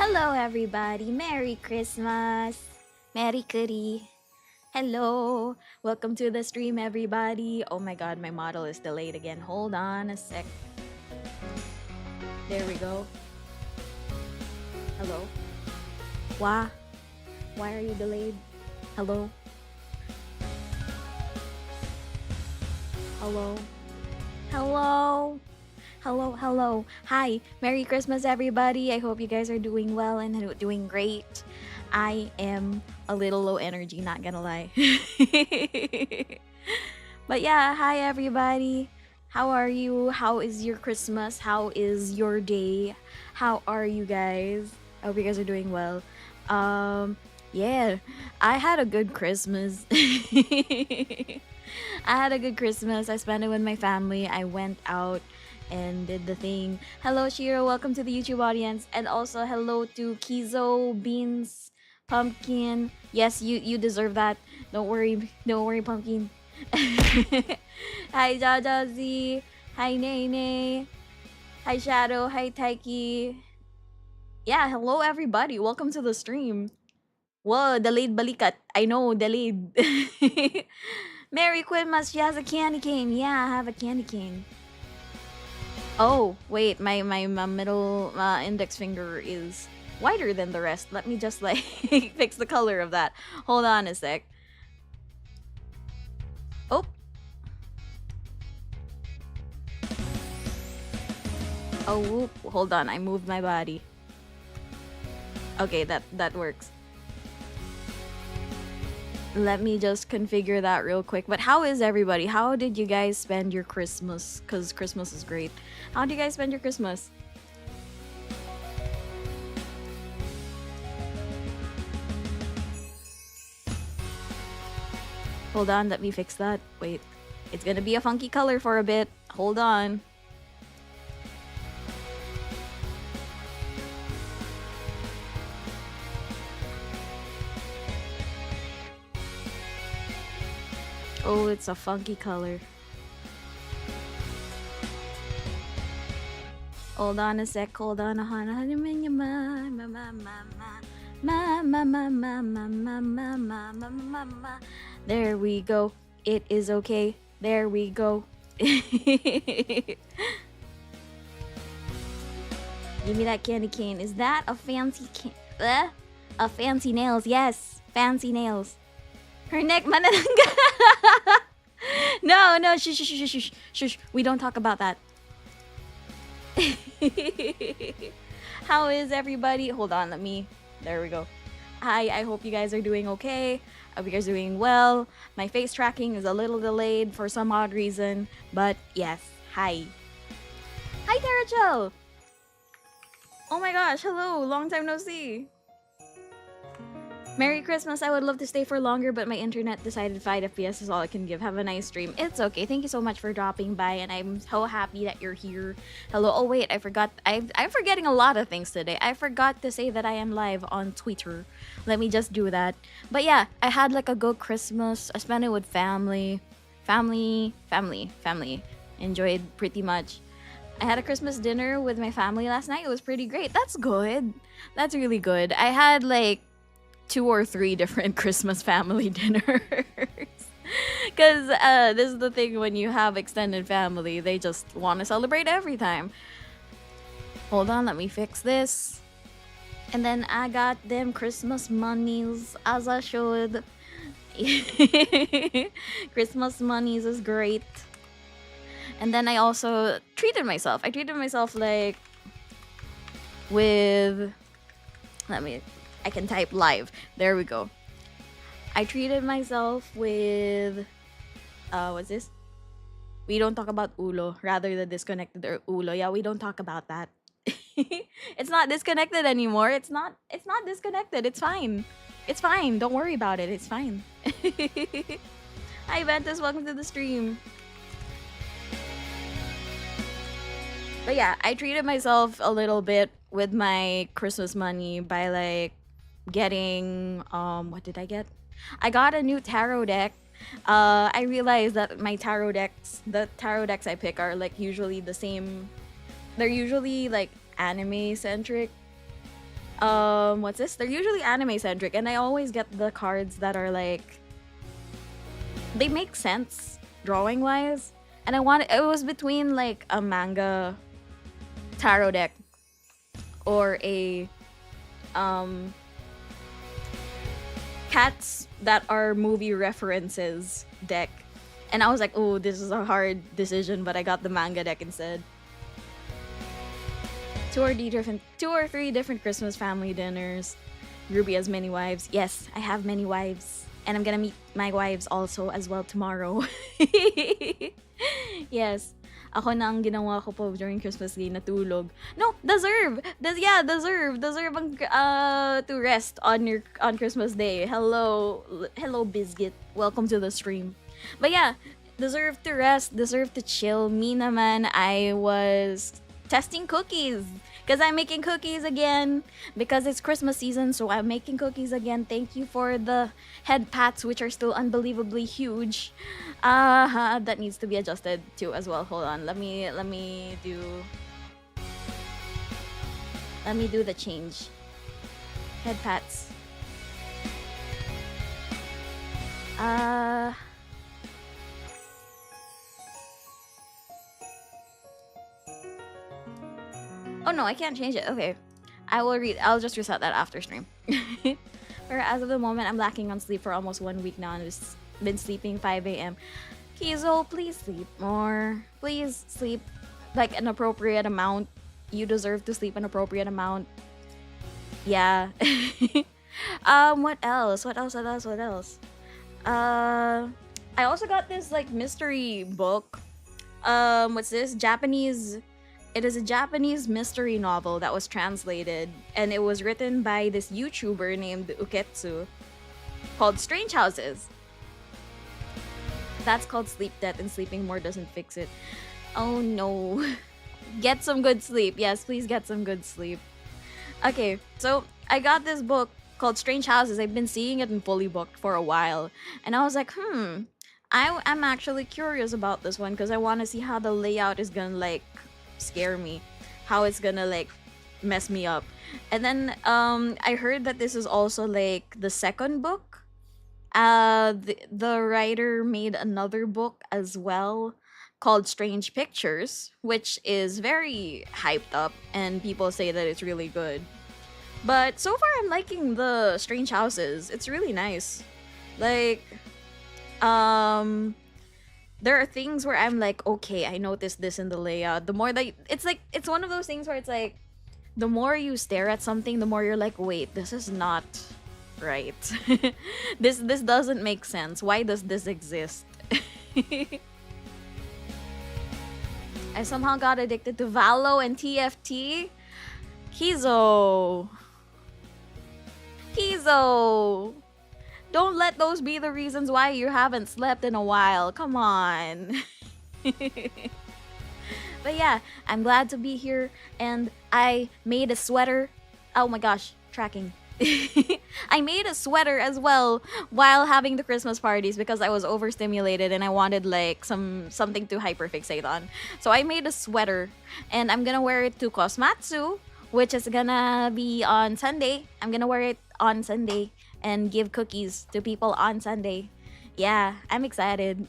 Hello, everybody. Merry Christmas. Merry Kuri. Hello. Welcome to the stream, everybody. Oh my god, my model is delayed again. Hold on a sec. There we go. Hello. Why? Why are you delayed? Hello. Hello. Hello. Hello. Hi. Merry Christmas, everybody. I hope you guys are doing well and doing great. I am a little low energy, not gonna lie. But yeah, hi, everybody. How are you? How is your Christmas? How is your day? How are you guys? I hope you guys are doing well. Yeah, I had a good Christmas. I had a good Christmas. I spent it with my family. I went out and did the thing. Hello, Shiro. Welcome to the YouTube audience. And also hello to Kizo, Beans, Pumpkin. Yes, you deserve that. Don't worry, Pumpkin. Hi, Jaja Z. Hi, Nene. Hi, Shadow. Hi, Taiki. Yeah, hello, everybody. Welcome to the stream. Whoa, delayed balikat. I know, delayed. Merry Christmas. She has a candy cane. Yeah, I have a candy cane. Oh, wait, my middle index finger is wider than the rest. Let me just like fix the color of that. Hold on a sec. Oh. Oh, whoop. Hold on. I moved my body. Okay, that works. Let me just configure that real quick. But how is everybody? How did you guys spend your Christmas? Because Christmas is great. How did you guys spend your Christmas? Hold on, let me fix that. Wait, it's gonna be a funky color for a bit. Hold on. Oh, it's a funky color. Hold on a sec, hold on. There we go. It is okay. There we go. Give me that candy cane. Is that a fancy a fancy nails? Yes, fancy nails. Her neck manananggal. No, shush. We don't talk about that. How is everybody? Hold on, there we go. Hi, I hope you guys are doing okay. I hope you guys are doing well. My face tracking is a little delayed for some odd reason, but yes, hi. Hi, Terachel! Oh my gosh, hello, long time no see. Merry Christmas. I would love to stay for longer, but my internet decided 5 FPS is all I can give. Have a nice stream. It's okay. Thank you so much for dropping by, and I'm so happy that you're here. Hello. Oh, wait. I forgot. I'm forgetting a lot of things today. I forgot to say that I am live on Twitter. Let me just do that. But yeah, I had like a good Christmas. I spent it with family. Enjoyed pretty much. I had a Christmas dinner with my family last night. It was pretty great. That's good. That's really good. I had like 2 or 3 different Christmas family dinners. Because this is the thing when you have extended family, they just want to celebrate every time. Hold on, let me fix this. And then I got them Christmas monies as I should. Christmas monies is great. And then I also treated myself. I treated myself like with... I can type live. There we go. I treated myself with... what's this? We don't talk about ulo. Rather the disconnected or ulo. Yeah, we don't talk about that. It's not disconnected anymore. It's not disconnected. It's fine. It's fine. Don't worry about it. It's fine. Hi, Ventus. Welcome to the stream. But yeah, I treated myself a little bit with my Christmas money by like getting what did I get? I got a new tarot deck. I realized that my tarot decks, the tarot decks I pick are like usually the same. They're usually like anime centric. What's this? They're usually anime centric, and I always get the cards that are like they make sense drawing wise. And it was between like a manga tarot deck or a um cats that are movie references deck. And I was like, oh, this is a hard decision, but I got the manga deck instead. Two or three different Christmas family dinners. Ruby has many wives. Yes, I have many wives. And I'm gonna meet my wives also as well tomorrow. Yes. Ako na ang ginawa ko po during Christmas Day, natulog. No, deserve. Deserve ang, to rest on Christmas Day. Hello, Biscuit. Welcome to the stream. But yeah, deserve to rest, deserve to chill. Me naman, I was testing cookies. Because I'm making cookies again. Because it's Christmas season, so I'm making cookies again. Thank you for the head pats, which are still unbelievably huge. That needs to be adjusted too as well. Hold on. Let me do the change. Head pats. Oh no, I can't change it. Okay. I'll just reset that after stream. Or as of the moment, I'm lacking on sleep for almost 1 week now and I've been sleeping 5 a.m. Kizo, please sleep more. Please sleep like an appropriate amount. You deserve to sleep an appropriate amount. Yeah. What else? I also got this like mystery book. What's this? It is a Japanese mystery novel that was translated, and it was written by this YouTuber named Uketsu, called Strange Houses. That's called Sleep Debt, and sleeping more doesn't fix it. Oh no. Get some good sleep. Yes, please get some good sleep. Okay, so I got this book called Strange Houses. I've been seeing it in fully booked for a while, and I was like, I'm actually curious about this one because I want to see how the layout is gonna like scare me, how it's gonna like mess me up. And then I heard that this is also like the second book. The writer made another book as well called Strange Pictures, which is very hyped up and people say that it's really good. But so far I'm liking the Strange Houses. It's really nice. Like there are things where I'm like, okay, I noticed this in the layout. The more that it's one of those things where it's like, the more you stare at something, the more you're like, wait, this is not right. This doesn't make sense. Why does this exist? I somehow got addicted to Valo and TFT. Kizo. Don't let those be the reasons why you haven't slept in a while. Come on. But yeah, I'm glad to be here and I made a sweater. Oh my gosh, tracking. I made a sweater as well while having the Christmas parties because I was overstimulated and I wanted like something to hyperfixate on. So I made a sweater and I'm gonna wear it to Kosmatsu, which is gonna be on Sunday. I'm gonna wear it on Sunday and give cookies to people on Sunday. Yeah, I'm excited.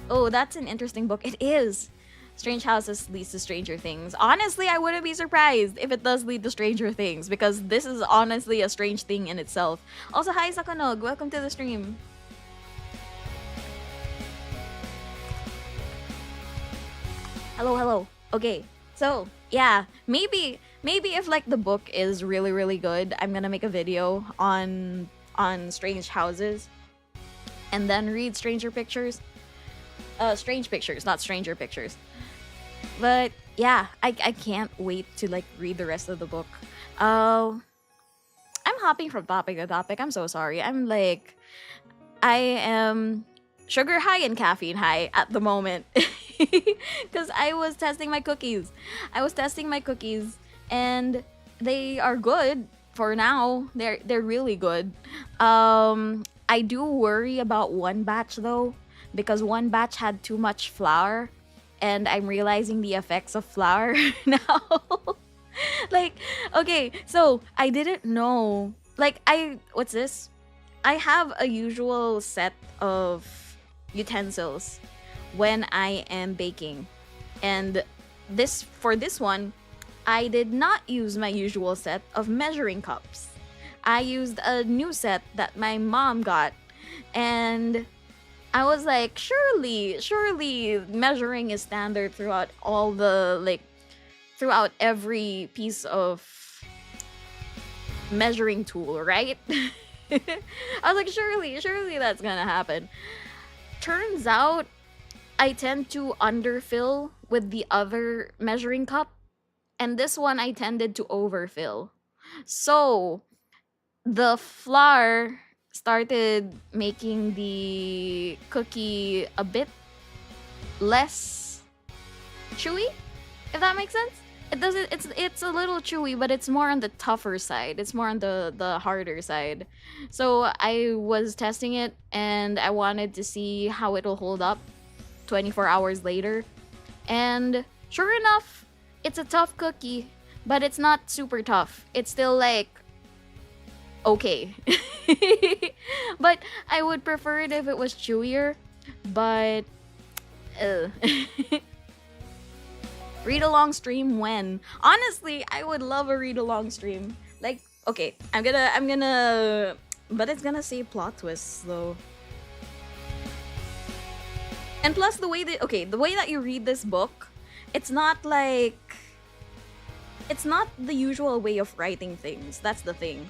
Oh, that's an interesting book. It is. Strange Houses leads to Stranger Things. Honestly, I wouldn't be surprised if it does lead to Stranger Things because this is honestly a strange thing in itself. Also, hi Sakanog, welcome to the stream. Hello. Okay, so yeah, maybe if like the book is really really good, I'm gonna make a video on Strange Houses, and then read Strange Pictures, not Stranger Pictures. But yeah, I can't wait to like read the rest of the book. I'm hopping from topic to topic. I'm so sorry. I am sugar high and caffeine high at the moment because I was testing my cookies. And they are good for now. They're really good. I do worry about one batch though because one batch had too much flour and I'm realizing the effects of flour now. Like, okay, so I didn't know. Like, what's this? I have a usual set of utensils when I am baking. And for this one, I did not use my usual set of measuring cups. I used a new set that my mom got. And I was like, surely measuring is standard throughout all the, like, throughout every piece of measuring tool, right? I was like, surely that's gonna happen. Turns out I tend to underfill with the other measuring cup, and this one I tended to overfill. So the flour started making the cookie a bit less chewy, if that makes sense. It doesn't it's a little chewy, but it's more on the tougher side. It's more on the harder side. So I was testing it and I wanted to see how it'll hold up 24 hours later. And sure enough, it's a tough cookie, but it's not super tough. It's still like okay. But I would prefer it if it was chewier, but read along stream when? Honestly, I would love a read along stream. Like, okay, I'm gonna but it's gonna say plot twists though. And plus the way that you read this book, it's not like it's not the usual way of writing things. That's the thing.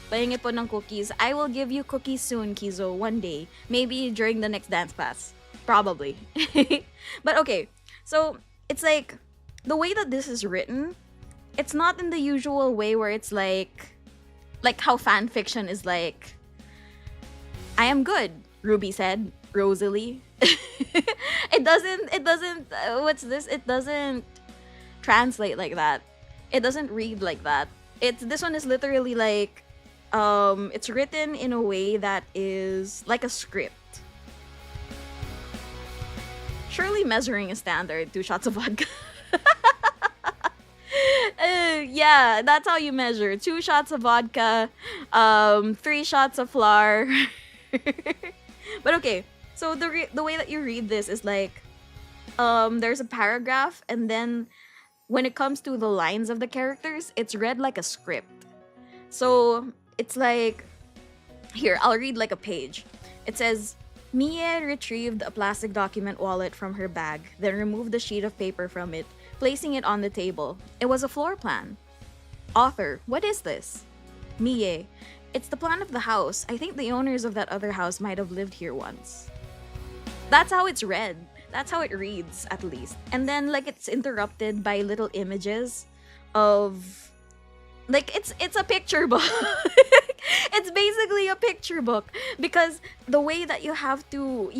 Pahingi po ng cookies. I will give you cookies soon, Kizo, one day. Maybe during the next dance class. Probably. But okay, so it's like the way that this is written, it's not in the usual way where it's like how fan fiction is like, I am good, Ruby said, Rosalie. It doesn't what's this? It doesn't translate like that. It doesn't read like that. This one is literally like it's written in a way that is like a script. Surely measuring is standard, 2 shots of vodka. Yeah, that's how you measure. 2 shots of vodka, 3 shots of flour. But okay, so the way that you read this is like, there's a paragraph, and then when it comes to the lines of the characters, it's read like a script. So it's like, here, I'll read like a page. It says, Mie retrieved a plastic document wallet from her bag, then removed the sheet of paper from it, placing it on the table. It was a floor plan. Author, what is this? Mie, it's the plan of the house. I think the owners of that other house might have lived here once. That's how it's read. That's how it reads, at least. And then, like, it's interrupted by little images of, like, it's a picture book. It's basically a picture book, because the way that you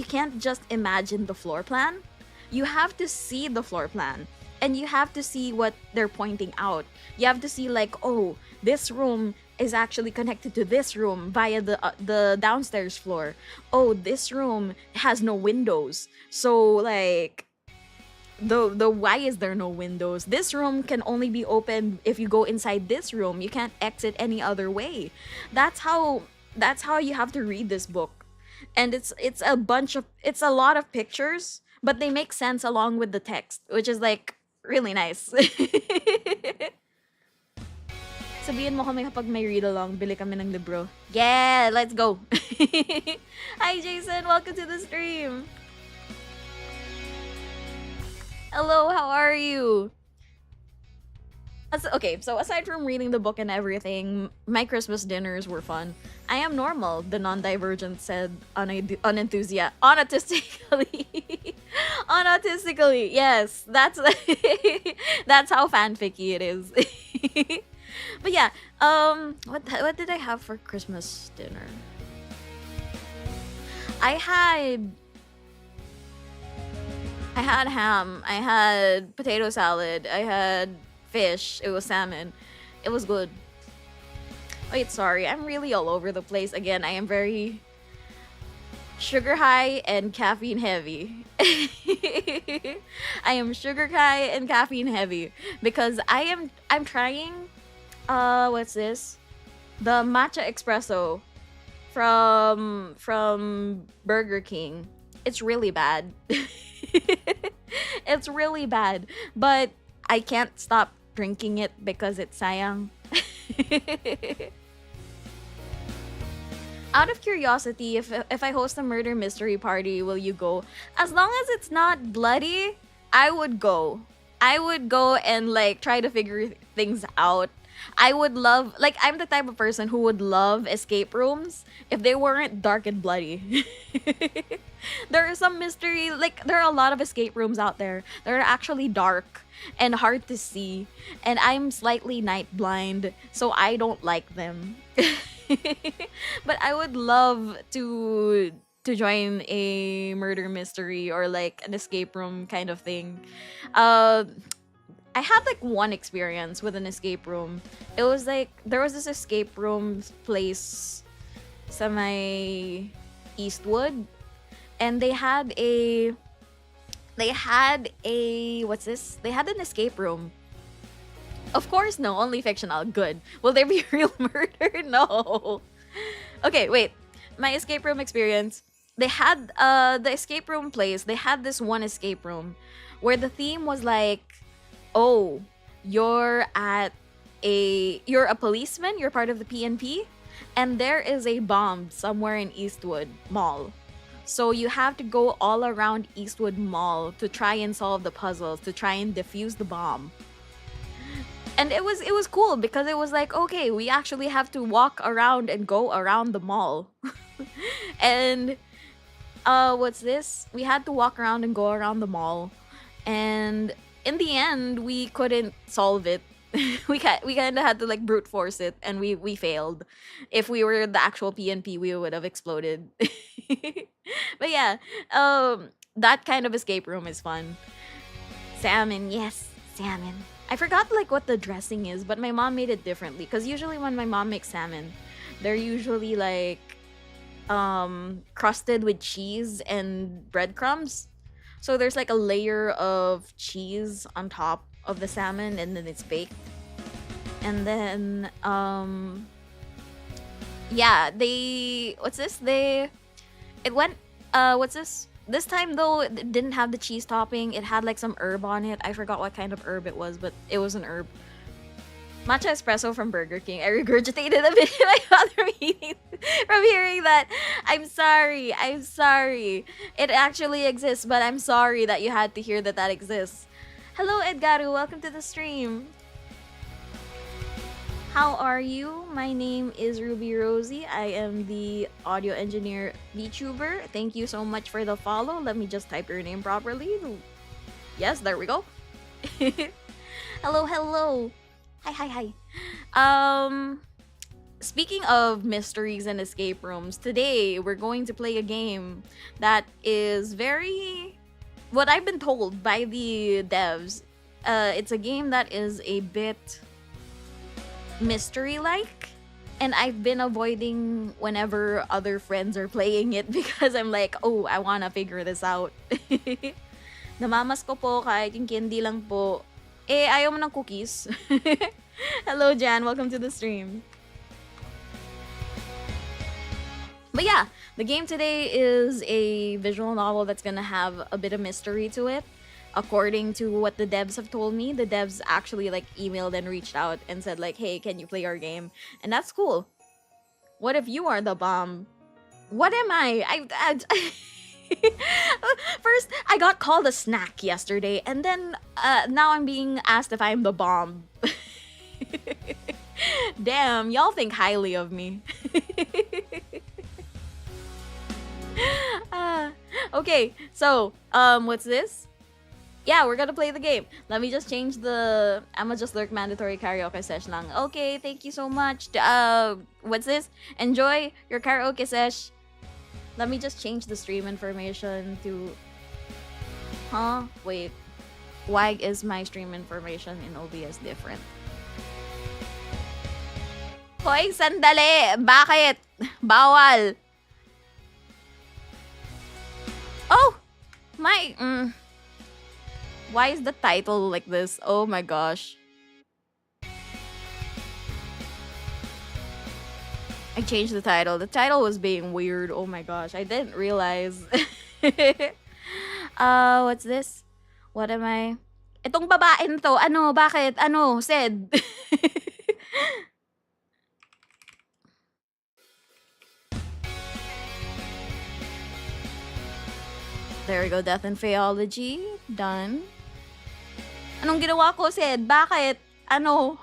can't just imagine the floor plan. You have to see the floor plan, and you have to see what they're pointing out. You have to see, like, oh, this room is actually connected to this room via the downstairs floor. Oh, this room has no windows. So, like, the why is there no windows? This room can only be opened if you go inside this room. You can't exit any other way. That's how you have to read this book. And it's a lot of pictures, but they make sense along with the text, which is like really nice. Sabihin mo kami kapag may read along, bili kami ng libro. Yeah, let's go. Hi Jason, welcome to the stream. Hello, how are you? Okay, so aside from reading the book and everything, my Christmas dinners were fun. I am normal, the non-divergent said unautistically. Unautistically, yes. That's that's how fanficky it is. But yeah, what did I have for Christmas dinner? I had ham, I had potato salad, I had fish, it was salmon. It was good. Wait, sorry, I'm really all over the place. Again, I am very sugar high and caffeine heavy. I am sugar high and caffeine heavy because I'm trying what's this? The matcha espresso from Burger King. It's really bad. It's really bad, but I can't stop drinking it because it's sayang. Out of curiosity, if I host a murder mystery party, will you go? As long as it's not bloody, I would go. I would go and like try to figure things out. I would love, like, I'm the type of person who would love escape rooms if they weren't dark and bloody. There are some mystery, like, there are a lot of escape rooms out there that are actually dark and hard to see, and I'm slightly night blind, so I don't like them. But I would love to join a murder mystery or like an escape room kind of thing. Uh, I had like one experience with an escape room. It was like there was this escape room place sa may Eastwood, and they had a what's this? They had an escape room. Of course, no, only fictional. Good. Will there be real murder? No. Okay, wait. My escape room experience. They had the escape room place. They had this one escape room where the theme was like, oh, you're a policeman, you're part of the PNP, and there is a bomb somewhere in Eastwood Mall. So you have to go all around Eastwood Mall to try and solve the puzzles, to try and defuse the bomb. And it was cool because it was like, okay, we actually have to walk around and go around the mall. And what's this? We had to walk around and go around the mall. And in the end, we couldn't solve it. We kind of had to like brute force it, and we failed. If we were the actual PNP, we would have exploded. But yeah, that kind of escape room is fun. Salmon, yes, salmon. I forgot like what the dressing is, but my mom made it differently. Cause usually when my mom makes salmon, they're usually like crusted with cheese and breadcrumbs. So there's like a layer of cheese on top of the salmon, and then it's baked. And then yeah, they what's this? They it went what's this? This time though, it didn't have the cheese topping. It had like some herb on it. I forgot what kind of herb it was, but it was an herb. Matcha espresso from Burger King. I regurgitated a bit in my other meeting from hearing that. I'm sorry. I'm sorry. It actually exists, but I'm sorry that you had to hear that that exists. Hello, Edgaru. Welcome to the stream. How are you? My name is rubiirosie. I am the audio engineer Vtuber. Thank you so much for the follow. Let me just type your name properly. Yes, there we go. Hello, hello. Hi, hi, hi. Speaking of mysteries and escape rooms, today we're going to play a game that is very what I've been told by the devs. It's a game that is a bit mystery-like, and I've been avoiding whenever other friends are playing it because I'm like, oh, I wanna figure this out. Namamas ko po kahit yung candy lang po. Eh, ayaw mo ng cookies. Hello, Jan. Welcome to the stream. But yeah, the game today is a visual novel that's gonna have a bit of mystery to it. According to what the devs have told me, the devs actually like emailed and reached out and said like, hey, can you play our game? And that's cool. What if you are the bomb? What am I? First, I got called a snack yesterday, and then now I'm being asked if I'm the bomb. Damn, y'all think highly of me. Okay, so what's this? Yeah, we're gonna play the game. Let me just change the I'ma just lurk mandatory karaoke sesh lang. Okay, thank you so much. What's this? Enjoy your karaoke sesh. Let me just change the stream information to wait. Why is my stream information in OBS different? Hoy, sandali! Bakit? Bawal! Oh! My Why is the title like this? Oh my gosh. I changed the title. The title was being weird. Oh my gosh. I didn't realize. What's this? What am I? Itong babaeng to, ano, bakit? Ano, said. There we go, Death and Faeology. Done. Anong ginawa ko, said? Bakit? Ano?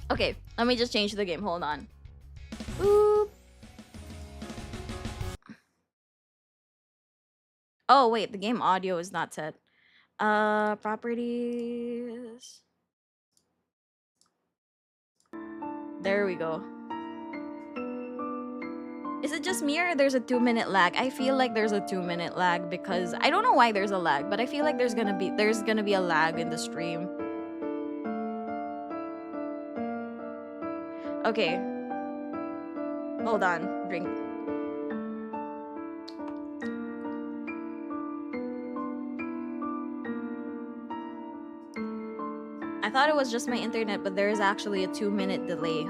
Okay, let me just change the game. Hold on. Boop. Oh, wait, the game audio is not set. Properties. There we go. Is it just me or there's a 2-minute lag? I feel like there's a 2-minute lag because I don't know why there's a lag, but I feel like there's gonna be a lag in the stream. Okay. Hold on. Drink. I thought it was just my internet, but there is actually a 2-minute delay.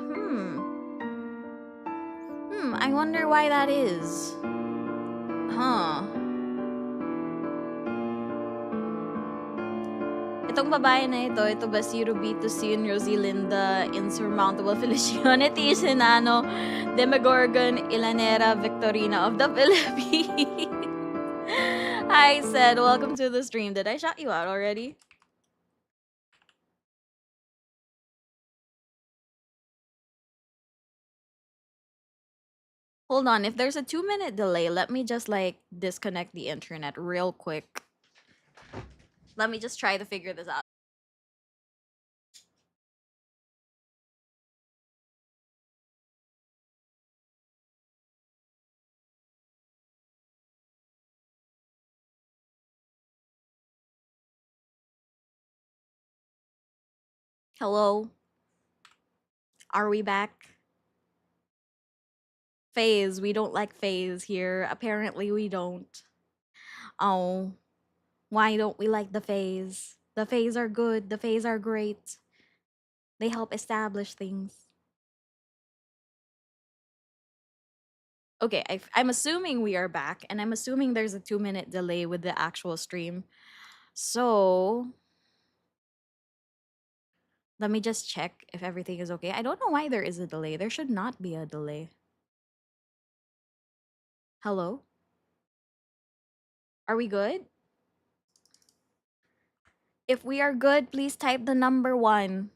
I wonder why that is. Huh. Itong babae na ito ba si rubiirosie and Rosalinda Insurmountable Felicianity Sinano Demogorgon Ilanera Victorina of the Philippines. Hi, said, welcome to the stream. Did I shout you out already? Hold on, if there's a 2-minute delay, let me just like disconnect the internet real quick. Let me just try to figure this out. Hello? Are we back? Phase. We don't like phase here. Apparently we don't. Oh. Why don't we like the phase? The phase are good. The phase are great. They help establish things. Okay, I'm assuming we are back, and I'm assuming there's a 2-minute delay with the actual stream. So let me just check if everything is okay. I don't know why there is a delay. There should not be a delay. Hello? Are we good? If we are good, please type the number 1.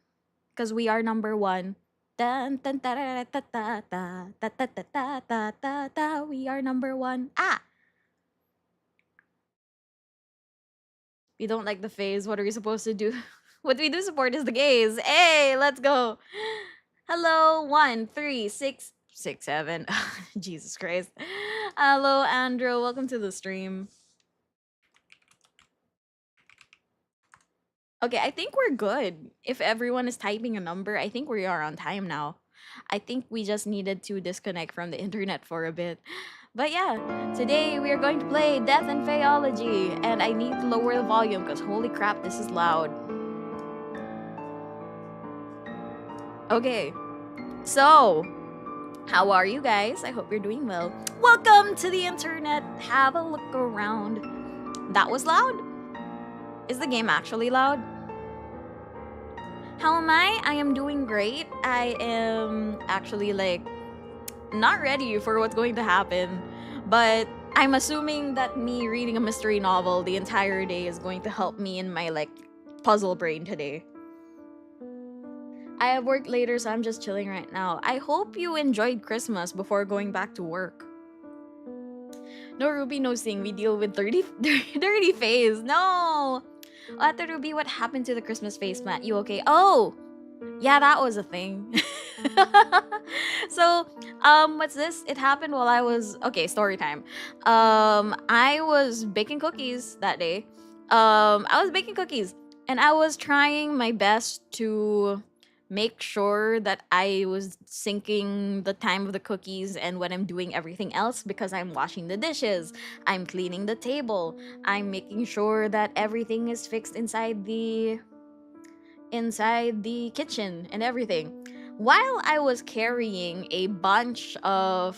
Because we are number 1. Dun, dun, ta, ta, ta, ta, ta, ta, ta, ta, ta, ta, ta, ta. We are number 1. Ah! We don't like the phase. What are we supposed to do? What we do support is the gays. Hey, let's go. Hello, 1, 3, 6, 6, 7. Jesus Christ. Hello, Andrew. Welcome to the stream. Okay, I think we're good. If everyone is typing a number, I think we are on time now. I think we just needed to disconnect from the internet for a bit. But yeah, today we are going to play Death and Faeology, and I need to lower the volume because holy crap, this is loud. Okay, so how are you guys? I hope you're doing well. Welcome to the internet. Have a look around. That was loud? Is the game actually loud? How am I? I am doing great. I am actually like not ready for what's going to happen, but I'm assuming that me reading a mystery novel the entire day is going to help me in my like puzzle brain today. I have work later, so I'm just chilling right now. I hope you enjoyed Christmas before going back to work. No, Ruby, no sing. We deal with dirty phase. No! Ate Ruby, what happened to the Christmas face mat? You okay? Oh! Yeah, that was a thing. So, what's this? It happened while I was... Okay, story time. I was baking cookies that day. I was baking cookies. And I was trying my best to make sure that I was syncing the time of the cookies and when I'm doing everything else, because I'm washing the dishes, I'm cleaning the table, I'm making sure that everything is fixed inside the kitchen and everything. While I was carrying a bunch of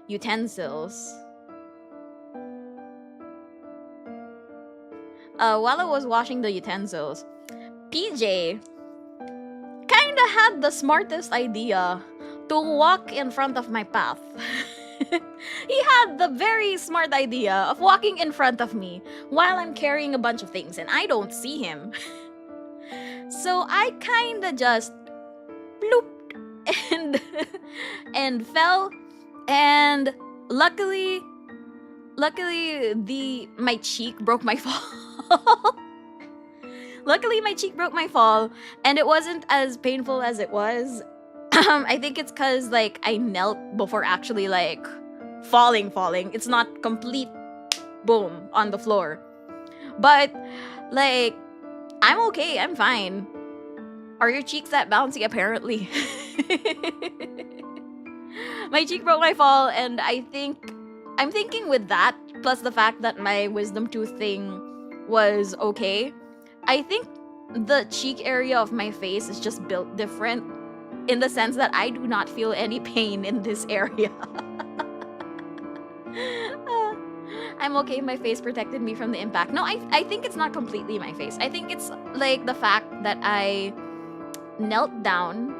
utensils, while I was washing the utensils, PJ kinda had the smartest idea to walk in front of my path. He had the very smart idea of walking in front of me while I'm carrying a bunch of things and I don't see him. So I kinda just blooped and and fell, and luckily the my cheek broke my fall. Luckily my cheek broke my fall, and it wasn't as painful as it was. I think it's cuz like I knelt before actually like falling. It's not complete boom on the floor. But like I'm okay, I'm fine. Are your cheeks that bouncy? Apparently. My cheek broke my fall, and I'm thinking with that, plus the fact that my wisdom tooth thing was okay, I think the cheek area of my face is just built different in the sense that I do not feel any pain in this area. I'm okay, my face protected me from the impact. No, I think it's not completely my face. I think it's like the fact that I knelt down.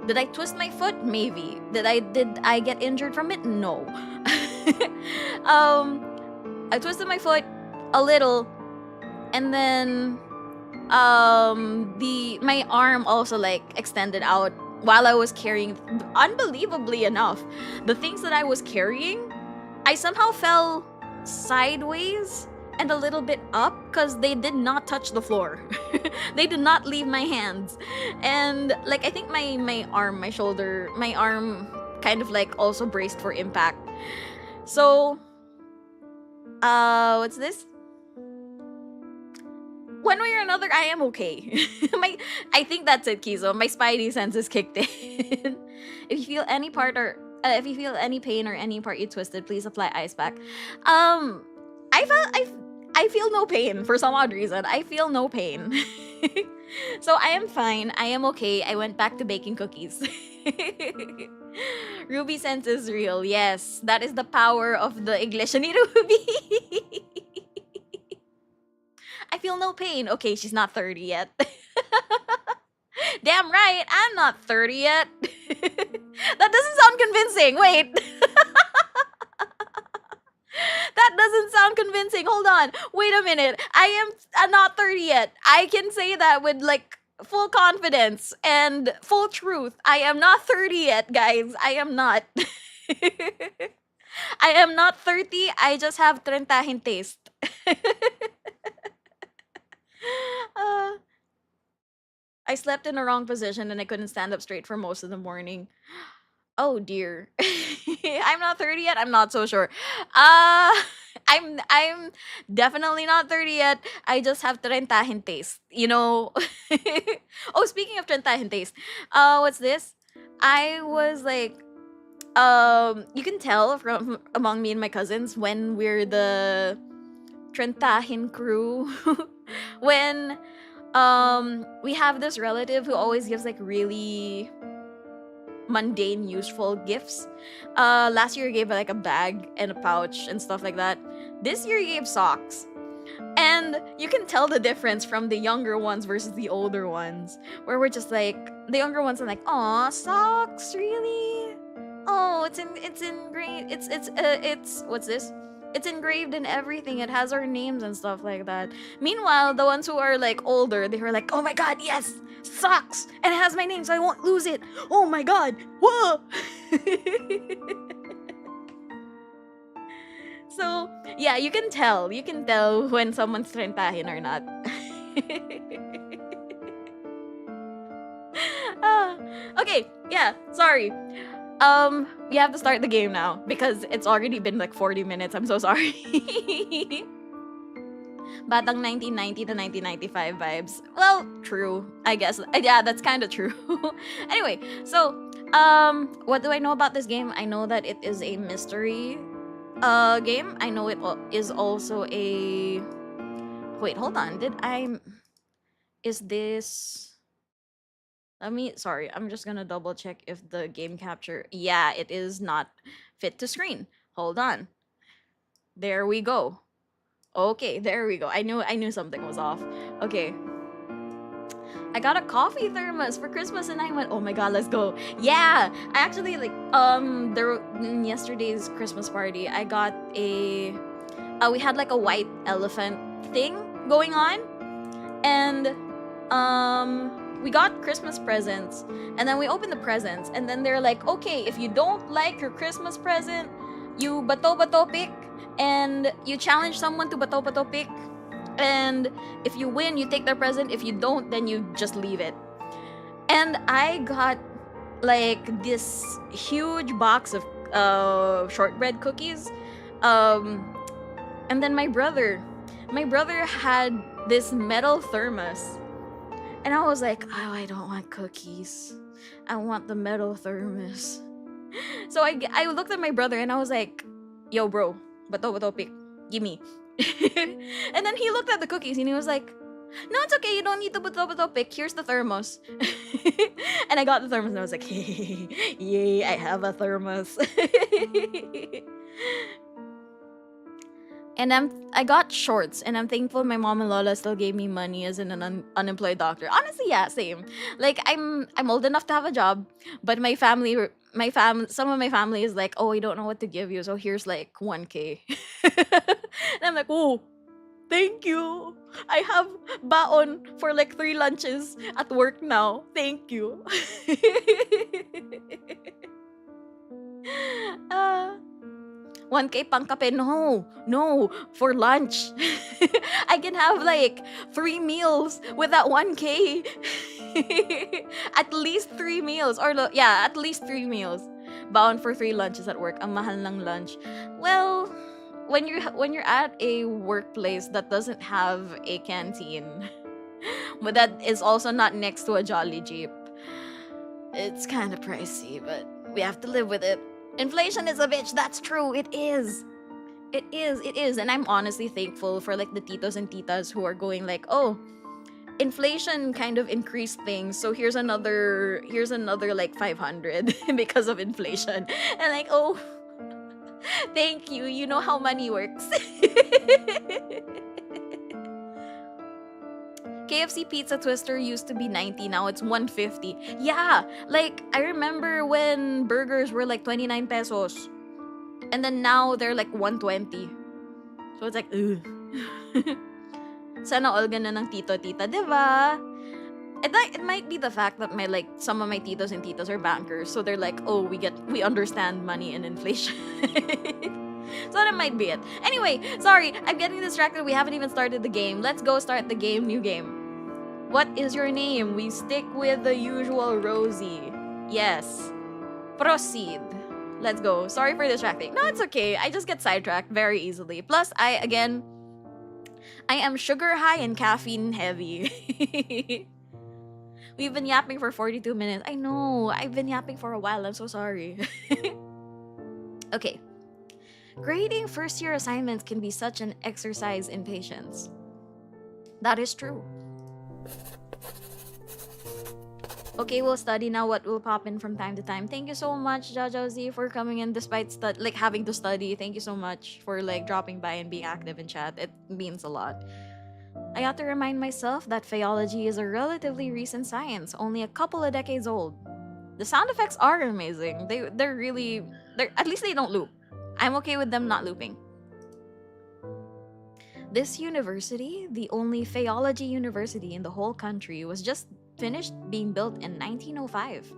Did I twist my foot? Maybe. Did I get injured from it? No. I twisted my foot a little, and then my arm also like extended out while I was carrying. Unbelievably enough, the things that I was carrying, I somehow fell sideways and a little bit up because they did not touch the floor. They did not leave my hands. And like I think my arm kind of like also braced for impact. So what's this? One way or another, I am okay. I think that's it, Kizo. My spidey senses kicked in. If you feel any pain or any part you twisted, please apply ice pack. I feel no pain for some odd reason. I feel no pain. So I am fine. I am okay. I went back to baking cookies. Ruby sense is real. Yes, that is the power of the Iglesia ni Ruby. I feel no pain. Okay, she's not 30 yet. Damn right, I'm not 30 yet. That doesn't sound convincing. Wait. That doesn't sound convincing. Hold on. Wait a minute. I'm not 30 yet. I can say that with like full confidence and full truth. I am not 30 yet, guys. I am not. I am not 30. I just have trentahin taste. I slept in the wrong position and I couldn't stand up straight for most of the morning. Oh dear. I'm not 30 yet. I'm not so sure. I'm definitely not 30 yet. I just have trentahin taste. You know. Oh, speaking of trentahin taste. What's this? I was like you can tell from among me and my cousins when we're the trentahin crew. When we have this relative who always gives like really mundane useful gifts. Last year he gave like a bag and a pouch and stuff like that. This year he gave socks. And you can tell the difference from the younger ones versus the older ones, where we're just like, the younger ones are like, "Aw, socks, really? Oh, it's engraved. It's what's this? It's engraved in everything. It has our names and stuff like that." Meanwhile, the ones who are like older, they were like, "Oh my god, yes, socks, and it has my name, so I won't lose it. Oh my god, whoa!" So yeah, you can tell when someone's trentahin or not. Ah, okay, yeah, sorry. We have to start the game now because it's already been like 40 minutes. I'm so sorry. Batang 1990 to 1995 vibes. Well, true. I guess. Yeah, that's kind of true. Anyway, so what do I know about this game? I know that it is a mystery game. I know it is also a wait, hold on. Is this sorry, I'm just gonna double check if the game capture. Yeah, it is not fit to screen. Hold on. There we go. Okay, there we go. I knew something was off. Okay. I got a coffee thermos for Christmas and I went, "Oh my god, let's go." Yeah. I actually there in yesterday's Christmas party, I got a we had like a white elephant thing going on, and we got Christmas presents, and then we opened the presents, and then they're like, "Okay, if you don't like your Christmas present, you bato pick, and you challenge someone to bato pick, and if you win, you take their present. If you don't, then you just leave it." And I got like this huge box of shortbread cookies, and then my brother had this metal thermos. And I was like, "Oh, I don't want cookies. I want the metal thermos." So I looked at my brother and I was like, "Yo, bro, bato pick, gimme." And then he looked at the cookies and he was like, "No, it's okay. You don't need to bato pick. Here's the thermos." And I got the thermos and I was like, "Yay, I have a thermos." And I got shorts, and I'm thankful my mom and Lola still gave me money as an unemployed doctor. Honestly, yeah, same. Like I'm old enough to have a job, but some of my family is like, "Oh, we don't know what to give you, so here's like 1K." And I'm like, "Oh, thank you. I have baon for like 3 lunches at work now. Thank you." uh, 1K pang kape. No, for lunch. I can have like 3 meals with that 1K. At least 3 meals. Yeah, at least 3 meals. Bound for 3 lunches at work. Ang mahal ng lunch. Well, when you're at a workplace that doesn't have a canteen, but that is also not next to a Jolly Jeep, it's kind of pricey, but we have to live with it. Inflation is a bitch. That's true. It is. And I'm honestly thankful for like the titos and titas who are going like, "Oh, inflation kind of increased things, so here's another like 500 because of inflation." And like, "Oh, thank you. You know how money works." KFC pizza twister used to be 90, now it's 150. Yeah, like I remember when burgers were like 29 pesos. And then now they're like 120. So it's like, ugh. Sana all gana ng tito tita, diba? It might be the fact that some of my titos and titas are bankers, so they're like, "Oh, we understand money and inflation." So that might be it. Anyway, sorry, I'm getting distracted. We haven't even started the game. Let's go start the game. New game. What is your name? We stick with the usual Rosie. Yes. Proceed. Let's go. Sorry for distracting. No, it's okay. I just get sidetracked very easily. Plus, I am sugar high and caffeine heavy. We've been yapping for 42 minutes. I know. I've been yapping for a while. I'm so sorry. Okay. Grading first-year assignments can be such an exercise in patience. That is true. Okay, we'll study now what will pop in from time to time. Thank you so much, Jojo Z, for coming in despite having to study. Thank you so much for dropping by and being active in chat. It means a lot. I have to remind myself that Faeology is a relatively recent science, only a couple of decades old. The sound effects are amazing. They're at least they don't loop. I'm okay with them not looping. This university, the only Faeology university in the whole country, was just finished being built in 1905.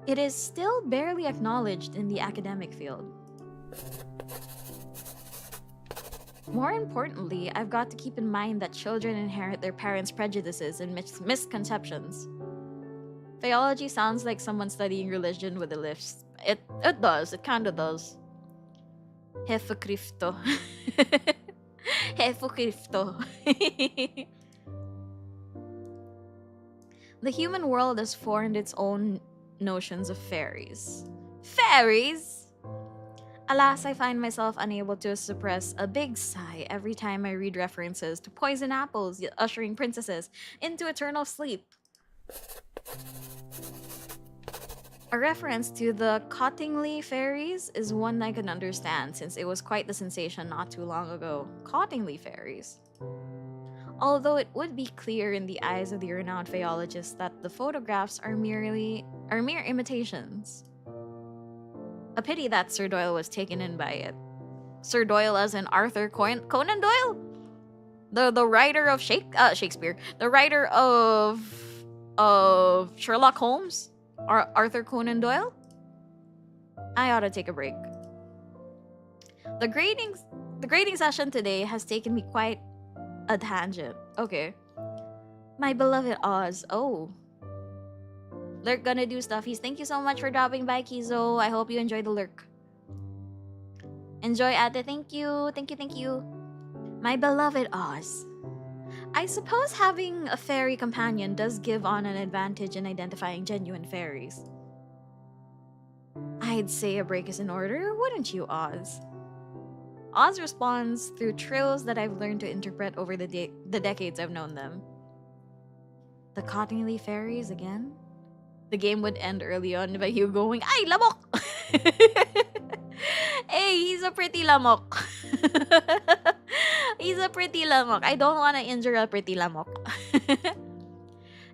It is still barely acknowledged in the academic field. More importantly, I've got to keep in mind that children inherit their parents' prejudices and misconceptions. Faeology sounds like someone studying religion with a lisp. It does. It kind of does. Hefekrifto. Hefukifto. The human world has formed its own notions of fairies. Fairies? Alas, I find myself unable to suppress a big sigh every time I read references to poison apples ushering princesses into eternal sleep. A reference to the Cottingley fairies is one I can understand since it was quite the sensation not too long ago. Cottingley fairies. Although it would be clear in the eyes of the renowned Faeologists that the photographs are mere imitations. A pity that Sir Doyle was taken in by it. Sir Doyle as in Arthur Conan Doyle? The writer of Shakespeare. The writer of Sherlock Holmes? Arthur Conan Doyle? I ought to take a break. The grading session today has taken me quite a tangent. Okay. My beloved Oz. Oh. Lurk gonna do stuffies. Thank you so much for dropping by, Kizo. I hope you enjoy the lurk. Enjoy, Ate. Thank you. Thank you, thank you. My beloved Oz. I suppose having a fairy companion does give on an advantage in identifying genuine fairies. I'd say a break is in order, wouldn't you, Oz? Oz responds through trills that I've learned to interpret over the decades I've known them. The Cottingley fairies again? The game would end early on by you going, "Ay, lamok!" Hey, he's a pretty lamok. He's a pretty lamok. I don't want to injure a pretty lamok.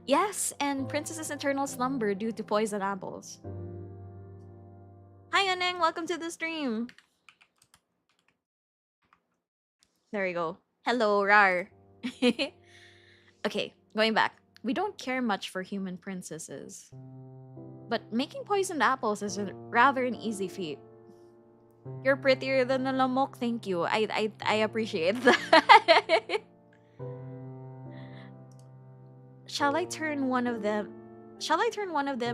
Yes, and Princess's eternal slumber due to poison apples. Hi, Aneng. Welcome to the stream. There we go. Hello, Rar. Okay, going back. We don't care much for human princesses. But making poisoned apples is rather an easy feat. You're prettier than a lamok, thank you. I appreciate that. Shall I turn one of them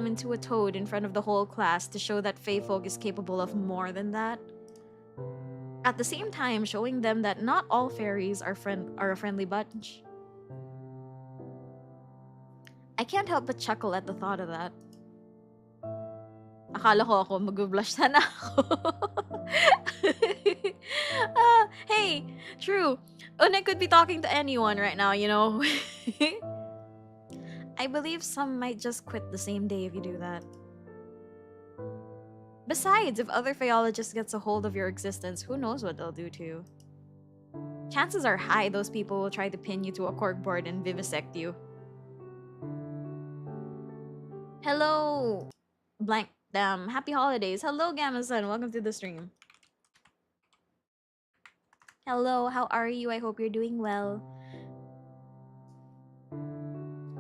into a toad in front of the whole class to show that Fae folk is capable of more than that? At the same time, showing them that not all fairies are a friendly bunch. I can't help but chuckle at the thought of that. Akala ko ako mag-blush sana ako. Hey, true. Une could be talking to anyone right now, you know. I believe some might just quit the same day if you do that. Besides, if other Faeologists gets a hold of your existence, who knows what they'll do to you. Chances are high those people will try to pin you to a corkboard and vivisect you. Hello, blank damn. Happy holidays. Hello, Gamma-san. Welcome to the stream. Hello, how are you? I hope you're doing well.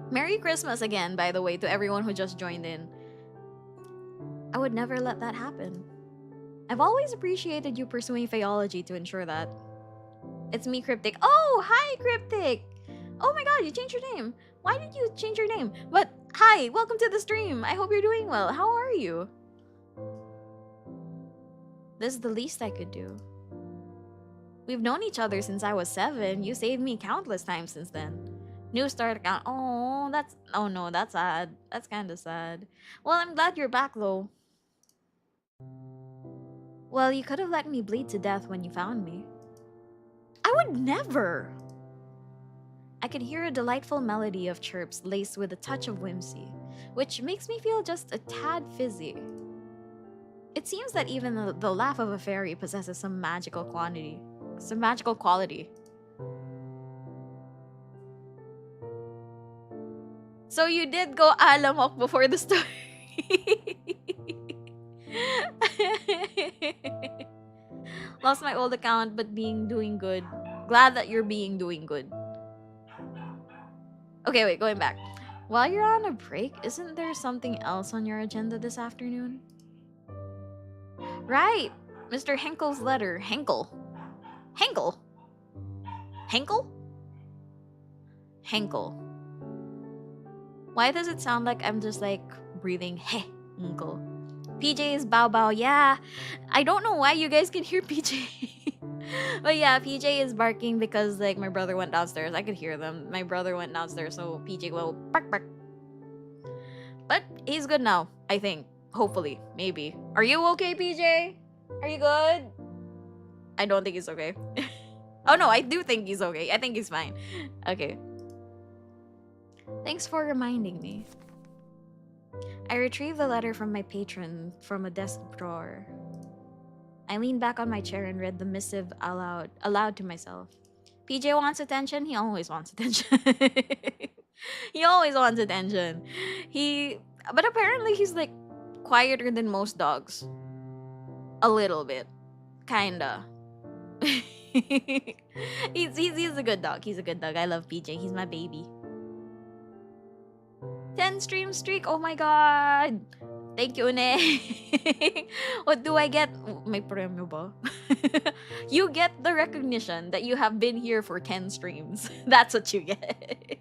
Merry Christmas again, by the way, to everyone who just joined in. I would never let that happen. I've always appreciated you pursuing Faeology to ensure that. It's me, Cryptic. Oh, hi, Cryptic! Oh my god, you changed your name. Why did you change your name? But, hi, welcome to the stream. I hope you're doing well. How are you? This is the least I could do. We've known each other since I was 7. You saved me countless times since then. New start account. Oh, oh no, that's sad. That's kind of sad. Well, I'm glad you're back though. Well, you could have let me bleed to death when you found me. I would never! I could hear a delightful melody of chirps laced with a touch of whimsy, which makes me feel just a tad fizzy. It seems that even the laugh of a fairy possesses some magical quality. So you did go alamok before the story. Lost my old account, but doing good. Glad that you're doing good. Okay, wait, going back. While you're on a break, isn't there something else on your agenda this afternoon? Right! Mr. Henkel's letter. Henkel? Henkel? Why does it sound like I'm just like breathing Henkel? PJ is bow bow. Yeah, I don't know why you guys can hear PJ. But yeah, PJ is barking because like my brother went downstairs. I could hear them. My brother went downstairs, so PJ will bark bark. But he's good now, I think. Hopefully, maybe. Are you okay, PJ? Are you good? I don't think he's okay. Oh no, I do think he's okay. I think he's fine. Okay. Thanks for reminding me. I retrieved the letter from my patron from a desk drawer. I leaned back on my chair and read the missive aloud to myself. PJ wants attention. He always wants attention. He always wants attention. But apparently he's like quieter than most dogs. A little bit, kinda. he's a good dog. He's a good dog. I love PJ. He's my baby. 10 stream streak. Oh my god. Thank you, Une. What do I get? May premyo ba? You get the recognition that you have been here for 10 streams. That's what you get.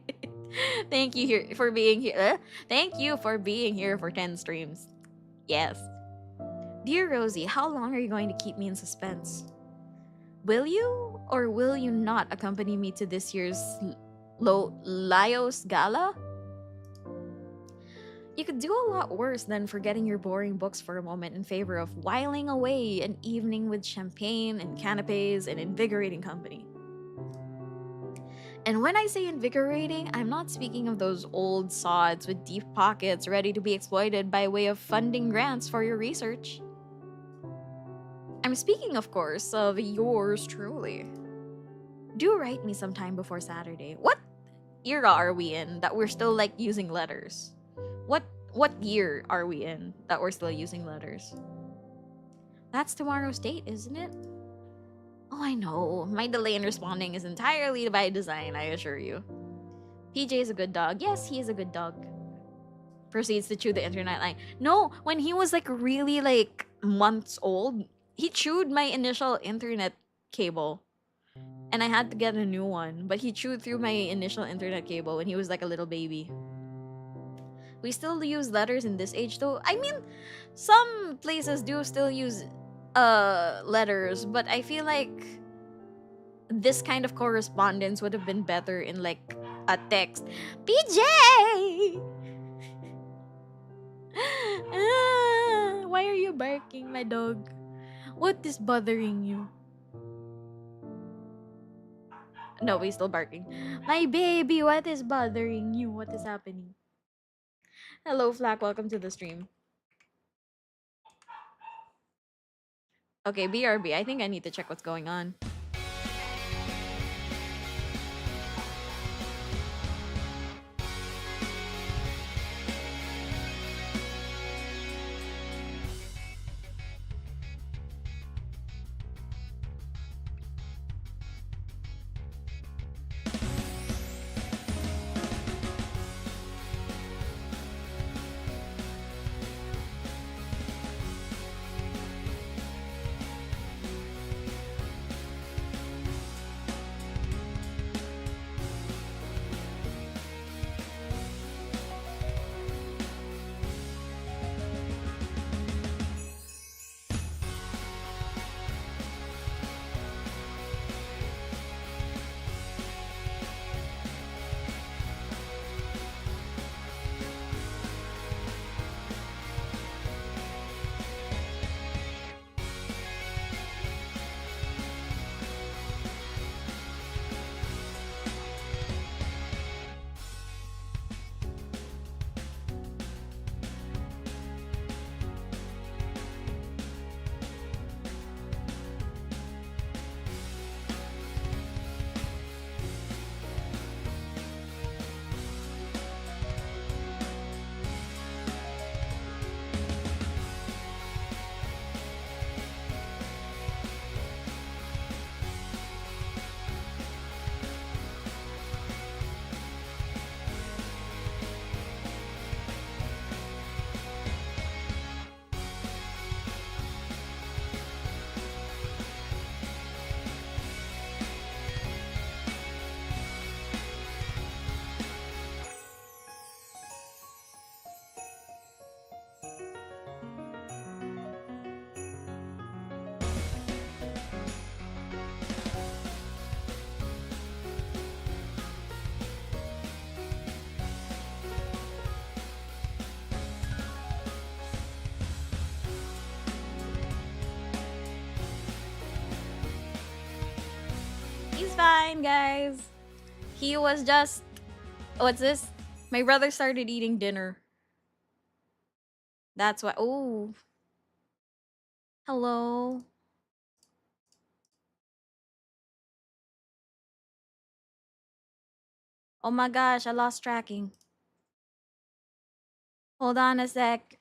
Thank you for being here. Thank you for being here for 10 streams. Yes. Dear Rosie, how long are you going to keep me in suspense? Will you or will you not accompany me to this year's Lios Gala? You could do a lot worse than forgetting your boring books for a moment in favor of whiling away an evening with champagne and canapes and invigorating company. And when I say invigorating, I'm not speaking of those old sods with deep pockets ready to be exploited by way of funding grants for your research. I'm speaking, of course, of yours truly. Do write me sometime before Saturday. What era are we in that we're still like using letters? What year are we in that we're still using letters? That's tomorrow's date, isn't it? Oh, I know. My delay in responding is entirely by design, I assure you. PJ is a good dog. Yes, he is a good dog. Proceeds to chew the internet line. No, when he was like really like months old, he chewed my initial internet cable. And I had to get a new one. But he chewed through my initial internet cable when he was like a little baby. We still use letters in this age though. I mean, some places do still use letters, but I feel like this kind of correspondence would have been better in like a text. PJ! Why are you barking, my dog? What is bothering you? No, he's still barking. My baby, what is bothering you? What is happening? Hello, Flack. Welcome to the stream. Okay, BRB. I think I need to check what's going on. He's fine, guys. He was just. What's this? My brother started eating dinner. That's why. Oh, hello. Oh my gosh, I lost tracking. Hold on a sec.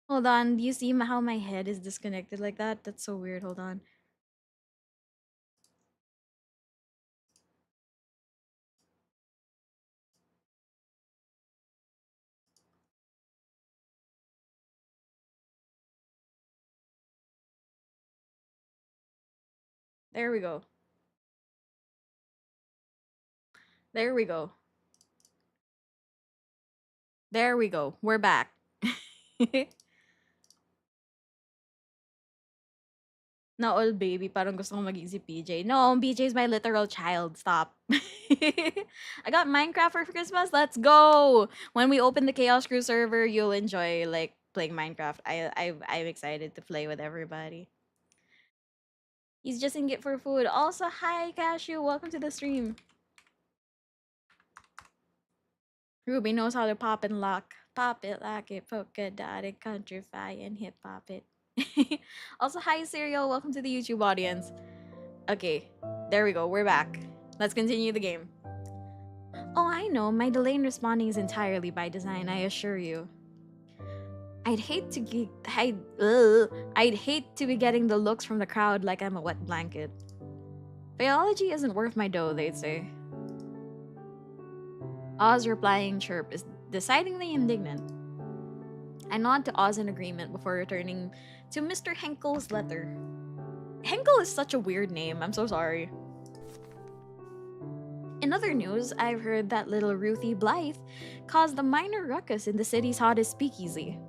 Hold on. Do you see how my head is disconnected like that? That's so weird. Hold on. There we go. There we go. There we go. We're back. Na all baby, parang gusto ko maging si PJ. No, PJ is my literal child. Stop. I got Minecraft for Christmas. Let's go. When we open the Chaos Crew server, you'll enjoy like playing Minecraft. I'm excited to play with everybody. He's just in it for food. Also, hi Cashew, welcome to the stream. Ruby knows how to pop and lock. Pop it, lock it, polka dotted, countrify, and hip hop it. Also, hi Serial, welcome to the YouTube audience. Okay, there we go, we're back. Let's continue the game. Oh, I know, my delay in responding is entirely by design, I assure you. I'd hate to be getting the looks from the crowd like I'm a wet blanket. Faeology isn't worth my dough, they'd say. Oz replying chirp is decidedly indignant. I nod to Oz in agreement before returning to Mr. Henkel's letter. Henkel is such a weird name, I'm so sorry. In other news, I've heard that little Ruthie Blythe caused a minor ruckus in the city's hottest speakeasy.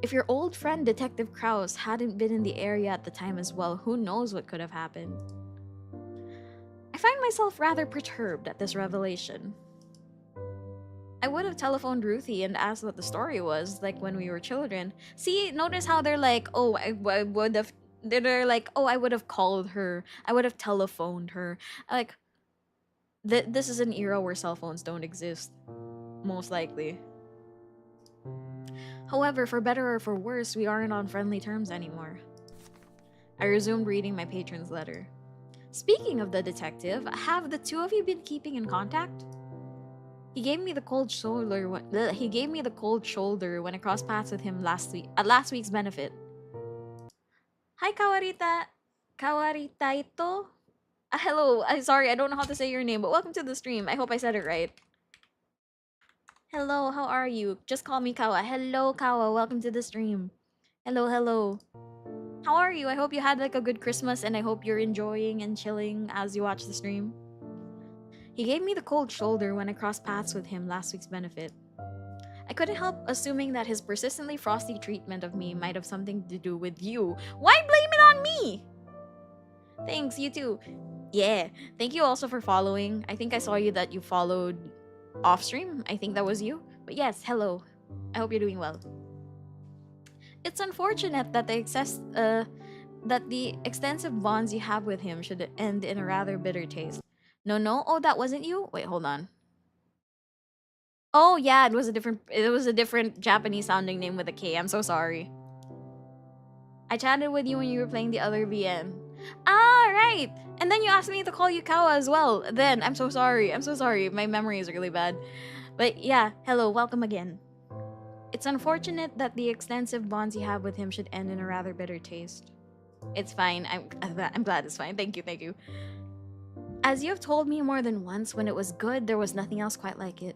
If your old friend Detective Krause hadn't been in the area at the time as well, who knows what could have happened. I find myself rather perturbed at this revelation. I would have telephoned Ruthie and asked what the story was, like when we were children. See, notice how they're like, oh, I would have. They're like, oh, I would have called her. I would have telephoned her. Like, this is an era where cell phones don't exist, most likely. However, for better or for worse, we aren't on friendly terms anymore. I resumed reading my patron's letter. Speaking of the detective, have the two of you been keeping in contact? He gave me the cold shoulder. He gave me the cold shoulder when I crossed paths with him last week at last week's benefit. Hi, Kawarita. Kawarita ito. Hello. I'm sorry, I don't know how to say your name, but welcome to the stream. I hope I said it right. Hello, how are you? Just call me Kawa. Hello, Kawa. Welcome to the stream. Hello, hello. How are you? I hope you had like a good Christmas and I hope you're enjoying and chilling as you watch the stream. He gave me the cold shoulder when I crossed paths with him last week's benefit. I couldn't help assuming that his persistently frosty treatment of me might have something to do with you. Why blame it on me? Thanks, you too. Yeah, thank you also for following. I think I saw you that you followed off stream. I think that was you. But yes, hello. I hope you're doing well. It's unfortunate that the extensive bonds you have with him should end in a rather bitter taste. No, no. Oh, that wasn't you? Wait, hold on. Oh, yeah, it was a different Japanese sounding name with a K. I'm so sorry. I chatted with you when you were playing the other VN. Ah, right. And then you asked me to call you Kawa as well. Then I'm so sorry. I'm so sorry. My memory is really bad. But yeah, hello, welcome again. It's unfortunate that the extensive bonds you have with him should end in a rather bitter taste. It's fine. I'm glad it's fine. Thank you, thank you. As you have told me more than once, when it was good, there was nothing else quite like it.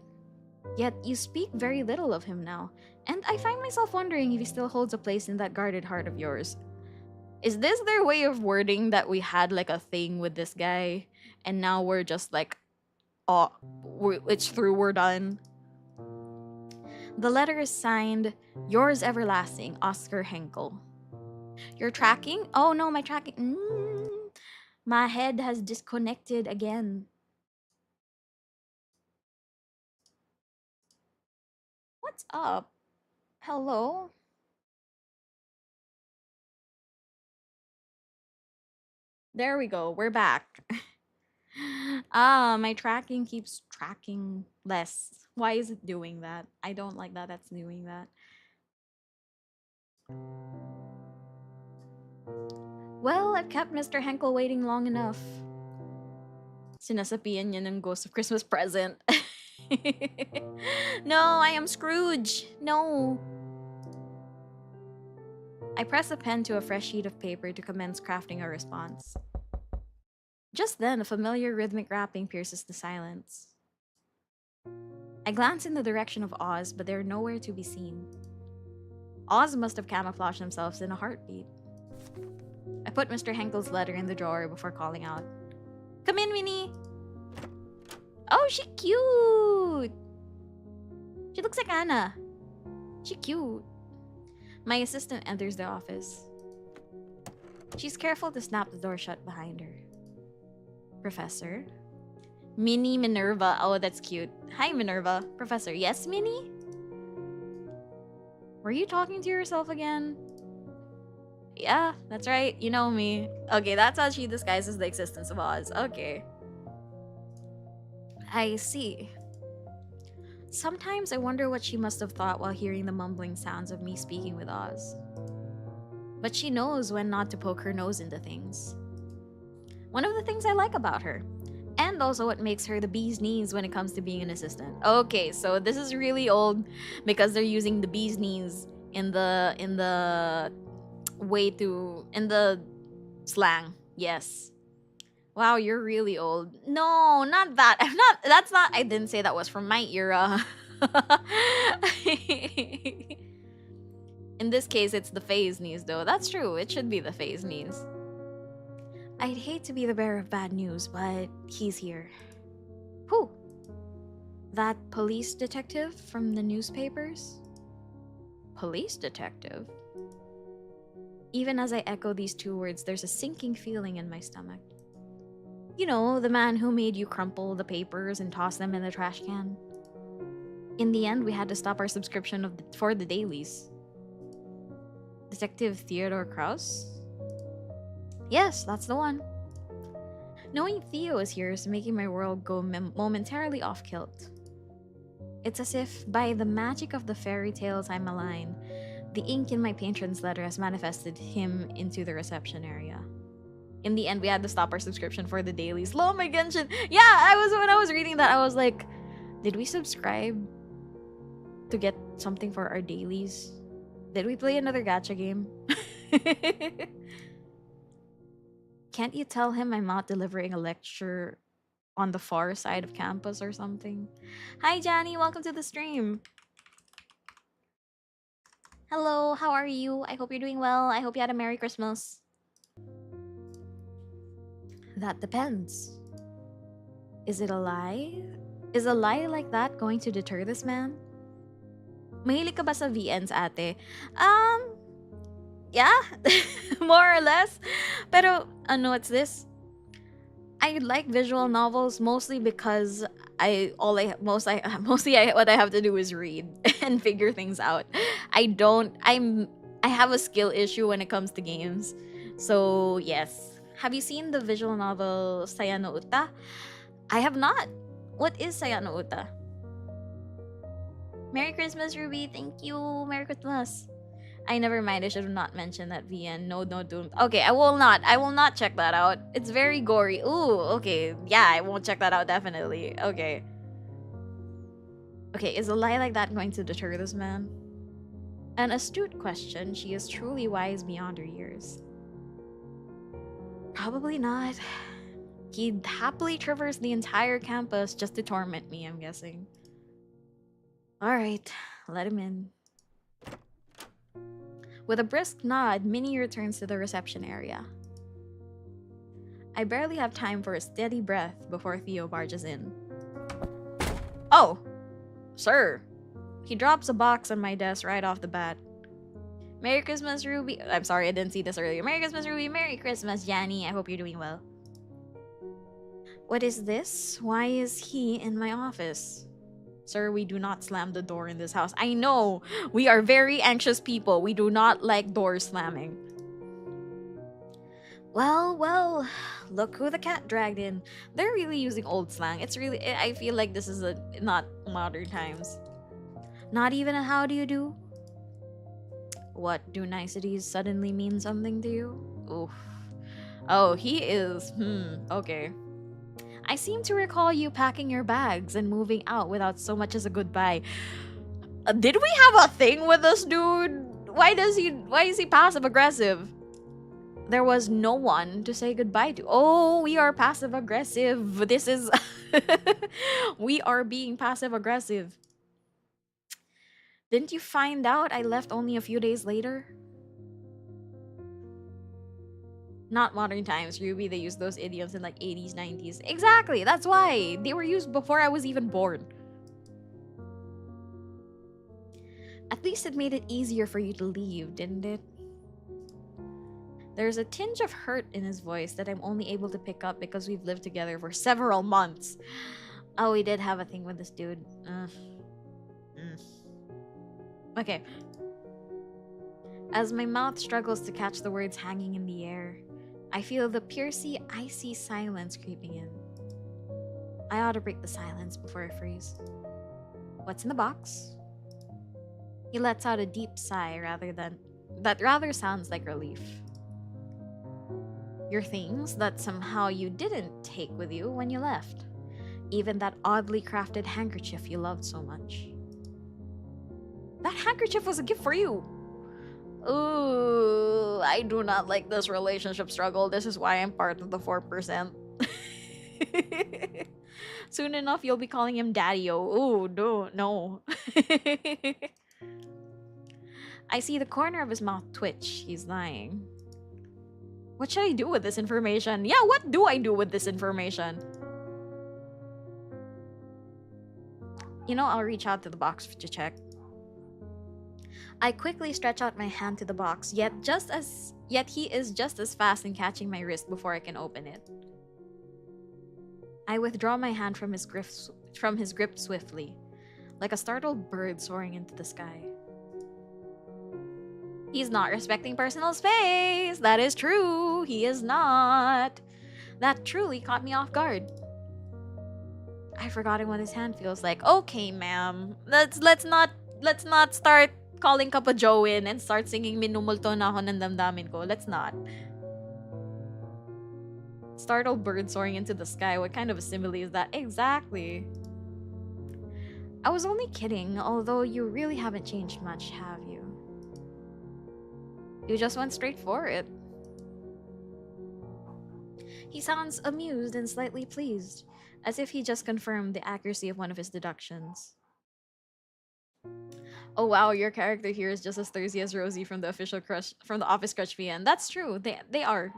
Yet you speak very little of him now, and I find myself wondering if he still holds a place in that guarded heart of yours. Is this their way of wording that we had like a thing with this guy, and now we're just like, oh, it's through, we're done? The letter is signed, Yours Everlasting, Oscar Henkel. You're tracking? Oh no, my tracking. My head has disconnected again. What's up? Hello? There we go. We're back. My tracking keeps tracking less. Why is it doing that? I don't like that that's doing that. Well, I've kept Mr. Henkel waiting long enough. Sinasapian niya ng ghost of Christmas present. No, I am Scrooge. No. I press a pen to a fresh sheet of paper to commence crafting a response. Just then, a familiar rhythmic rapping pierces the silence. I glance in the direction of Oz, but they're nowhere to be seen. Oz must have camouflaged themselves in a heartbeat. I put Mr. Henkel's letter in the drawer before calling out. Come in, Winnie! Oh, she cute! She looks like Anna. She cute. My assistant enters the office. She's careful to snap the door shut behind her. Professor? Minnie Minerva. Oh, that's cute. Hi, Minerva. Professor. Yes, Minnie? Were you talking to yourself again? Yeah, that's right. You know me. Okay, that's how she disguises the existence of Oz. Okay. I see. Sometimes I wonder what she must have thought while hearing the mumbling sounds of me speaking with Oz. But she knows when not to poke her nose into things. One of the things I like about her. And also what makes her the bee's knees when it comes to being an assistant. Okay, so this is really old because they're using the bee's knees in the slang. Yes. Wow, you're really old. No, not that. I didn't say that was from my era. In this case, it's the phase knees though. That's true. It should be the phase knees. I'd hate to be the bearer of bad news, but he's here. Who? That police detective from the newspapers? Police detective? Even as I echo these two words, there's a sinking feeling in my stomach. You know, the man who made you crumple the papers and toss them in the trash can. In the end, we had to stop our subscription for the dailies. Detective Theodore Kraus? Yes, that's the one. Knowing Theo is here is making my world go momentarily off kilt. It's as if, by the magic of the fairy tales I malign, the ink in my patron's letter has manifested him into the reception area. In the end, we had to stop our subscription for the dailies. Lo my Genshin! Yeah, when I was reading that, I was like, did we subscribe to get something for our dailies? Did we play another gacha game? Can't you tell him I'm not delivering a lecture on the far side of campus or something? Hi, Johnny. Welcome to the stream. Hello, how are you? I hope you're doing well. I hope you had a Merry Christmas. That depends. Is it a lie? Is a lie like that going to deter this man? Mahilig ka ba sa VNs, ate? Yeah, more or less. Pero, what's this? I like visual novels mostly because what I have to do is read and figure things out. I have a skill issue when it comes to games. So, yes. Have you seen the visual novel Saya no Uta? I have not. What is Saya no Uta? Merry Christmas, Ruby. Thank you. Merry Christmas. Never mind. I should have not mentioned that VN. No, don't. Okay, I will not check that out. It's very gory. Ooh, okay. Yeah, I won't check that out, definitely. Okay. Okay, is a lie like that going to deter this man? An astute question. She is truly wise beyond her years. Probably not. He'd happily traverse the entire campus just to torment me, I'm guessing. Alright, let him in. With a brisk nod, Minnie returns to the reception area. I barely have time for a steady breath before Theo barges in. Oh! Sir! He drops a box on my desk right off the bat. Merry Christmas, Ruby. I'm sorry, I didn't see this earlier. Merry Christmas, Ruby. Merry Christmas, Janny. I hope you're doing well. What is this? Why is he in my office? Sir, we do not slam the door in this house. I know! We are very anxious people. We do not like doors slamming. Well, look who the cat dragged in. They're really using old slang. It's really, I feel like this is a not modern times. Not even a how do you do? What, do niceties suddenly mean something to you? Oof. Oh, he is. Okay. I seem to recall you packing your bags and moving out without so much as a goodbye. Did we have a thing with this dude? Why is he passive aggressive? There was no one to say goodbye to. Oh, we are passive aggressive. This is we are being passive aggressive. Didn't you find out I left only a few days later? Not modern times, Ruby. They used those idioms in like 80s, 90s. Exactly, that's why. They were used before I was even born. At least it made it easier for you to leave, didn't it? There's a tinge of hurt in his voice that I'm only able to pick up because we've lived together for several months. Oh, we did have a thing with this dude. Okay. As my mouth struggles to catch the words hanging in the air, I feel the piercy, icy silence creeping in. I ought to break the silence before I freeze. What's in the box? He lets out a deep sigh that rather sounds like relief. Your things that somehow you didn't take with you when you left. Even that oddly crafted handkerchief you loved so much. That handkerchief was a gift for you! Ooh, I do not like this relationship struggle. This is why I'm part of the 4%. Soon enough, you'll be calling him Daddy-o. Ooh, no. I see the corner of his mouth twitch. He's lying. What should I do with this information? Yeah, what do I do with this information? You know, I'll reach out to the box to check. I quickly stretch out my hand to the box, yet he is just as fast in catching my wrist before I can open it. I withdraw my hand from his grip swiftly, like a startled bird soaring into the sky. He's not respecting personal space. That is true. He is not. That truly caught me off guard. I've forgotten what his hand feels like. Okay, ma'am. Let's not start calling Kapa Joe in and start singing Minumulto na ako ng damdamin ko. Let's not. Startled bird soaring into the sky. What kind of a simile is that? Exactly. I was only kidding, although you really haven't changed much, have you? You just went straight for it. He sounds amused and slightly pleased, as if he just confirmed the accuracy of one of his deductions. Oh wow, your character here is just as thirsty as Rosie from the Office Crush VN. That's true. They are.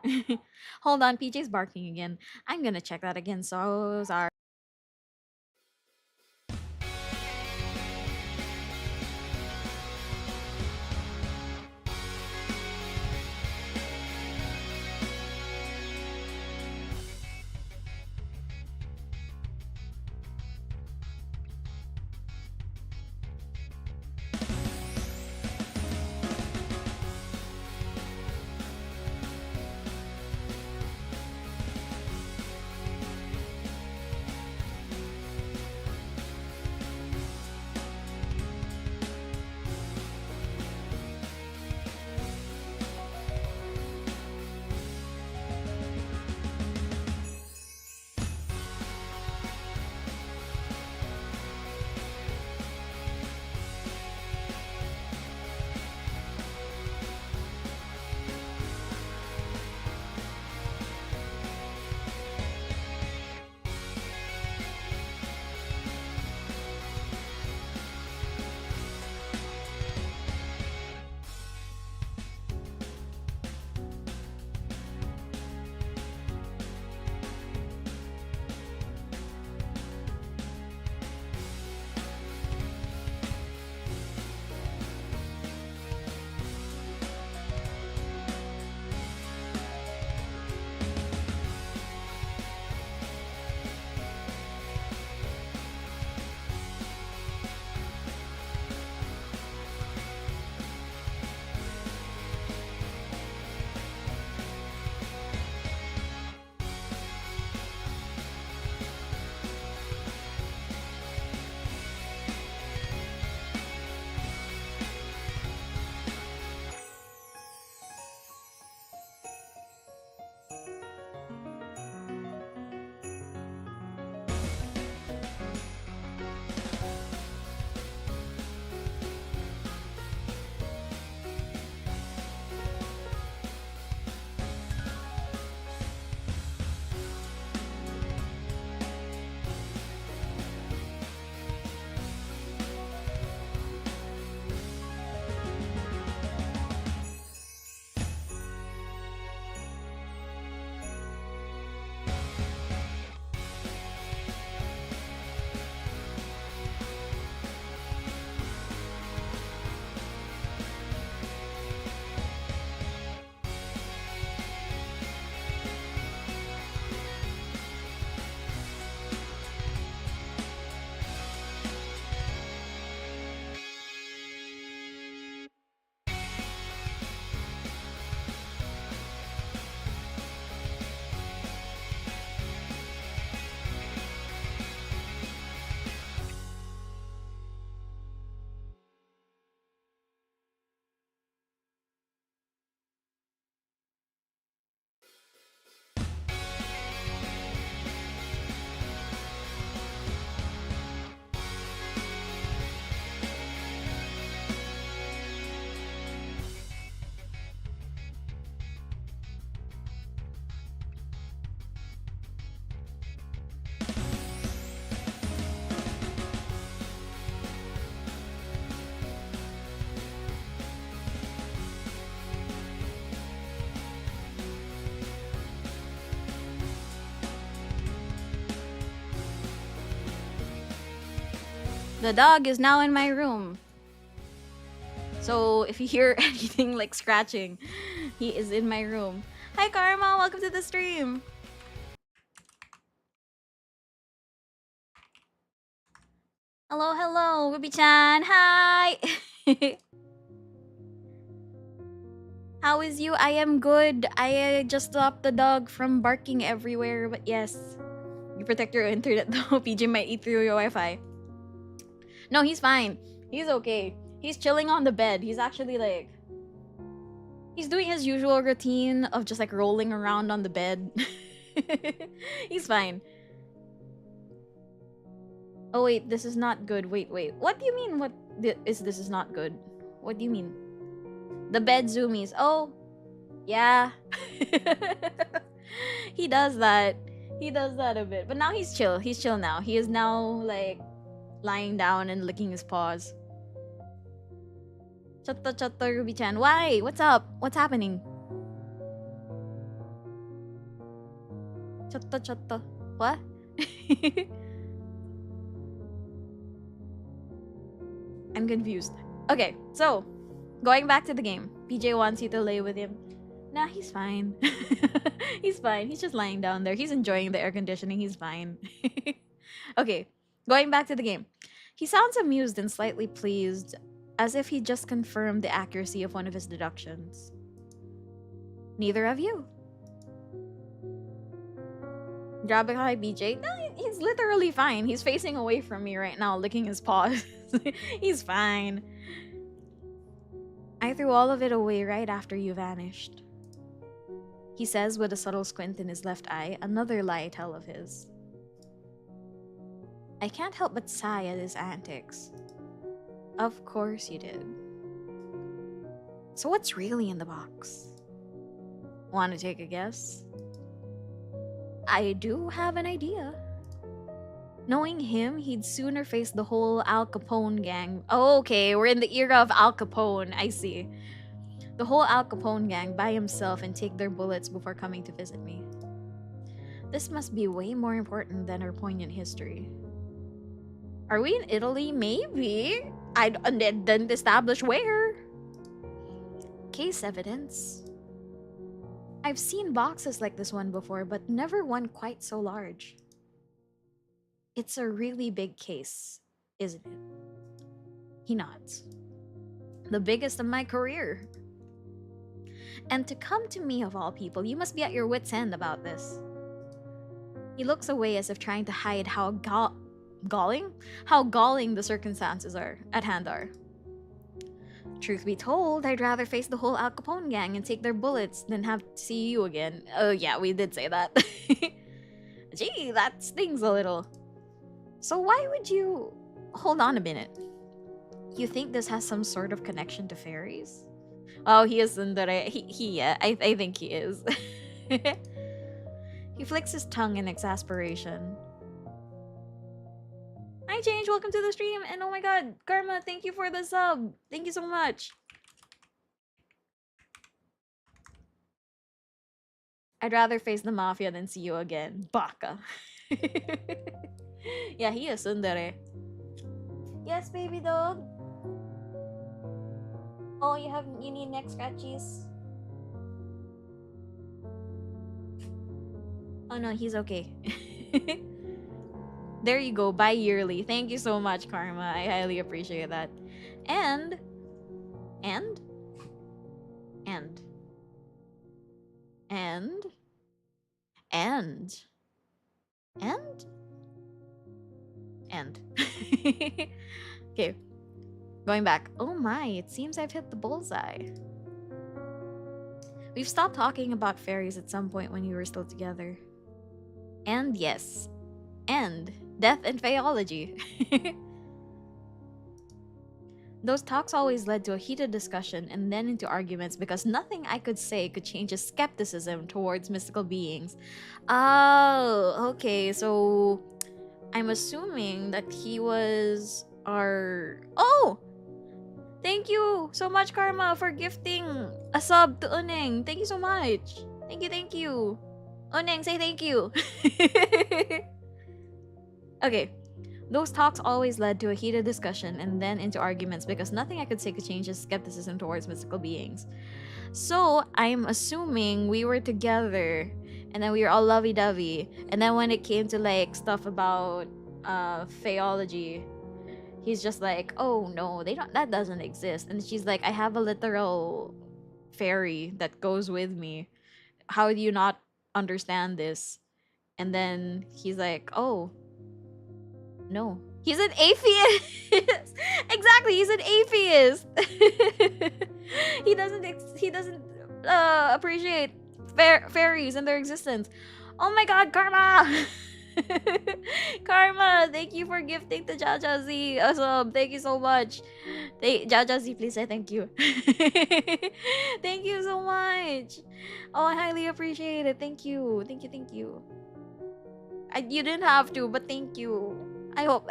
Hold on, PJ's barking again. I'm gonna check that again. So sorry. The dog is now in my room. So if you hear anything like scratching, he is in my room. Hi Karma, welcome to the stream. Hello, hello, Ruby-chan. Hi. How is you? I am good. I just stopped the dog from barking everywhere, but yes. You protect your internet though. PJ might eat through your Wi-Fi. No, he's fine. He's okay. He's chilling on the bed. He's actually like... He's doing his usual routine of just like rolling around on the bed. He's fine. Oh wait, this is not good. Wait. What do you mean this is not good? What do you mean? The bed zoomies. Oh, yeah. He does that. He does that a bit. But now he's chill. He's chill now. He is now like lying down and licking his paws. Chatta Ruby-chan. Why? What's up? What's happening? Chatta. What? I'm confused. Okay, so going back to the game. PJ wants you to lay with him. Nah, he's fine. He's fine. He's just lying down there. He's enjoying the air conditioning. He's fine. Okay, going back to the game. He sounds amused and slightly pleased, as if he just confirmed the accuracy of one of his deductions. Neither of you. Grabe ka kay BJ? No, he's literally fine. He's facing away from me right now, licking his paws. He's fine. I threw all of it away right after you vanished. He says with a subtle squint in his left eye, another lie tell of his. I can't help but sigh at his antics. Of course you did. So what's really in the box? Want to take a guess? I do have an idea. Knowing him, he'd sooner face the whole Al Capone gang. Oh, okay, we're in the era of Al Capone, I see. The whole Al Capone gang by himself and take their bullets before coming to visit me. This must be way more important than our poignant history. Are we in Italy? Maybe. I didn't establish where. Case evidence. I've seen boxes like this one before, but never one quite so large. It's a really big case, isn't it? He nods. The biggest of my career. And to come to me of all people, you must be at your wit's end about this. He looks away as if trying to hide how galling the circumstances at hand are. Truth be told, I'd rather face the whole Al Capone gang and take their bullets than have to see you again. Oh yeah, we did say that. Gee, that stings a little. So why would you... Hold on a minute. You think this has some sort of connection to fairies? Oh, he is tsundere. I think he is. He flicks his tongue in exasperation. Hi, Change. Welcome to the stream. And oh my god, Karma, thank you for the sub. Thank you so much. I'd rather face the mafia than see you again. Baka. Yeah, he is tsundere. Yes, baby dog. Oh, you need neck scratchies? Oh no, he's okay. There you go, bi-yearly. Thank you so much, Karma. I highly appreciate that. And okay, going back. Oh my, it seems I've hit the bullseye. We've stopped talking about fairies at some point when we were still together. And yes, and death and Faeology. Those talks always led to a heated discussion and then into arguments because nothing I could say could change his skepticism towards mystical beings. Oh, okay, so I'm assuming that he was our... Oh! Thank you so much, Karma, for gifting a sub to Uneng. Thank you so much. Thank you. Uneng, say thank you. Okay. Those talks always led to a heated discussion and then into arguments because nothing I could say could change his skepticism towards mystical beings. So I'm assuming we were together and then we were all lovey dovey. And then when it came to like stuff about Faeology, he's just like, oh no, they don't, that doesn't exist. And she's like, I have a literal fairy that goes with me. How do you not understand this? And then he's like, oh no, he's an atheist. Exactly, he's an atheist. He doesn't appreciate fairies and their existence. Oh my god, Karma. Karma, thank you for gifting to Jaja Z. Awesome, thank you so much. Jaja Z, please say thank you. Thank you so much. Oh, I highly appreciate it. Thank you, thank you, thank you. You didn't have to, but thank you. I hope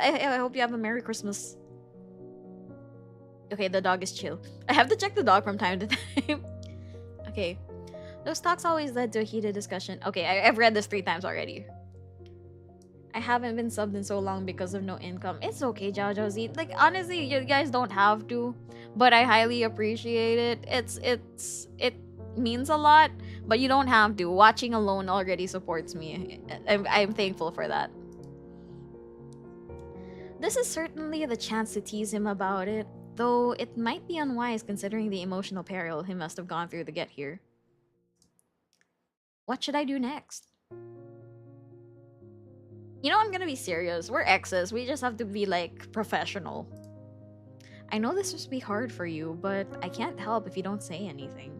you have a Merry Christmas. Okay, the dog is chill. I have to check the dog from time to time. Okay. Those talks always led to a heated discussion. Okay, I've read this 3 times already. I haven't been subbed in so long because of no income. It's okay, Jojo Z. Like, honestly, you guys don't have to, but I highly appreciate it. It means a lot, but you don't have to. Watching alone already supports me. I'm thankful for that. This is certainly the chance to tease him about it, though it might be unwise considering the emotional peril he must have gone through to get here. What should I do next? You know, I'm gonna be serious. We're exes. We just have to be, like, professional. I know this must be hard for you, but I can't help if you don't say anything.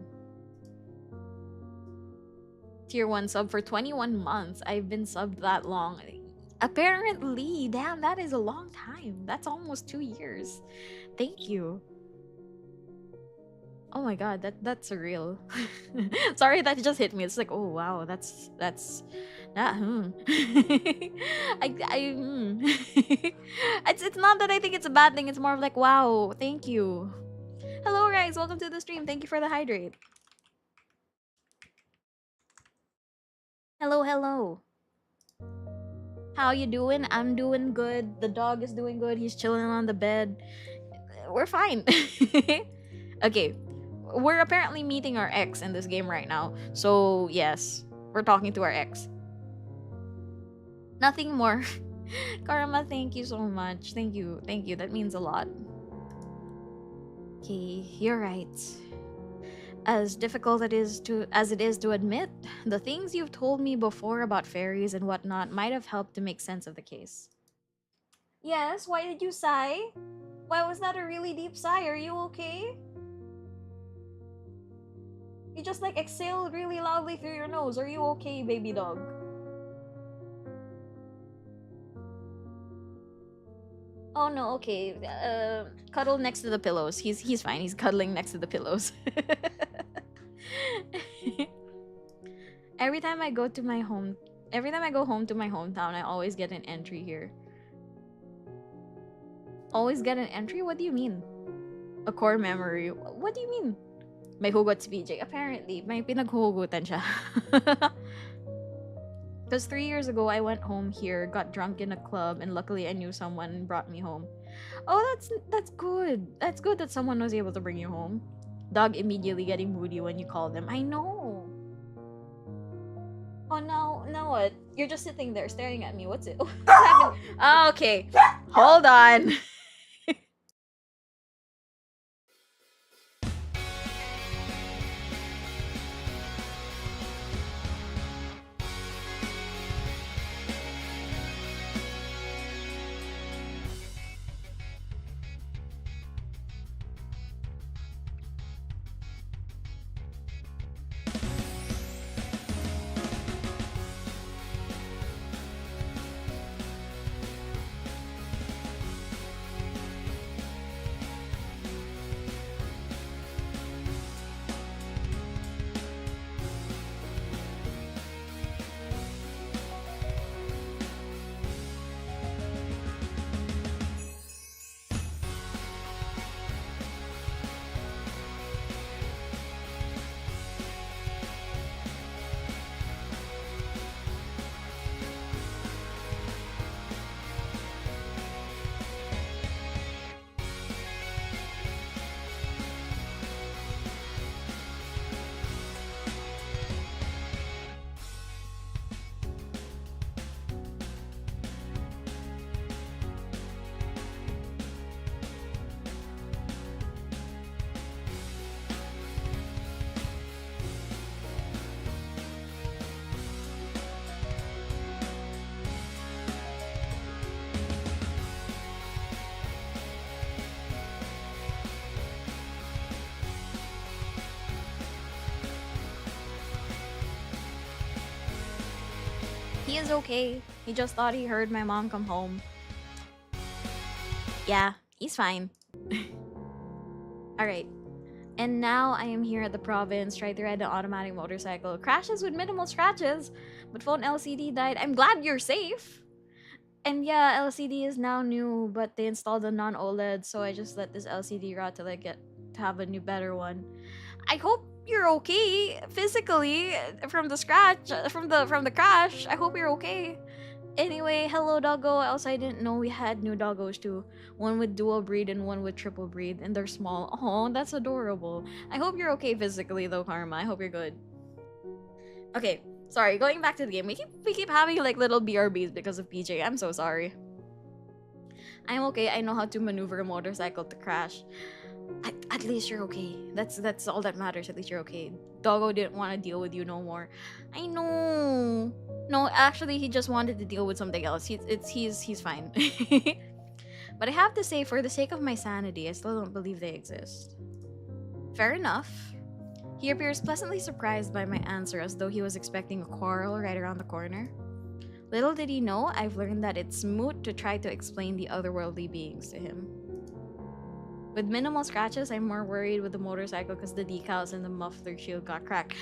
Tier 1 sub for 21 months. I've been subbed that long. Apparently. Damn, that is a long time. That's almost 2 years. Thank you. Oh my god, that's surreal. Sorry, that just hit me. It's like, oh wow, that's that it's not that I think it's a bad thing, it's more of like, wow, thank you. Hello guys, welcome to the stream. Thank you for the hydrate. Hello, hello. How you doing? I'm doing good. The dog is doing good. He's chilling on the bed. We're fine. Okay. We're apparently meeting our ex in this game right now. So, yes. We're talking to our ex. Nothing more. Karma, thank you so much. Thank you. Thank you. That means a lot. Okay, you're right. As difficult as it is to admit, the things you've told me before about fairies and whatnot might have helped to make sense of the case. Yes, why did you sigh? Why was that a really deep sigh? Are you okay? You just like exhaled really loudly through your nose. Are you okay, baby dog? Oh no, okay. Cuddle next to the pillows. He's fine. He's cuddling next to the pillows. Every time I go home to my hometown, I always get an entry here. Always get an entry? What do you mean? A core memory? What do you mean? May hugot si PJ. Apparently, may pinaghuhugutan siya. Because 3 years ago, I went home here, got drunk in a club, and luckily I knew someone and brought me home. Oh, that's good. That's good that someone was able to bring you home. Dog immediately getting moody when you call them. I know. Oh, now what? You're just sitting there staring at me. What's it? What's happening? Oh, okay. Hold on. He is okay. He just thought he heard my mom come home. Yeah, he's fine. Alright. And now I am here at the province, tried to ride an automatic motorcycle. Crashes with minimal scratches, but phone LCD died. I'm glad you're safe. And yeah, LCD is now new, but they installed a non-OLED, so I just let this LCD rot till I get to have a new better one. I hope you're okay physically from the scratch, from the crash. I hope you're okay. Anyway, hello doggo. Also, I didn't know we had new doggos too. One with dual breed and one with triple breed, and they're small. Oh, that's adorable. I hope you're okay physically though, Karma. I hope you're good. Okay, sorry. Going back to the game, we keep having like little BRBs because of PJ. I'm so sorry. I'm okay. I know how to maneuver a motorcycle to crash. At least you're okay. That's all that matters. At least you're okay. Doggo didn't want to deal with you no more. I know. No, actually, he just wanted to deal with something else. He's fine. But I have to say, for the sake of my sanity, I still don't believe they exist. Fair enough. He appears pleasantly surprised by my answer, as though he was expecting a quarrel right around the corner. Little did he know, I've learned that it's moot to try to explain the otherworldly beings to him. With minimal scratches, I'm more worried with the motorcycle because the decals and the muffler shield got cracked.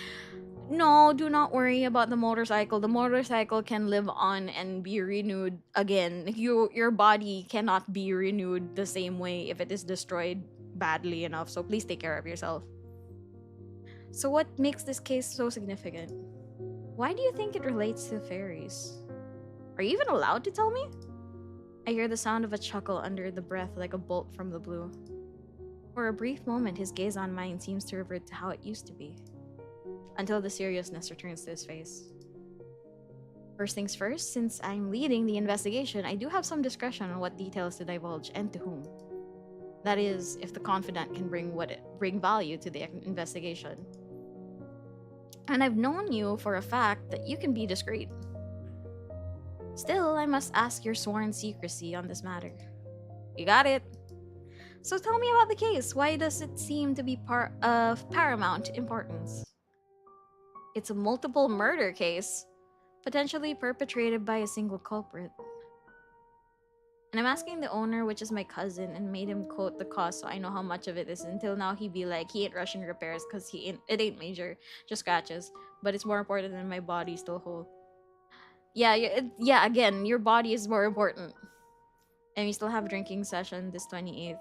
No, do not worry about the motorcycle. The motorcycle can live on and be renewed again. Your body cannot be renewed the same way if it is destroyed badly enough, so please take care of yourself. So what makes this case so significant? Why do you think it relates to fairies? Are you even allowed to tell me? I hear the sound of a chuckle under the breath like a bolt from the blue. For a brief moment, his gaze on mine seems to revert to how it used to be, until the seriousness returns to his face. First things first, since I'm leading the investigation, I do have some discretion on what details to divulge and to whom. That is, if the confidant can bring value to the investigation. And I've known you for a fact that you can be discreet. Still, I must ask your sworn secrecy on this matter. You got it. So tell me about the case. Why does it seem to be part of paramount importance? It's a multiple murder case, potentially perpetrated by a single culprit. And I'm asking the owner, which is my cousin, and made him quote the cost so I know how much of it is. Until now, he'd be like, he ain't rushing repairs because it ain't major, just scratches. But it's more important than my body still whole. Yeah, again, your body is more important. And we still have a drinking session this 28th.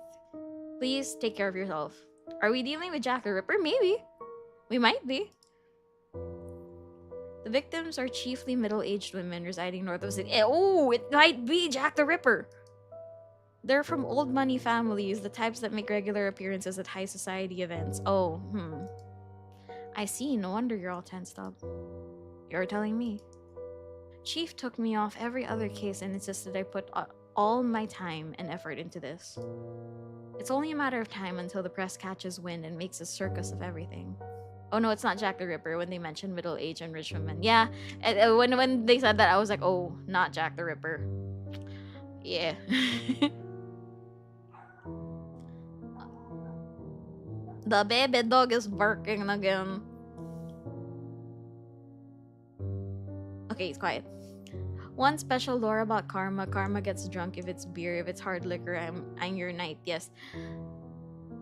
Please take care of yourself. Are we dealing with Jack the Ripper? Maybe. We might be. The victims are chiefly middle-aged women residing north of the city. Oh, it might be Jack the Ripper. They're from old money families, the types that make regular appearances at high society events. Oh, I see. No wonder you're all tensed up. You're telling me. Chief took me off every other case and insisted I put all my time and effort into this. It's only a matter of time until the press catches wind and makes a circus of everything. Oh no, it's not Jack the Ripper when they mentioned middle-aged and rich women. Yeah, when they said that, I was like, oh, not Jack the Ripper. Yeah. The baby dog is barking again. Okay, it's quiet. One special lore about Karma. Karma gets drunk if it's beer. If it's hard liquor, I'm your knight. Yes.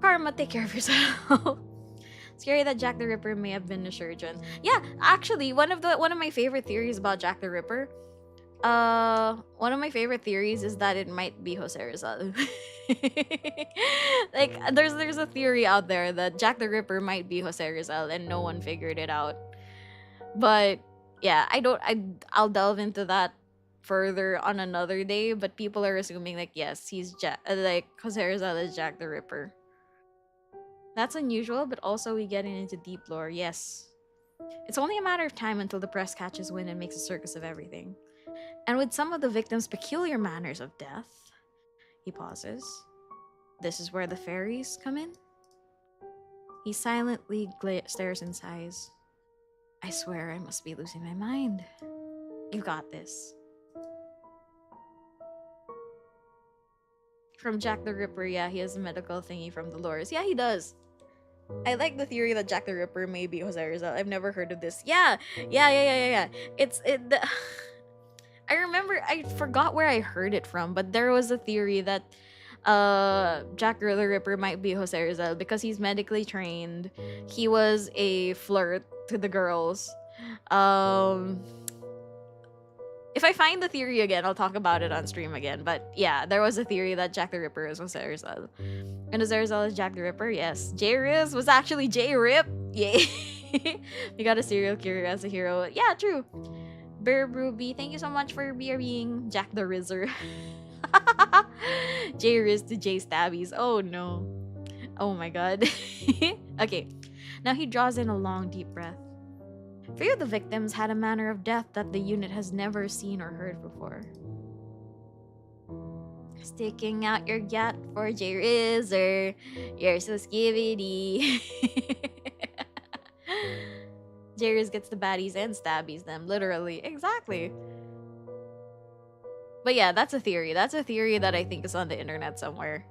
Karma, take care of yourself. Scary that Jack the Ripper may have been a surgeon. Yeah, actually, one of my favorite theories about Jack the Ripper, one of my favorite theories is that it might be Jose Rizal. Like, there's a theory out there that Jack the Ripper might be Jose Rizal and no one figured it out. But yeah, I'll delve into that further on another day. But people are assuming like, yes, he's like Jose Rizal is Jack the Ripper. That's unusual, but also we get into deep lore. Yes. It's only a matter of time until the press catches wind and makes a circus of everything. And with some of the victims' peculiar manners of death, he pauses. This is where the fairies come in? He silently stares and sighs. I swear I must be losing my mind. You got this. From Jack the Ripper, yeah, he has a medical thingy from the lores. Yeah, he does. I like the theory that Jack the Ripper may be Jose Rizal. I've never heard of this. Yeah. I remember, I forgot where I heard it from, but there was a theory that Jack the Ripper might be Jose Rizal because he's medically trained. He was a flirt to the girls. Um if I find the theory again, I'll talk about it on stream again. But yeah, there was a theory that Jack the Ripper is Jose Rizal. And Jose Rizal is Jack the Ripper, yes. J Riz was actually J Rip. Yay. We got a serial killer as a hero. Yeah, true. Bear Ruby, thank you so much for being Jack the Rizzer. J Riz to J Stabbies. Oh no. Oh my god. Okay. Now he draws in a long, deep breath. Few of the victims had a manner of death that the unit has never seen or heard before. Sticking out your gut for J Rizzer. You're so skivvy. J Riz gets the baddies and stabbies them, literally. Exactly. But yeah, that's a theory. That's a theory that I think is on the internet somewhere.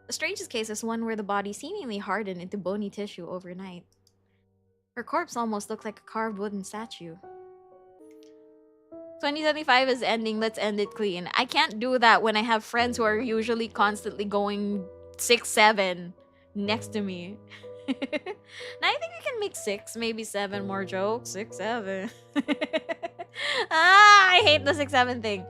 The strangest case is one where the body seemingly hardened into bony tissue overnight. Her corpse almost looked like a carved wooden statue. 2025 is ending, let's end it clean. I can't do that when I have friends who are usually constantly going 6-7 next to me. Now I think we can make 6, maybe 7 more jokes. 6-7. I hate the 6-7 thing.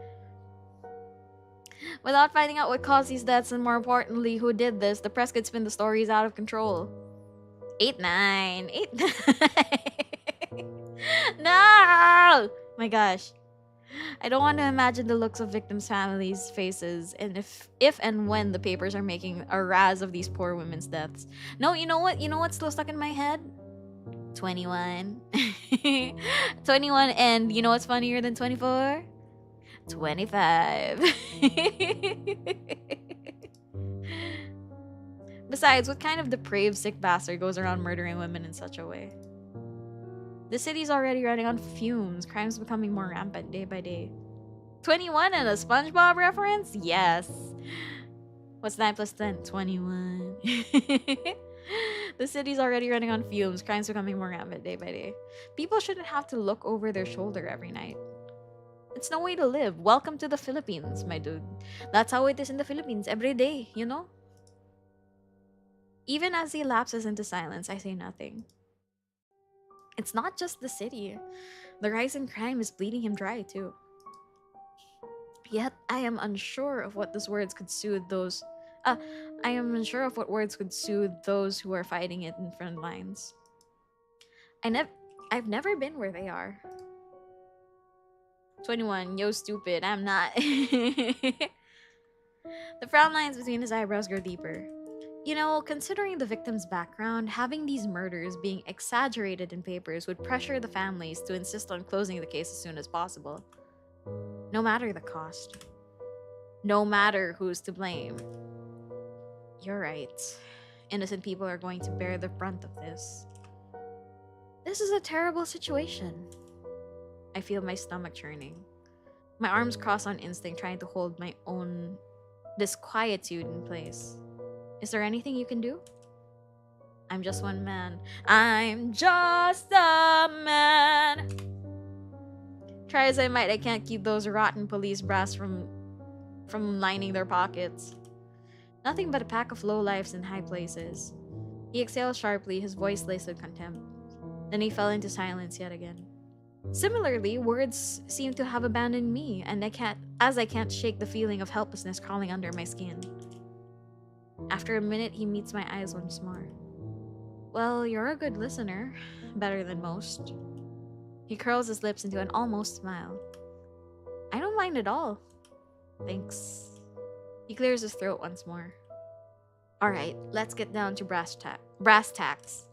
Without finding out what caused these deaths and more importantly who did this, the press could spin the stories out of control. 8-9. 8-9. No! My gosh. I don't want to imagine the looks of victims' families' faces and if and when the papers are making a razz of these poor women's deaths. No, you know what? You know what's still stuck in my head? 21. 21, and you know what's funnier than 24? 25. Besides, what kind of depraved sick bastard goes around murdering women in such a way? The city's already running on fumes, crimes becoming more rampant day by day. 21 and a SpongeBob reference? Yes. What's 9 plus 10? 21. The city's already running on fumes, crimes becoming more rampant day by day. People shouldn't have to look over their shoulder every night. It's no way to live. Welcome to the Philippines, my dude. That's how it is in the Philippines every day, you know? Even as he lapses into silence, I say nothing. It's not just the city. The rise in crime is bleeding him dry, too. Yet, I am unsure of what those words could soothe those... I am unsure of what words could soothe those who are fighting it in front lines. I've never been where they are. 21, yo stupid, I'm not. The frown lines between his eyebrows grow deeper. You know, considering the victim's background, having these murders being exaggerated in papers would pressure the families to insist on closing the case as soon as possible. No matter the cost. No matter who's to blame. You're right. Innocent people are going to bear the brunt of this. This is a terrible situation. I feel my stomach churning. My arms cross on instinct, trying to hold my own disquietude in place. Is there anything you can do? I'm just one man. I'm just a man. Try as I might, I can't keep those rotten police brass from lining their pockets. Nothing but a pack of lowlifes in high places. He exhaled sharply, his voice laced with contempt. Then he fell into silence yet again. Similarly, words seem to have abandoned me, and I can't shake the feeling of helplessness crawling under my skin. After a minute, he meets my eyes once more. Well, you're a good listener. Better than most. He curls his lips into an almost smile. I don't mind at all. Thanks. He clears his throat once more. Alright, let's get down to brass tacks.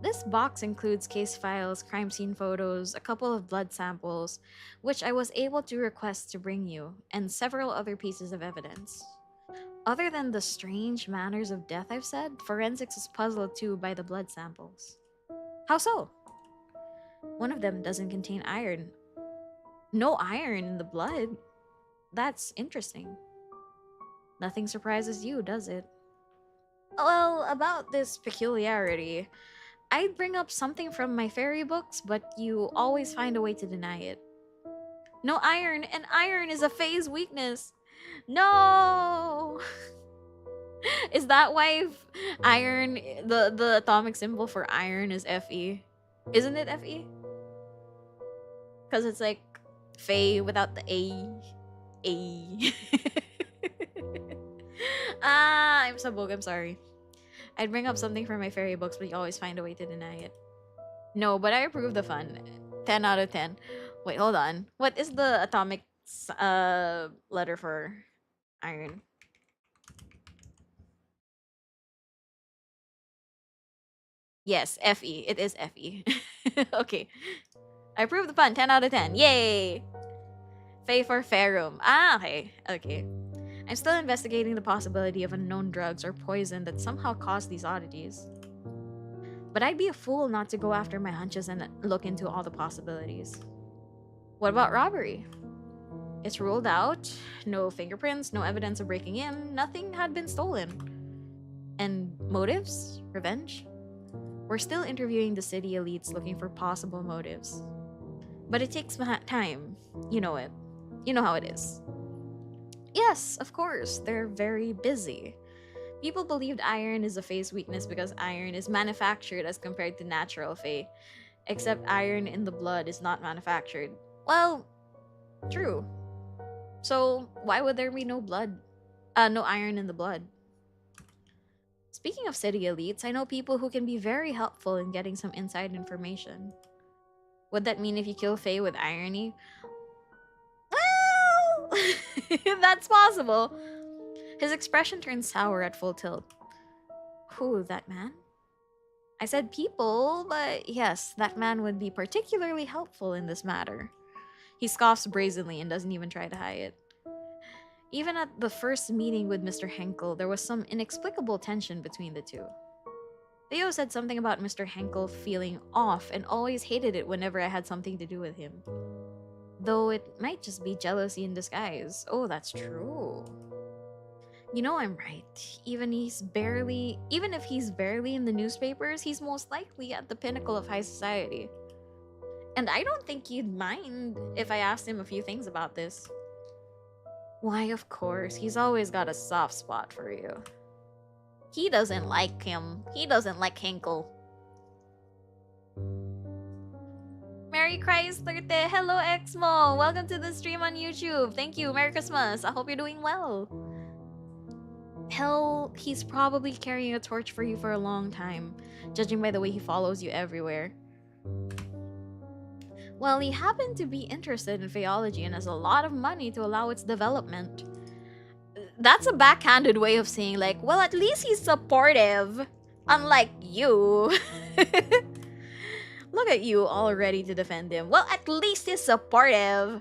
This box includes case files, crime scene photos, a couple of blood samples, which I was able to request to bring you, and several other pieces of evidence. Other than the strange manners of death I've said, forensics is puzzled too by the blood samples. How so? One of them doesn't contain iron. No iron in the blood? That's interesting. Nothing surprises you, does it? Well, about this peculiarity, I'd bring up something from my fairy books, but you always find a way to deny it. No iron, and iron is a phase weakness. No! Is that why iron, the atomic symbol for iron is Fe? Isn't it Fe? Because it's like Fae without the A. A. I'm sabog, I'm sorry. I'd bring up something from my fairy books, but you always find a way to deny it. No, but I approve the fun. 10 out of 10. Wait, hold on. What is the atomic letter for iron? Yes, Fe. It is Fe. Okay. I approve the fun. 10 out of 10. Yay! Fae for Ferrum. Ah, okay. Okay. I'm still investigating the possibility of unknown drugs or poison that somehow caused these oddities. But I'd be a fool not to go after my hunches and look into all the possibilities. What about robbery? It's ruled out. No fingerprints, no evidence of breaking in, nothing had been stolen. And motives? Revenge? We're still interviewing the city elites looking for possible motives. But it takes time. You know it. You know how it is. Yes, of course, they're very busy. People believed iron is a phase weakness because iron is manufactured as compared to natural Fae. Except iron in the blood is not manufactured. Well, true. So why would there be no blood? No iron in the blood. Speaking of city elites, I know people who can be very helpful in getting some inside information. Would that mean if you kill Fae with irony? Well, that's possible. His expression turned sour at full tilt. Who, that man? I said people, but yes, that man would be particularly helpful in this matter. He scoffs brazenly and doesn't even try to hide it. Even at the first meeting with Mr. Henkel, there was some inexplicable tension between the two. Theo said something about Mr. Henkel feeling off and always hated it whenever I had something to do with him. Though it might just be jealousy in disguise. Oh, that's true. You know I'm right. Even if he's barely in the newspapers, he's most likely at the pinnacle of high society. And I don't think he'd mind if I asked him a few things about this. Why, of course, he's always got a soft spot for you. He doesn't like him. He doesn't like Henkel. Merry Chrysler Te! Hello, Exmo! Welcome to the stream on YouTube. Thank you. Merry Christmas. I hope you're doing well. Hell, he's probably carrying a torch for you for a long time, judging by the way he follows you everywhere. Well, he happened to be interested in Faeology and has a lot of money to allow its development. That's a backhanded way of saying, like, well, at least he's supportive. Unlike you. Look at you, all ready to defend him. Well, at least he's supportive.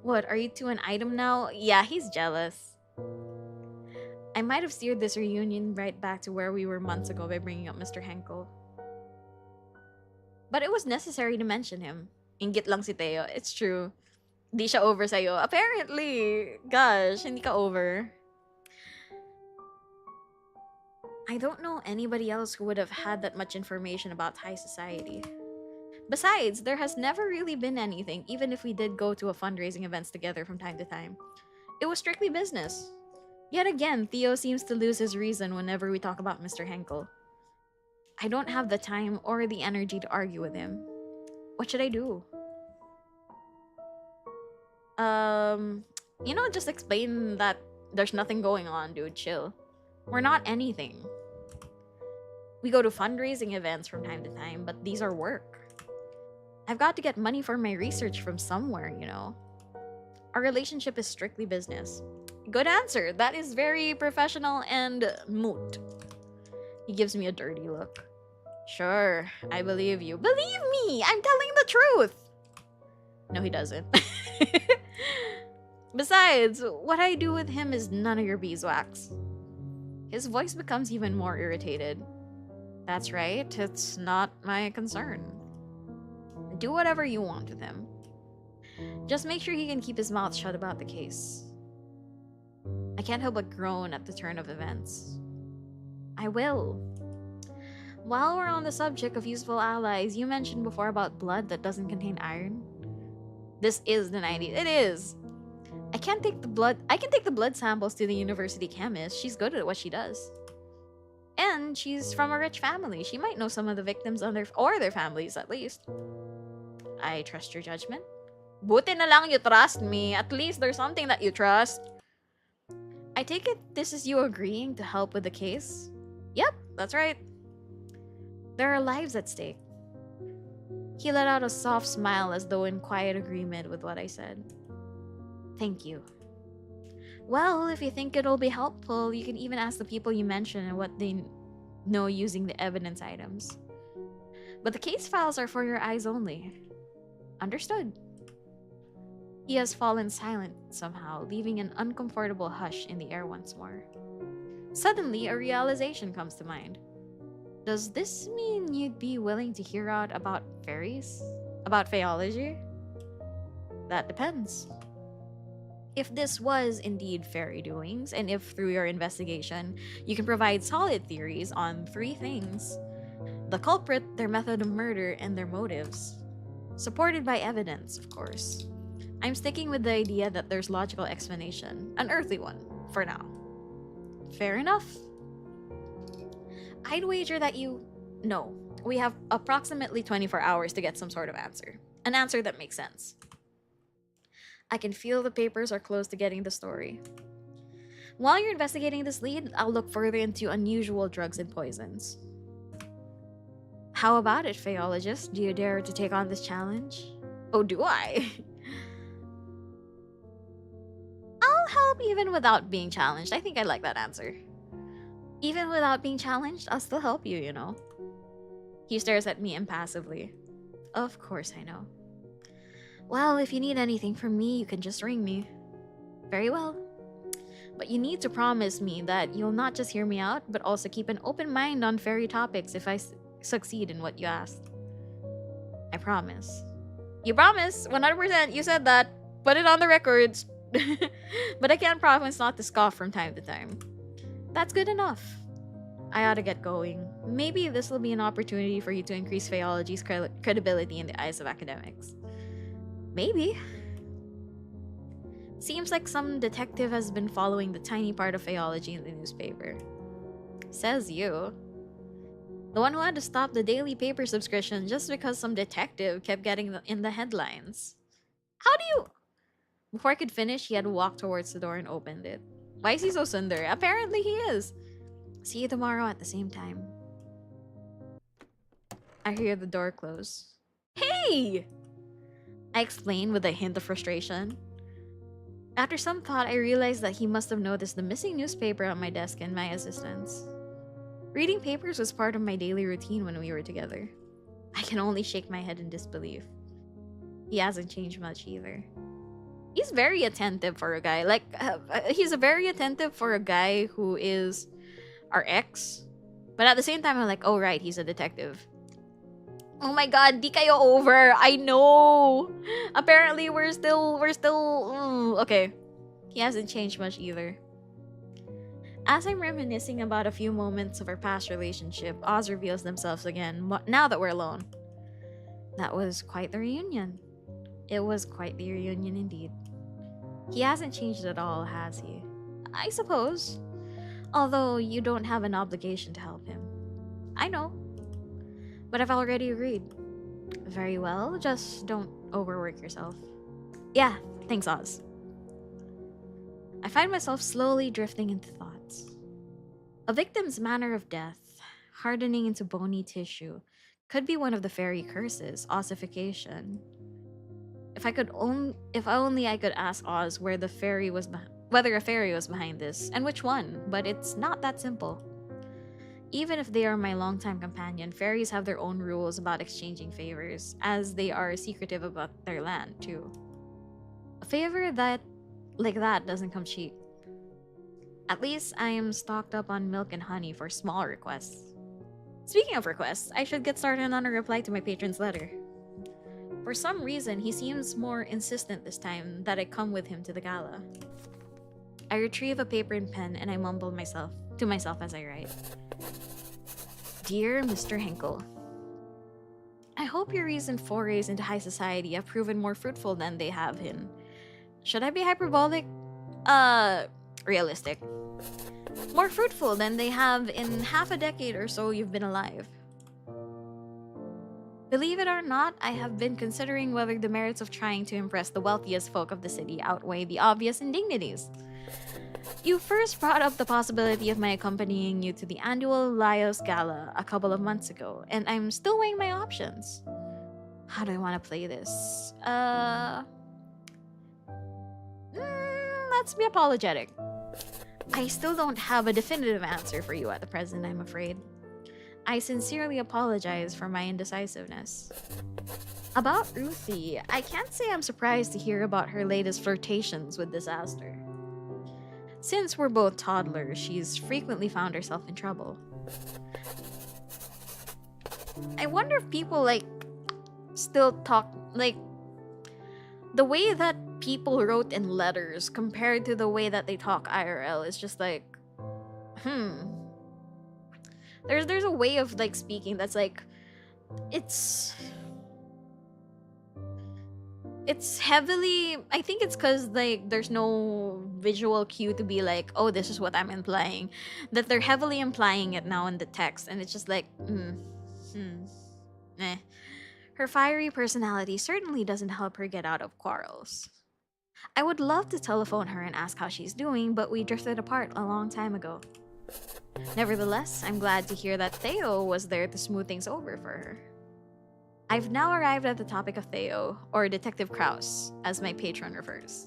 What, are you to an item now? Yeah, he's jealous. I might have steered this reunion right back to where we were months ago by bringing up Mr. Henkel. But it was necessary to mention him. Inggit lang si Theo. It's true. Di siya over sa'yo. Apparently. Gosh, hindi ka over. I don't know anybody else who would have had that much information about high society. Besides, there has never really been anything, even if we did go to a fundraising events together from time to time. It was strictly business. Yet again, Theo seems to lose his reason whenever we talk about Mr. Henkel. I don't have the time or the energy to argue with him. What should I do? Just explain that there's nothing going on, dude. Chill. We're not anything. We go to fundraising events from time to time, but these are work. I've got to get money for my research from somewhere, you know. Our relationship is strictly business. Good answer. That is very professional and moot. He gives me a dirty look. Sure, I believe you. Believe me! I'm telling the truth! No, he doesn't. Besides, what I do with him is none of your beeswax. His voice becomes even more irritated. That's right, it's not my concern. Do whatever you want with him. Just make sure he can keep his mouth shut about the case. I can't help but groan at the turn of events. I will. while we're on the subject of useful allies, you mentioned before about blood that doesn't contain iron. This is the 90s. It is. I can take the blood samples to the university chemist. She's good at what she does. And she's from a rich family. She might know some of the victims on their families at least. I trust your judgment. Buti na lang you trust me. At least there's something that you trust. I take it this is you agreeing to help with the case? Yep, that's right. There are lives at stake. He let out a soft smile as though in quiet agreement with what I said. Thank you. Well, if you think it'll be helpful, you can even ask the people you mentioned and what they know using the evidence items. But the case files are for your eyes only. Understood. He has fallen silent somehow, leaving an uncomfortable hush in the air once more. Suddenly, a realization comes to mind. Does this mean you'd be willing to hear out about fairies? About Faeology? That depends. If this was indeed fairy doings, and if through your investigation you can provide solid theories on 3 things: the culprit, their method of murder, and their motives, supported by evidence, of course, I'm sticking with the idea that there's logical explanation, an earthly one, for now. Fair enough. I'd wager that No, we have approximately 24 hours to get some sort of answer. An answer that makes sense. I can feel the papers are close to getting the story. While you're investigating this lead, I'll look further into unusual drugs and poisons. How about it, Faeologist? Do you dare to take on this challenge? Oh, do I? I'll help even without being challenged. I think I like that answer. Even without being challenged, I'll still help you, you know. He stares at me impassively. Of course I know. Well, if you need anything from me, you can just ring me. Very well. But you need to promise me that you'll not just hear me out, but also keep an open mind on fairy topics if I succeed in what you asked. I promise. You promise? 100%. You said that. Put it on the records. But I can't promise not to scoff from time to time. That's good enough. I ought to get going. Maybe this will be an opportunity for you to increase Faeology's credibility in the eyes of academics. Maybe. Seems like some detective has been following the tiny part of Faeology in the newspaper. Says you. The one who had to stop the daily paper subscription just because some detective kept getting in the headlines. How do you... Before I could finish, he had walked towards the door and opened it. Why is he so sunder? Apparently he is. See you tomorrow at the same time. I hear the door close. Hey! I explained with a hint of frustration. After some thought, I realized that he must have noticed the missing newspaper on my desk and my assistant's. Reading papers was part of my daily routine when we were together. I can only shake my head in disbelief. He hasn't changed much either. He's very attentive for a guy. He's very attentive for a guy who is our ex. But at the same time, I'm like, oh right, he's a detective. Oh my god, di kayo over. I know. Apparently, we're still... okay. He hasn't changed much either. As I'm reminiscing about a few moments of our past relationship, Oz reveals themselves again, now that we're alone. That was quite the reunion. It was quite the reunion indeed. He hasn't changed at all, has he? I suppose. Although you don't have an obligation to help him. I know. But I've already agreed. Very well, just don't overwork yourself. Yeah, thanks, Oz. I find myself slowly drifting into thoughts. A victim's manner of death, hardening into bony tissue, could be one of the fairy curses, ossification. If only I could ask Oz whether a fairy was behind this, and which one, but it's not that simple. Even if they are my longtime companion, fairies have their own rules about exchanging favors, as they are secretive about their land, too. A favor like that doesn't come cheap. At least I am stocked up on milk and honey for small requests. Speaking of requests, I should get started on a reply to my patron's letter. For some reason, he seems more insistent this time that I come with him to the gala. I retrieve a paper and pen and I mumble to myself as I write. Dear Mr. Hinkle, I hope your recent forays into high society have proven more fruitful than they have been. Should I be hyperbolic? Realistic. More fruitful than they have in half a decade or so you've been alive. Believe it or not, I have been considering whether the merits of trying to impress the wealthiest folk of the city outweigh the obvious indignities. You first brought up the possibility of my accompanying you to the annual Laios Gala a couple of months ago, and I'm still weighing my options. How do I want to play this? Let's be apologetic. I still don't have a definitive answer for you at the present, I'm afraid. I sincerely apologize for my indecisiveness. About Ruthie, I can't say I'm surprised to hear about her latest flirtations with disaster. Since we're both toddlers, she's frequently found herself in trouble. I wonder if people, still talk, the way that people wrote in letters compared to the way that they talk IRL is just There's a way of, speaking that's, it's heavily, I think it's because there's no visual cue to be like, oh, this is what I'm implying, that they're heavily implying it now in the text, and it's just eh. Her fiery personality certainly doesn't help her get out of quarrels. I would love to telephone her and ask how she's doing, but we drifted apart a long time ago. Nevertheless, I'm glad to hear that Theo was there to smooth things over for her. I've now arrived at the topic of Theo, or Detective Kraus, as my patron refers.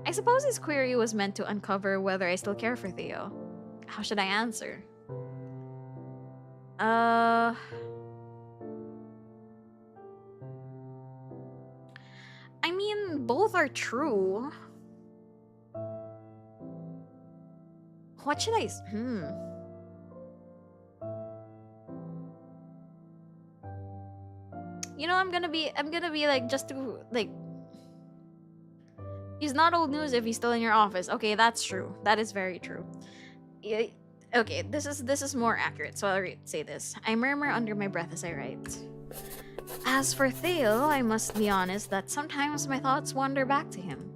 I suppose his query was meant to uncover whether I still care for Theo. How should I answer? I mean, both are true. What should I... You know, I'm gonna be he's not old news if he's still in your office. Okay, that's true. That is very true. Yeah, okay, this is more accurate, so I'll say this. I murmur under my breath as I write. As for Theo, I must be honest that sometimes my thoughts wander back to him.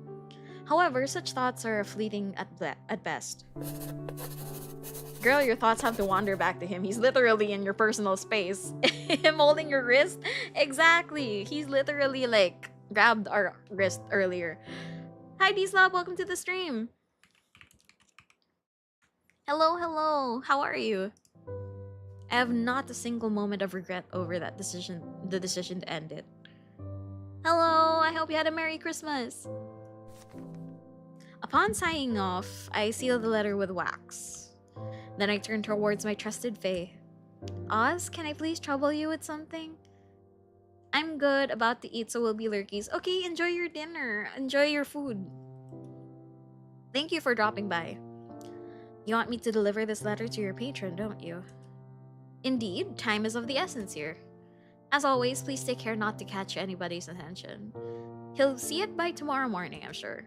However, such thoughts are fleeting at best. Girl, your thoughts have to wander back to him. He's literally in your personal space. Him holding your wrist? Exactly. He's literally grabbed our wrist earlier. Hi, D-Slab. Welcome to the stream. Hello, hello. How are you? I have not a single moment of regret over that decision, the decision to end it. Hello, I hope you had a Merry Christmas. Upon signing off, I seal the letter with wax. Then I turn towards my trusted Fae. Oz, can I please trouble you with something? I'm good, about to eat, so we'll be lurkies. Okay, enjoy your dinner. Enjoy your food. Thank you for dropping by. You want me to deliver this letter to your patron, don't you? Indeed, time is of the essence here. As always, please take care not to catch anybody's attention. He'll see it by tomorrow morning, I'm sure.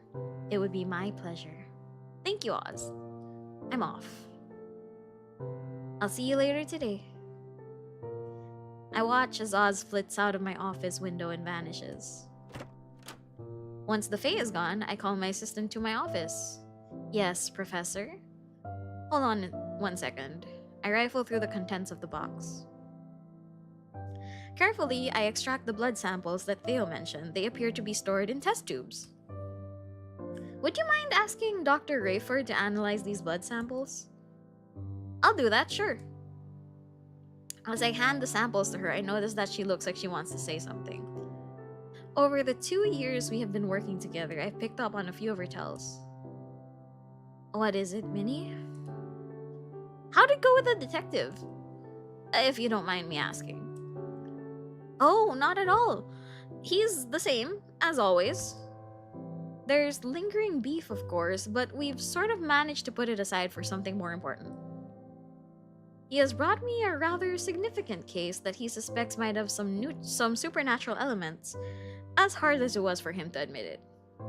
It would be my pleasure. Thank you, Oz. I'm off. I'll see you later today. I watch as Oz flits out of my office window and vanishes. Once the Fae is gone, I call my assistant to my office. Yes, Professor? Hold on 1 second. I rifle through the contents of the box. Carefully, I extract the blood samples that Theo mentioned. They appear to be stored in test tubes. Would you mind asking Dr. Rayford to analyze these blood samples? I'll do that, sure. As I hand the samples to her, I notice that she looks like she wants to say something. Over the 2 years we have been working together, I've picked up on a few of her tells. What is it, Minnie? How'd it go with the detective? If you don't mind me asking. Oh, not at all. He's the same, as always. There's lingering beef, of course, but we've sort of managed to put it aside for something more important. He has brought me a rather significant case that he suspects might have some supernatural elements, as hard as it was for him to admit it.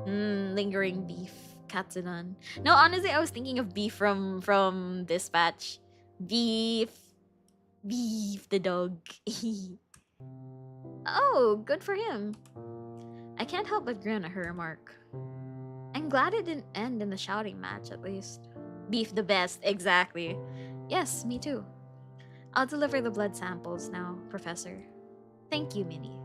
Lingering beef. Katsudan. No, honestly, I was thinking of beef from Dispatch. Beef. Beef the dog. Oh, good for him. I can't help but grin at her remark. I'm glad it didn't end in a shouting match, at least. Beef the best, exactly. Yes, me too. I'll deliver the blood samples now, Professor. Thank you, Minnie.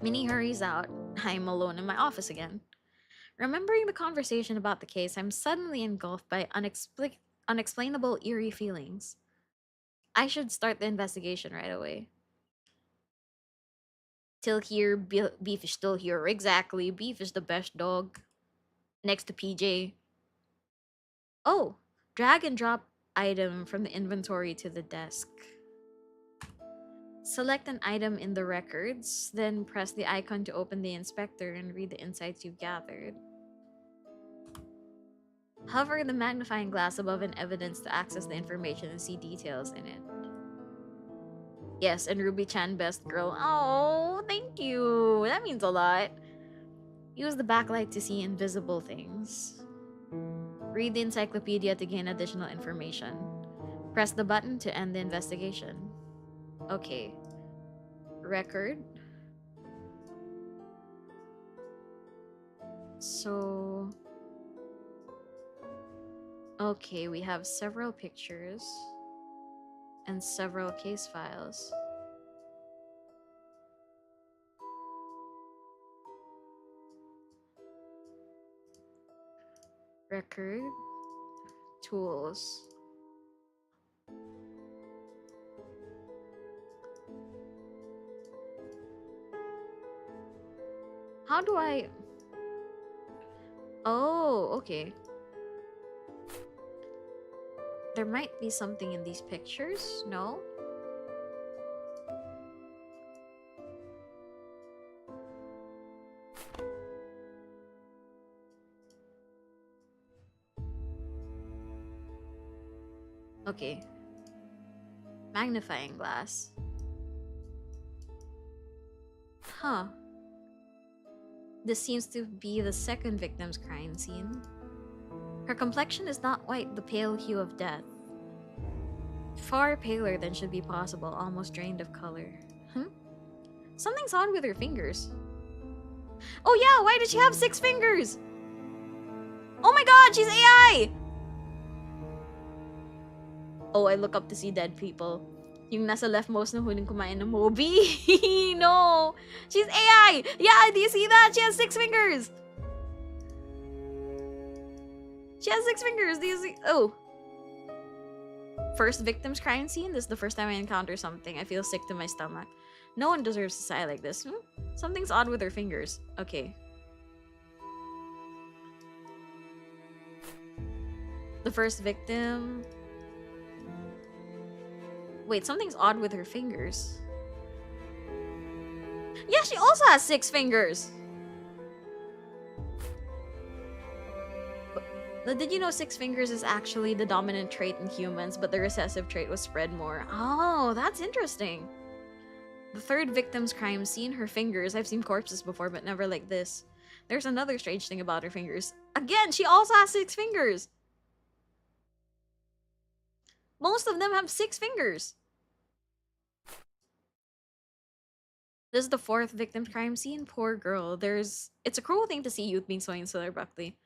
Minnie hurries out. I'm alone in my office again. Remembering the conversation about the case, I'm suddenly engulfed by unexplainable eerie feelings. I should start the investigation right away. Till here, Beef is still here. Exactly. Beef is the best dog. Next to PJ. Oh, drag and drop item from the inventory to the desk. Select an item in the records, then press the icon to open the inspector and read the insights you've gathered. Hover the magnifying glass above an evidence to access the information and see details in it. Yes, and Ruby-chan, best girl. Oh, thank you. That means a lot. Use the backlight to see invisible things. Read the encyclopedia to gain additional information. Press the button to end the investigation. Okay. Record. So... Okay, we have several pictures and several case files. Record. Tools. How do I... Oh, okay. There might be something in these pictures? No? Okay. Magnifying glass. Huh. This seems to be the second victim's crime scene. Her complexion is not quite the pale hue of death. Far paler than should be possible, almost drained of color. Something's odd with her fingers. Oh yeah, why did she have 6 fingers? Oh my god, she's AI! Oh, I look up to see dead people. Yung nasa leftmost na huling kumain ng Moby. No! She's AI! Yeah, do you see that? She has 6 fingers! She has 6 fingers, do you see? Oh. First victim's crime scene? This is the first time I encounter something. I feel sick to my stomach. No one deserves to sigh like this. Something's odd with her fingers. Okay. The first victim... Wait, something's odd with her fingers. Yeah, she also has 6 fingers! But did you know 6 fingers is actually the dominant trait in humans, but the recessive trait was spread more? Oh, that's interesting. The third victim's crime scene, her fingers. I've seen corpses before, but never like this. There's another strange thing about her fingers. Again, she also has 6 fingers! Most of them have 6 fingers! This is the fourth victim's crime scene. Poor girl. It's a cruel thing to see youth being slain so abruptly.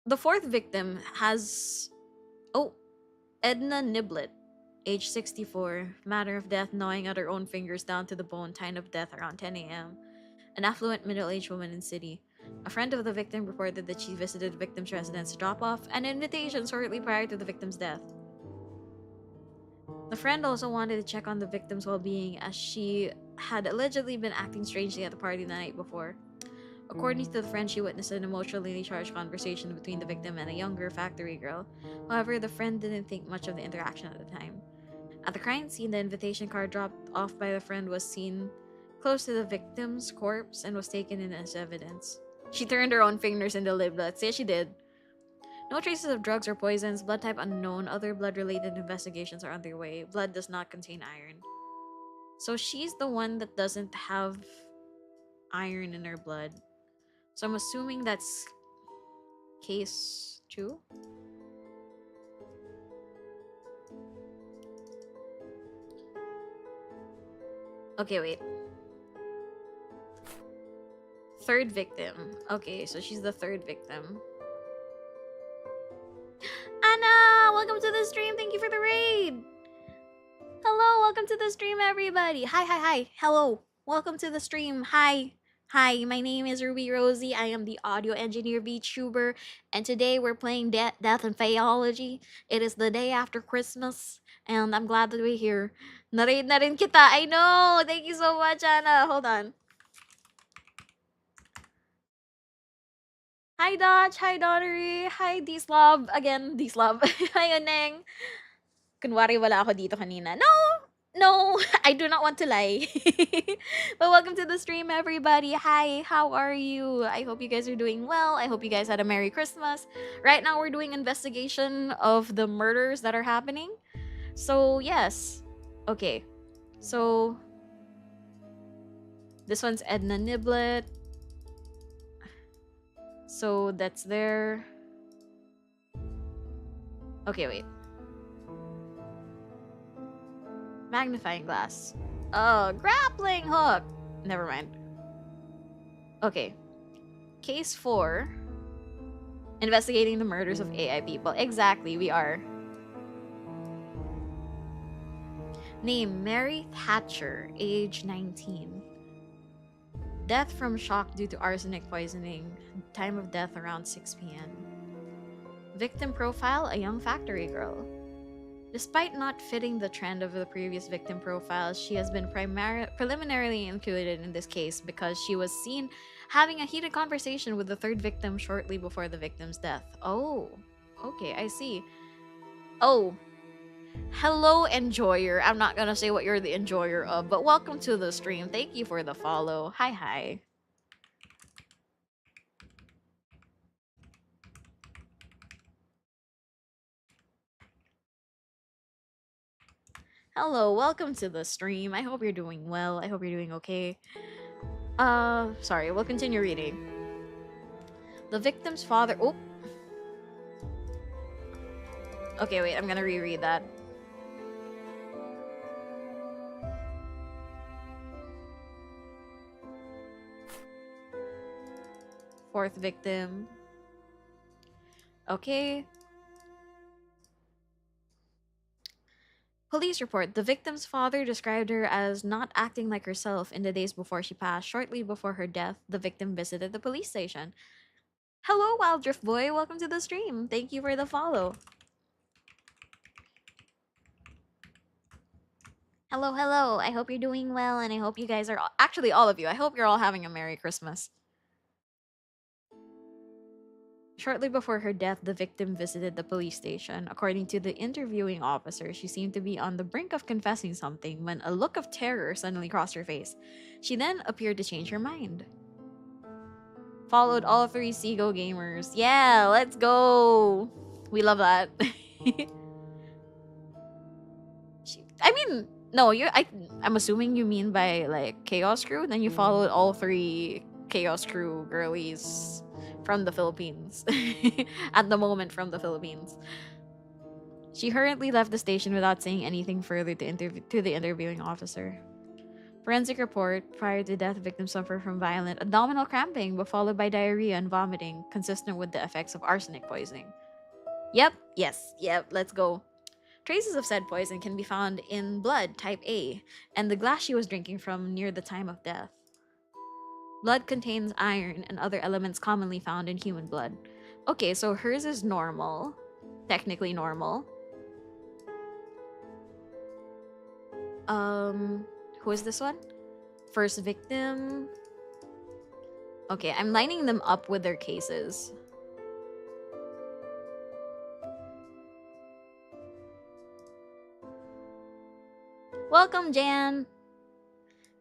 The fourth victim has... Oh, Edna Niblet, age 64. Matter of death, gnawing at her own fingers down to the bone. Time of death around 10 a.m. An affluent middle-aged woman in city. A friend of the victim reported that she visited the victim's residence to drop off an invitation shortly prior to the victim's death. The friend also wanted to check on the victim's well-being as she had allegedly been acting strangely at the party the night before. According to the friend, she witnessed an emotionally charged conversation between the victim and a younger factory girl. However, the friend didn't think much of the interaction at the time. At the crime scene, the invitation card dropped off by the friend was seen close to the victim's corpse and was taken in as evidence. She turned her own fingers into liplets. Yes, she did. No traces of drugs or poisons. Blood type unknown. Other blood-related investigations are underway. Blood does not contain iron. So she's the one that doesn't have iron in her blood. So I'm assuming that's case 2? Okay, wait. Third victim. Okay, so she's the third victim. Anna, welcome to the stream. Thank you for the raid. Hello, welcome to the stream, everybody. Hi. Hello, welcome to the stream. Hi. My name is rubiirosie. I am the audio engineer Vtuber, and today we're playing Death and Faeology. It is the day after Christmas, and I'm glad that we're here. Na-raid na rin kita. I know. Thank you so much, Anna. Hold on. Hi, Dodge. Hi, Donnery. Hi, D-Slob. Again, D-Slob. Hi, Oneng. Kunwari wala ako dito kanina. No, I do not want to lie. But welcome to the stream, everybody. Hi, how are you? I hope you guys are doing well. I hope you guys had a Merry Christmas. Right now, we're doing investigation of the murders that are happening. So, yes. Okay. So, this one's Edna Niblet. So, that's there. Okay, wait. Magnifying glass. Oh, grappling hook. Never mind. Okay. Case 4. Investigating the murders of AI people. Exactly, we are. Name, Mary Thatcher, age 19. Death from shock due to arsenic poisoning. Time of death around 6 p.m. Victim profile, a young factory girl. Despite not fitting the trend of the previous victim profiles, she has been preliminarily included in this case because she was seen having a heated conversation with the third victim shortly before the victim's death. Oh, okay, I see. Oh, hello, enjoyer. I'm not gonna say what you're the enjoyer of, but welcome to the stream. Thank you for the follow. Hi. Hello, welcome to the stream. I hope you're doing well. I hope you're doing okay. Sorry, we'll continue reading. The victim's father... Oh! Okay, wait, I'm gonna reread that. Fourth victim. Okay. Police report. The victim's father described her as not acting like herself in the days before she passed. Shortly before her death, the victim visited the police station. Hello, Wild Drift Boy. Welcome to the stream. Thank you for the follow. Hello. I hope you're doing well, and I hope you guys are... Actually, all of you. I hope you're all having a Merry Christmas. Shortly before her death, the victim visited the police station. According to the interviewing officer, she seemed to be on the brink of confessing something when a look of terror suddenly crossed her face. She then appeared to change her mind. Followed all 3 Seago gamers. Yeah, let's go! We love that. No, I'm assuming you mean by like Chaos Crew. Then you followed all 3 Chaos Crew girlies from the Philippines. At the moment, from the Philippines. She hurriedly left the station without saying anything further to the interviewing officer. Forensic report: prior to death, victim suffered from violent abdominal cramping, but followed by diarrhea and vomiting, consistent with the effects of arsenic poisoning. Yep, let's go. Traces of said poison can be found in blood type A, and the glass she was drinking from near the time of death. Blood contains iron and other elements commonly found in human blood. Okay, so hers is normal. Technically normal. Who is this one? First victim. Okay, I'm lining them up with their cases. Welcome, Jan!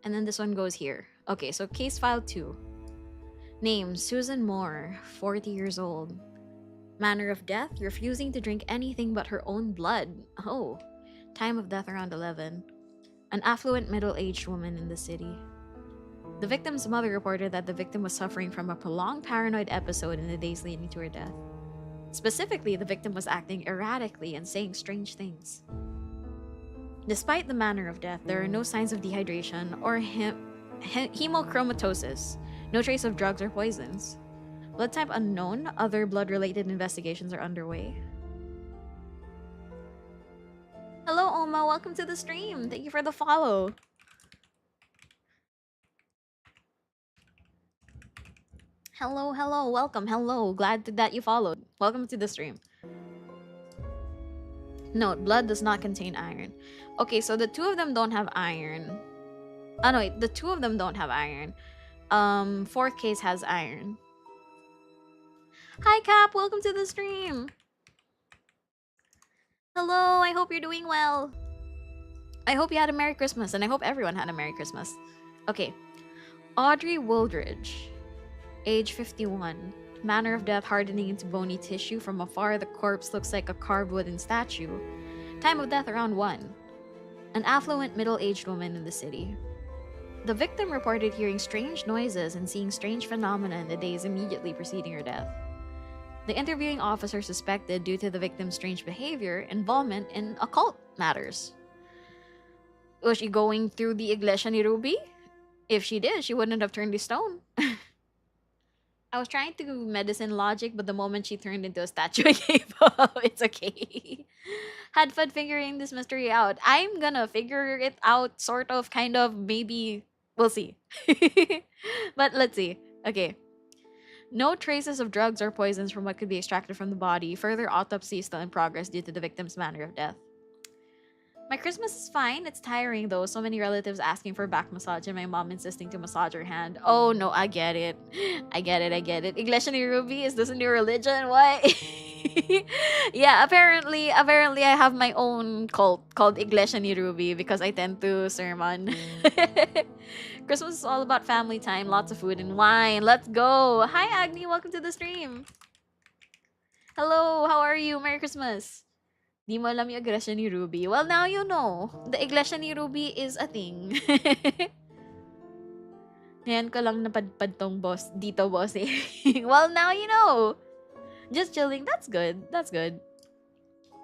And then this one goes here. Okay, so case file 2. Name, Susan Moore, 40 years old. Manner of death, refusing to drink anything but her own blood. Oh. Time of death around 11. An affluent middle-aged woman in the city. The victim's mother reported that the victim was suffering from a prolonged paranoid episode in the days leading to her death. Specifically, the victim was acting erratically and saying strange things. Despite the manner of death, there are no signs of dehydration or hemochromatosis, no trace of drugs or poisons. Blood type unknown, other blood related investigations are underway. Hello, Oma, welcome to the stream. Thank you for the follow. Hello, hello, welcome, hello. Glad that you followed. Welcome to the stream. Note, blood does not contain iron. Okay, so the two of them don't have iron. Oh no, wait, the two of them don't have iron. Fourth case has iron. Hi, Cap, welcome to the stream. Hello, I hope you're doing well. I hope you had a Merry Christmas, and I hope everyone had a Merry Christmas. Okay, Audrey Wooldridge, age 51. Manner of death hardening into bony tissue. From afar, the corpse looks like a carved wooden statue. Time of death around 1. An affluent middle-aged woman in the city. The victim reported hearing strange noises and seeing strange phenomena in the days immediately preceding her death. The interviewing officer suspected, due to the victim's strange behavior, involvement in occult matters. Was she going through the Iglesia ni Ruby? If she did, she wouldn't have turned the stone. I was trying to medicine logic, but the moment she turned into a statue, I gave up. It's okay. Had fun figuring this mystery out. I'm gonna figure it out, sort of, kind of, maybe. We'll see. But let's see. Okay. No traces of drugs or poisons from what could be extracted from the body. Further autopsy is still in progress due to the victim's manner of death. My Christmas is fine. It's tiring though. So many relatives asking for back massage and my mom insisting to massage her hand. Oh no, I get it. I get it. Iglesia ni Ruby, is this a new religion? What? Yeah, apparently I have my own cult called Iglesia ni Ruby because I tend to sermon. Christmas is all about family time, lots of food and wine. Let's go. Hi Agni, welcome to the stream. Hello, how are you? Merry Christmas. Di mo alam yung Iglesia ni Ruby. Well, now you know. The Iglesia ni Ruby is a thing. Ngayon ko lang napadpad tong boss. Dito, boss eh. Well, now you know. Just chilling. That's good. That's good.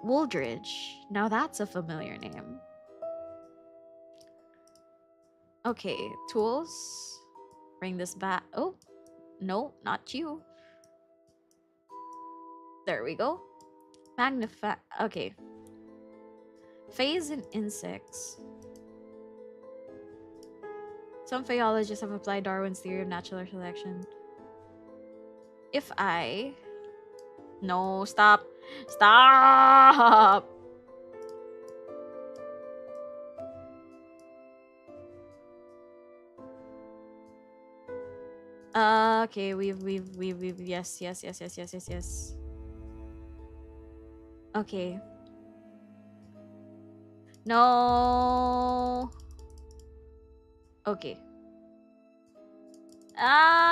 Wooldridge. Now that's a familiar name. Okay, tools. Bring this back. Oh, no, not you. There we go. Magnify. Okay. Phase in insects. Some Faeologists have applied Darwin's theory of natural selection. If I... No, stop. Stop! Okay, we've, yes. Okay. No. Okay.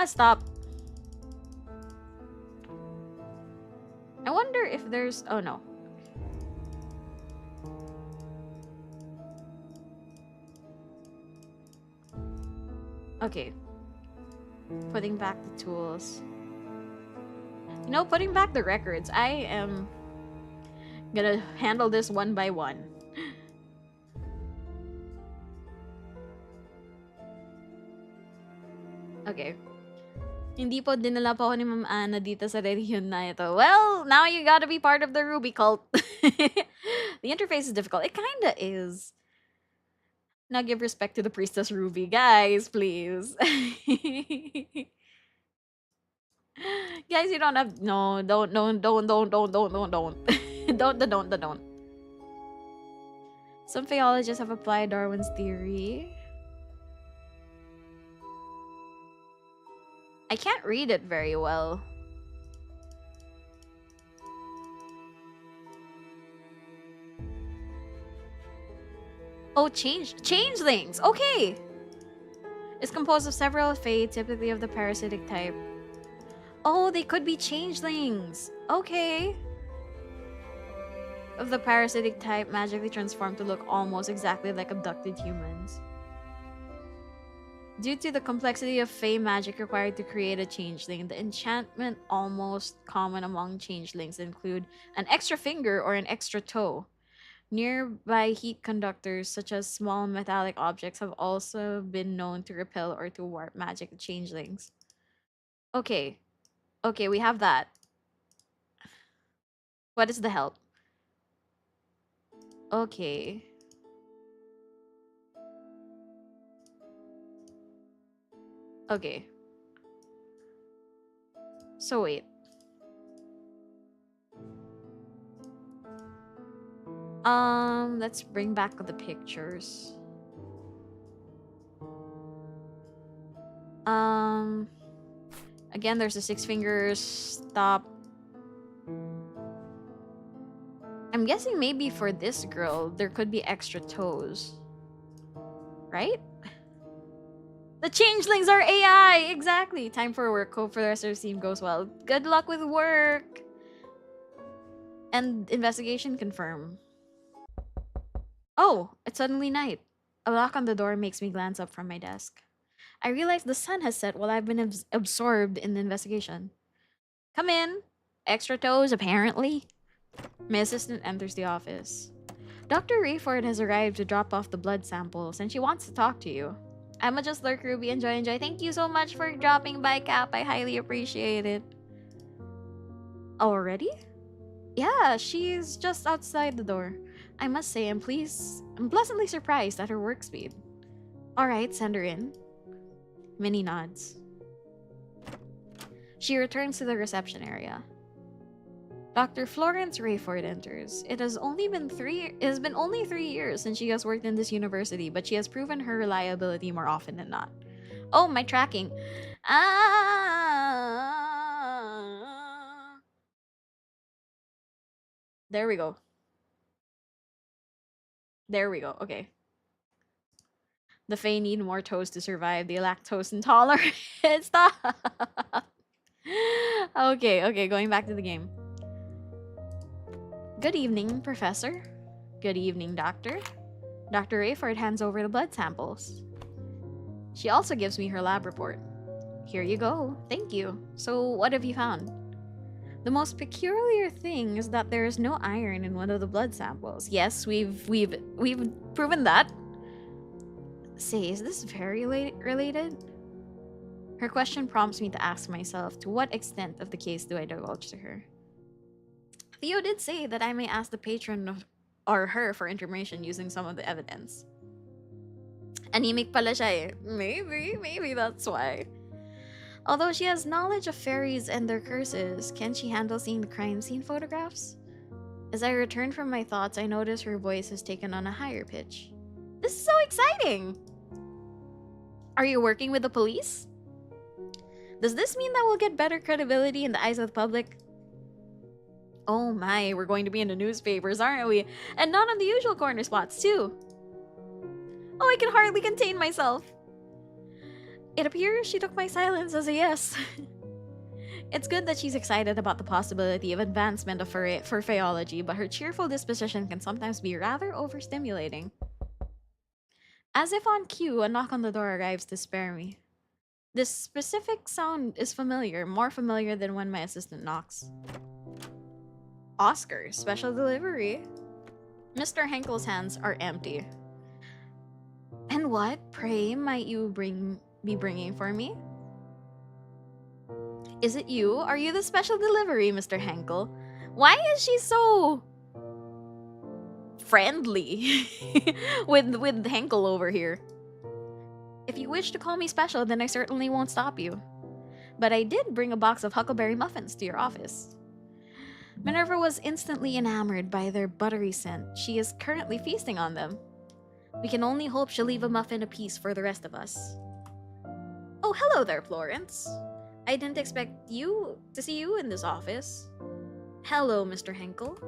Stop. I wonder if there's... Oh, no. Okay. Putting back the tools. You know, putting back the records. I am gonna handle this one by one. Okay. Hindi po dinala po ako ni Ma'am Ana dito sa religion na ito. Well, now you gotta be part of the Ruby cult. The interface is difficult. It kinda is. Now give respect to the priestess Ruby. Guys, please. Guys, you don't have... No, don't. Don't. Some Faeologists have applied Darwin's theory. I can't read it very well. Oh, changelings! Okay! It's composed of several Fae, typically of the parasitic type. Oh, they could be changelings! Okay! Of the parasitic type, magically transformed to look almost exactly like abducted humans. Due to the complexity of Fae magic required to create a changeling, the enchantment almost common among changelings include an extra finger or an extra toe. Nearby heat conductors, such as small metallic objects, have also been known to repel or to warp magic changelings. Okay. Okay, we have that. What is the help? Okay. Okay. So wait. Let's bring back the pictures. Um, again, there's a six fingers stop. I'm guessing maybe for this girl, there could be extra toes. Right? The changelings are AI! Exactly! Time for work. Hope for the rest of the scene goes well. Good luck with work! And investigation confirm. Oh, it's suddenly night. A knock on the door makes me glance up from my desk. I realize the sun has set while I've been absorbed in the investigation. Come in. Extra toes, apparently. My assistant enters the office. Dr. Rayford has arrived to drop off the blood samples, and she wants to talk to you. I'ma just lurk, Ruby. Enjoy. Thank you so much for dropping by, Cap. I highly appreciate it. Already? Yeah, she's just outside the door. I must say, I'm pleasantly surprised at her work speed. Alright, send her in. Minnie nods. She returns to the reception area. Dr. Florence Rayford enters. It has been only 3 years since she has worked in this university, but she has proven her reliability more often than not. Oh, my tracking. Ah. There we go. There we go. Okay. The Fae need more toes to survive. They lactose intolerant. Stop. Okay, going back to the game. Good evening, Professor. Good evening, Doctor. Dr. Rayford hands over the blood samples. She also gives me her lab report. Here you go. Thank you. So, what have you found? The most peculiar thing is that there is no iron in one of the blood samples. Yes, we've proven that. Say, is this very related? Her question prompts me to ask myself, to what extent of the case do I divulge to her? Theo did say that I may ask the patron or her for information using some of the evidence. Anemic pala siya eh. Maybe that's why. Although she has knowledge of fairies and their curses, can she handle seeing the crime scene photographs? As I return from my thoughts, I notice her voice has taken on a higher pitch. This is so exciting! Are you working with the police? Does this mean that we'll get better credibility in the eyes of the public? Oh my, we're going to be in the newspapers, aren't we? And not on the usual corner spots, too. Oh, I can hardly contain myself. It appears she took my silence as a yes. It's good that she's excited about the possibility of advancement for Faeology, but her cheerful disposition can sometimes be rather overstimulating. As if on cue, a knock on the door arrives to spare me. This specific sound is familiar, more familiar than when my assistant knocks. Oscar, special delivery. Mr. Henkel's hands are empty. And what, pray, might you be bringing for me? Is it you? Are you the special delivery, Mr. Henkel? Why is she so friendly with Henkel over here? If you wish to call me special, then I certainly won't stop you. But I did bring a box of huckleberry muffins to your office. Minerva was instantly enamored by their buttery scent. She is currently feasting on them. We can only hope she'll leave a muffin apiece for the rest of us. Oh, hello there, Florence. I didn't expect to see you in this office. Hello, Mr. Henkel.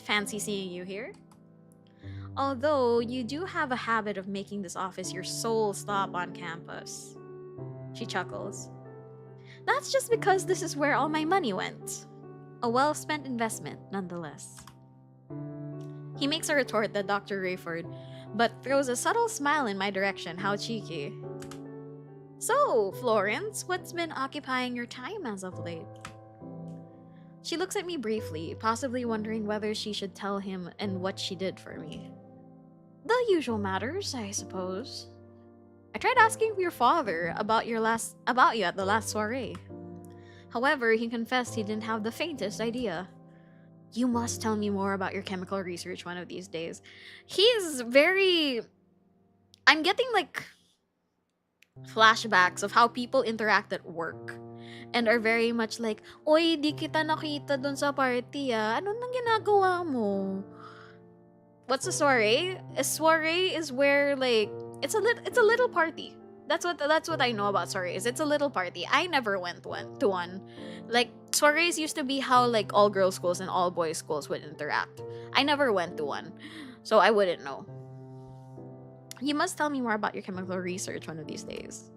Fancy seeing you here. Although, you do have a habit of making this office your sole stop on campus. She chuckles. That's just because this is where all my money went. A well-spent investment, nonetheless. He makes a retort that Dr. Rayford, but throws a subtle smile in my direction. How cheeky. So, Florence, what's been occupying your time as of late? She looks at me briefly, possibly wondering whether she should tell him and what she did for me. The usual matters, I suppose. I tried asking your father about you at the last soiree. However, he confessed he didn't have the faintest idea. You must tell me more about your chemical research one of these days. He's very. I'm getting like flashbacks of how people interact at work and are very much like, Oy, di kita nakita dun sa party ah. Ano nang ginagawa mo? What's a soiree? A soiree is where like it's a little party. That's what I know about soirees. It's a little party. I never went to one. Like soirees used to be how like all girls schools and all boys schools would interact. I never went to one, so I wouldn't know. You must tell me more about your chemical research one of these days.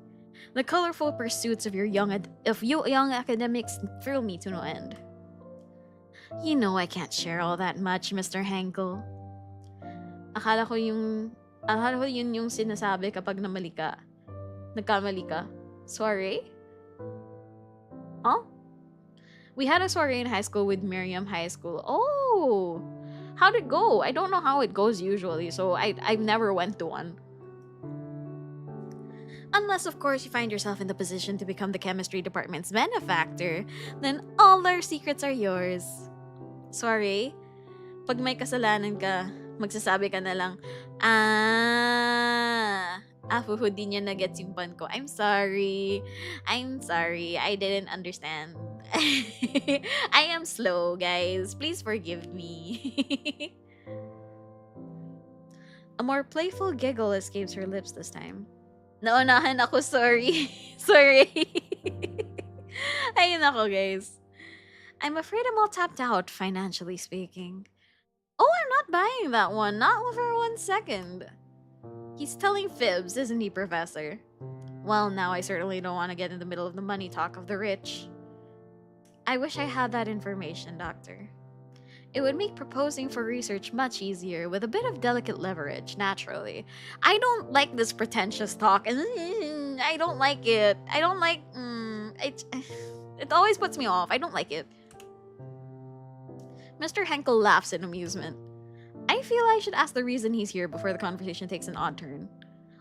The colorful pursuits of you young academics thrill me to no end. You know I can't share all that much, Mr. Henkel. Akala ko yun yung sinasabi kapag nagkamali ka. Soiree? Huh? We had a soiree in high school with Miriam High School. Oh! How'd it go? I don't know how it goes usually, so I've never went to one. Unless, of course, you find yourself in the position to become the chemistry department's benefactor, then all our secrets are yours. Sorry? Pag may kasalanan ka, magsasabi ka na lang, AFOOT, di niya na-gets yung pun ko. I'm sorry. I didn't understand. I am slow, guys. Please forgive me. A more playful giggle escapes her lips this time. Naunahan ako, sorry. Sorry. Ayun ako, guys. I'm afraid I'm all tapped out, financially speaking. Oh, I'm not buying that one. Not for 1 second. He's telling fibs, isn't he, Professor? Well, now I certainly don't want to get in the middle of the money talk of the rich. I wish I had that information, Doctor. It would make proposing for research much easier with a bit of delicate leverage, naturally. I don't like this pretentious talk. I don't like it. I don't like... it always puts me off. I don't like it. Mr. Henkel laughs in amusement. I feel I should ask the reason he's here before the conversation takes an odd turn.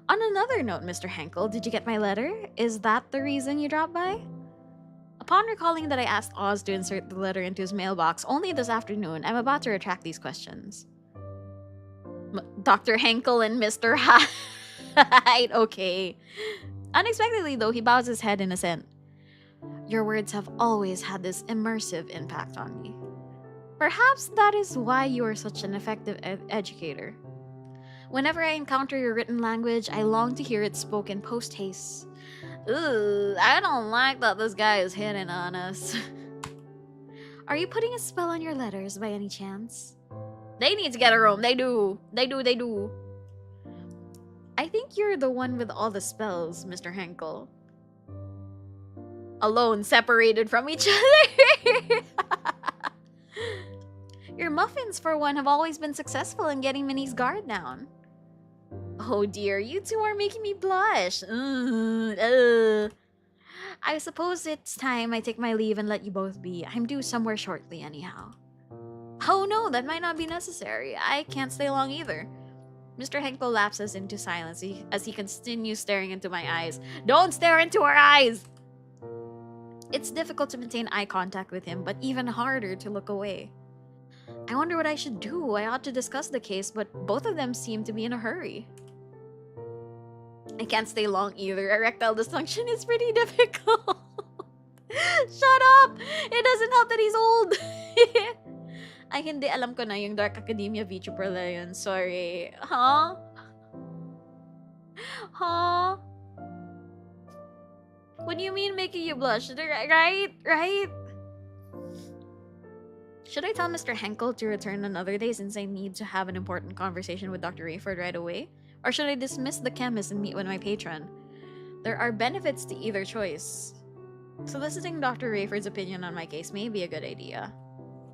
On another note, Mr. Henkel, did you get my letter? Is that the reason you dropped by? Upon recalling that I asked Oz to insert the letter into his mailbox only this afternoon, I'm about to retract these questions. Dr. Henkel and Mr. Hyde, okay. Unexpectedly, though, he bows his head in assent. Your words have always had this immersive impact on me. Perhaps that is why you are such an effective educator. Whenever I encounter your written language, I long to hear it spoken post-haste. Ooh, I don't like that this guy is hitting on us. Are you putting a spell on your letters by any chance? They need to get a room. They do. I think you're the one with all the spells, Mr. Henkel. Alone, separated from each other. Your muffins, for one, have always been successful in getting Minnie's guard down. Oh dear, you two are making me blush. I suppose it's time I take my leave and let you both be. I'm due somewhere shortly anyhow. Oh no, that might not be necessary. I can't stay long either. Mr. Henkel lapses into silence as he continues staring into my eyes. Don't stare into our eyes! It's difficult to maintain eye contact with him, but even harder to look away. I wonder what I should do. I ought to discuss the case, but both of them seem to be in a hurry. I can't stay long either. Erectile dysfunction is pretty difficult. Shut up! It doesn't help that he's old. Ay, hindi. Alam ko na yung Dark Academia Vtuber na yun. Sorry. Huh? Huh? What do you mean making you blush? Right? Should I tell Mr. Henkel to return another day since I need to have an important conversation with Dr. Rayford right away? Or should I dismiss the chemist and meet with my patron? There are benefits to either choice. Soliciting Dr. Rayford's opinion on my case may be a good idea.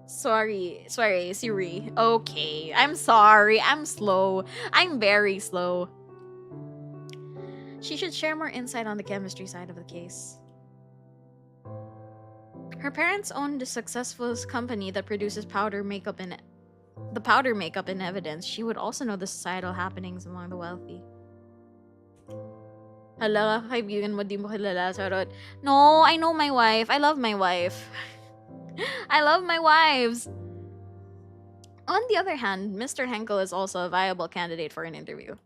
Sorry, Siri. Okay, I'm sorry. I'm slow. I'm very slow. She should share more insight on the chemistry side of the case. Her parents own the successful company that produces powder makeup in the powder makeup in evidence. She would also know the societal happenings among the wealthy. Hala, kaibigan mo, di mo kilala, charot. No, I know my wife. I love my wife. I love my wives. On the other hand, Mr. Henkel is also a viable candidate for an interview.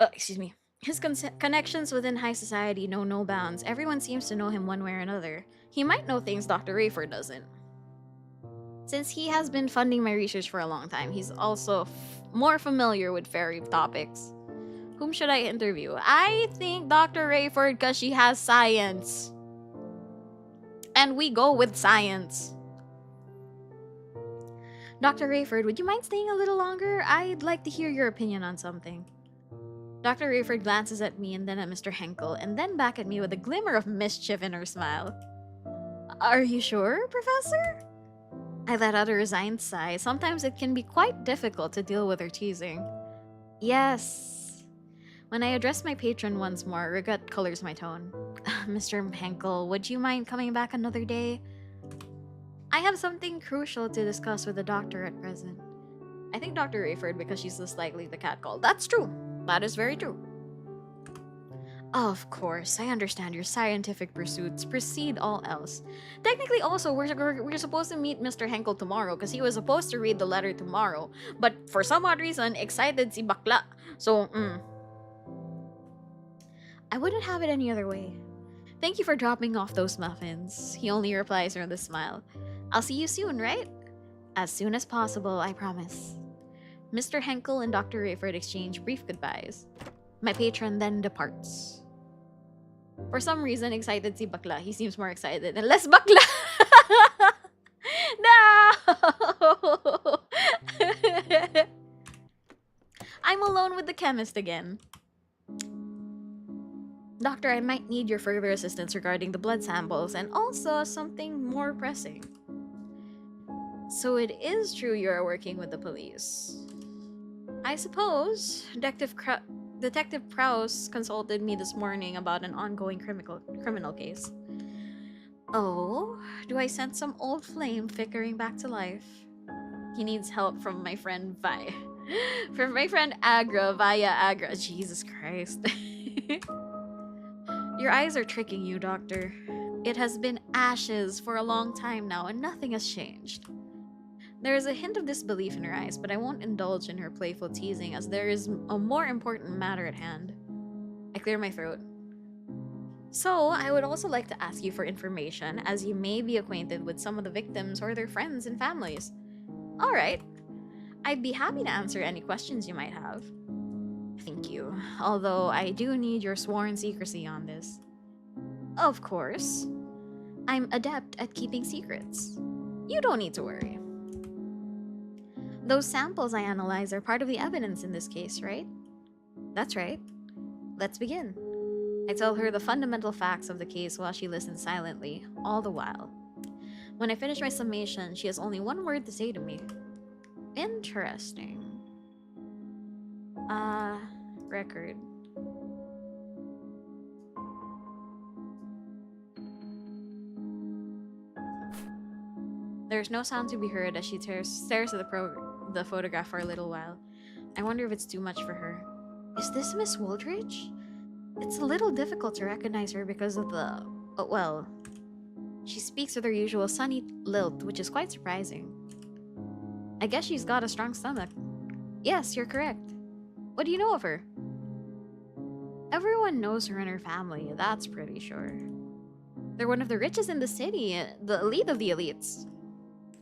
Excuse me. His connections within high society know no bounds. Everyone seems to know him one way or another. He might know things Dr. Rayford doesn't. Since he has been funding my research for a long time, he's also more familiar with fairy topics. Whom should I interview? I think Dr. Rayford because she has science. And we go with science. Dr. Rayford, would you mind staying a little longer? I'd like to hear your opinion on something. Dr. Rayford glances at me and then at Mr. Henkel, and then back at me with a glimmer of mischief in her smile. Are you sure, Professor? I let out a resigned sigh. Sometimes it can be quite difficult to deal with her teasing. Yes. When I address my patron once more, regret colors my tone. Mr. Henkel, would you mind coming back another day? I have something crucial to discuss with the doctor at present. I think Dr. Rayford because she's less likely to catcall. That's true. That is very true. Of course, I understand your scientific pursuits precede all else. Technically, also, we're supposed to meet Mr. Henkel tomorrow because he was supposed to read the letter tomorrow. But for some odd reason, excited si bakla. So, I wouldn't have it any other way. Thank you for dropping off those muffins. He only replies with a smile. I'll see you soon, right? As soon as possible, I promise. Mr. Henkel and Dr. Rayford exchange brief goodbyes. My patron then departs. For some reason, excited si bakla. He seems more excited and less bakla. No! I'm alone with the chemist again. Doctor, I might need your further assistance regarding the blood samples and also something more pressing. So it is true you are working with the police. I suppose Detective Prowse consulted me this morning about an ongoing criminal case. Oh, do I sense some old flame flickering back to life? He needs help from my friend from my friend Agra via Agra. Jesus Christ. Your eyes are tricking you, Doctor. It has been ashes for a long time now and nothing has changed. There is a hint of disbelief in her eyes, but I won't indulge in her playful teasing as there is a more important matter at hand. I clear my throat. So, I would also like to ask you for information, as you may be acquainted with some of the victims or their friends and families. Alright. I'd be happy to answer any questions you might have. Thank you, although I do need your sworn secrecy on this. Of course. I'm adept at keeping secrets. You don't need to worry. Those samples I analyze are part of the evidence in this case, right? That's right. Let's begin. I tell her the fundamental facts of the case while she listens silently, all the while. When I finish my summation, she has only one word to say to me. Interesting. Record. There's no sound to be heard as she stares at the photograph for a little while. I wonder if it's too much for her. Is this Miss Wooldridge? It's a little difficult to recognize her because of the... well... She speaks with her usual sunny lilt, which is quite surprising. I guess she's got a strong stomach. Yes, you're correct. What do you know of her? Everyone knows her and her family, that's pretty sure. They're one of the richest in the city, the elite of the elites.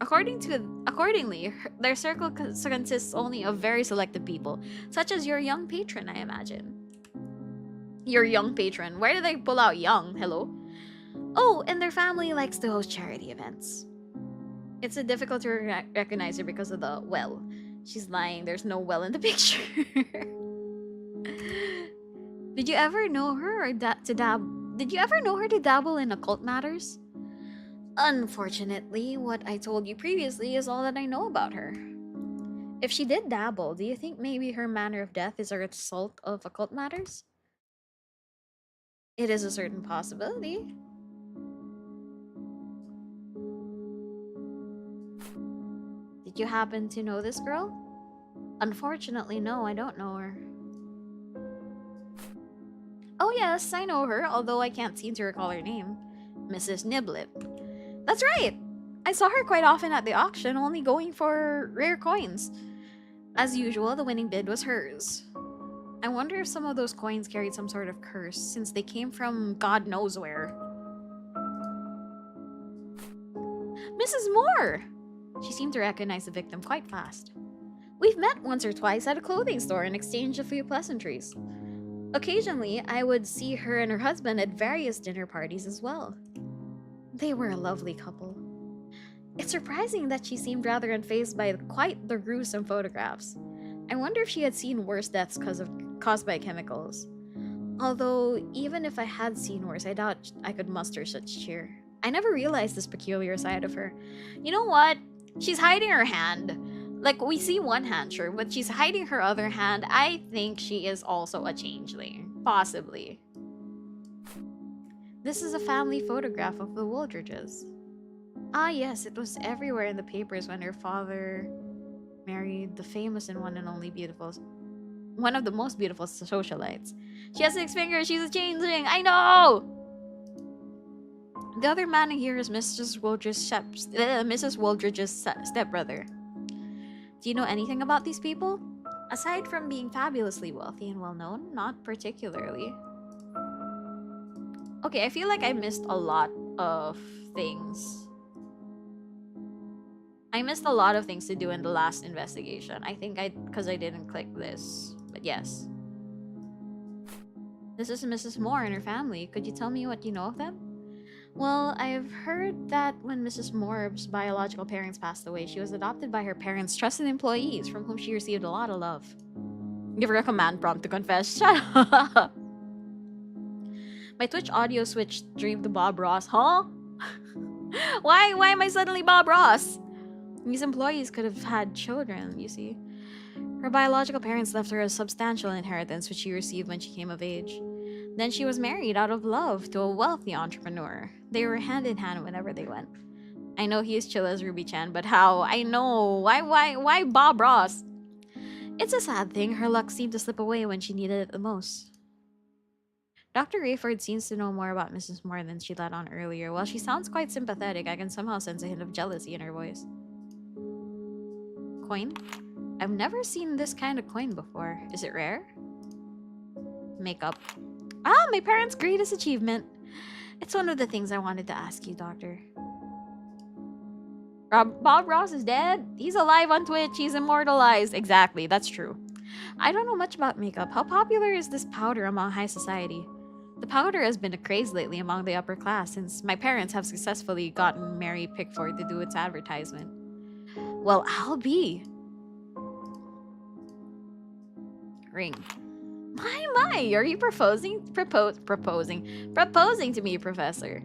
Accordingly, their circle consists only of very selected people, such as your young patron, I imagine. Your young patron? Where did they pull out young? Hello? Oh, and their family likes to host charity events. It's difficult to recognize her because of the well. She's lying, there's no well in the picture. Did you ever know her to dabble in occult matters? Unfortunately, what I told you previously is all that I know about her. If she did dabble, do you think maybe her manner of death is a result of occult matters? It is a certain possibility. Did you happen to know this girl? Unfortunately, no, I don't know her. Oh yes, I know her, although I can't seem to recall her name. Mrs. Niblet. That's right! I saw her quite often at the auction, only going for rare coins. As usual, the winning bid was hers. I wonder if some of those coins carried some sort of curse, since they came from God knows where. Mrs. Moore! She seemed to recognize the victim quite fast. We've met once or twice at a clothing store and exchanged a few pleasantries. Occasionally, I would see her and her husband at various dinner parties as well. They were a lovely couple. It's surprising that she seemed rather unfazed by quite the gruesome photographs. I wonder if she had seen worse deaths caused by chemicals. Although, even if I had seen worse, I doubt I could muster such cheer. I never realized this peculiar side of her. You know what? She's hiding her hand. Like, we see one hand, sure, but she's hiding her other hand. I think she is also a changeling. Possibly. This is a family photograph of the Wooldridges. Ah yes, it was everywhere in the papers when her father married the famous and one and only one of the most beautiful socialites. She has 6 fingers, she's a changeling, I know! The other man here is Mrs. Wooldridge's stepbrother. Do you know anything about these people? Aside from being fabulously wealthy and well-known, not particularly. Okay, I feel like I missed a lot of things. I missed a lot of things to do in the last investigation. I think because I didn't click this. But yes. This is Mrs. Moore and her family. Could you tell me what you know of them? Well, I've heard that when Mrs. Moore's biological parents passed away, she was adopted by her parents' trusted employees, from whom she received a lot of love. Give her a command prompt to confess. Shut up! My Twitch audio switch streamed to Bob Ross. Huh? Why am I suddenly Bob Ross? These employees could have had children, you see. Her biological parents left her a substantial inheritance which she received when she came of age. Then she was married out of love to a wealthy entrepreneur. They were hand in hand whenever they went. I know he is chill as Ruby-chan, but how? I know. Why Bob Ross? It's a sad thing. Her luck seemed to slip away when she needed it the most. Dr. Rayford seems to know more about Mrs. Moore than she let on earlier. While she sounds quite sympathetic, I can somehow sense a hint of jealousy in her voice. Coin? I've never seen this kind of coin before. Is it rare? Makeup. Ah, my parents' greatest achievement. It's one of the things I wanted to ask you, Doctor. Bob Ross is dead? He's alive on Twitch. He's immortalized. Exactly, that's true. I don't know much about makeup. How popular is this powder among high society? The powder has been a craze lately among the upper class since my parents have successfully gotten Mary Pickford to do its advertisement. Well, I'll be. Ring. My, are you proposing to me, Professor?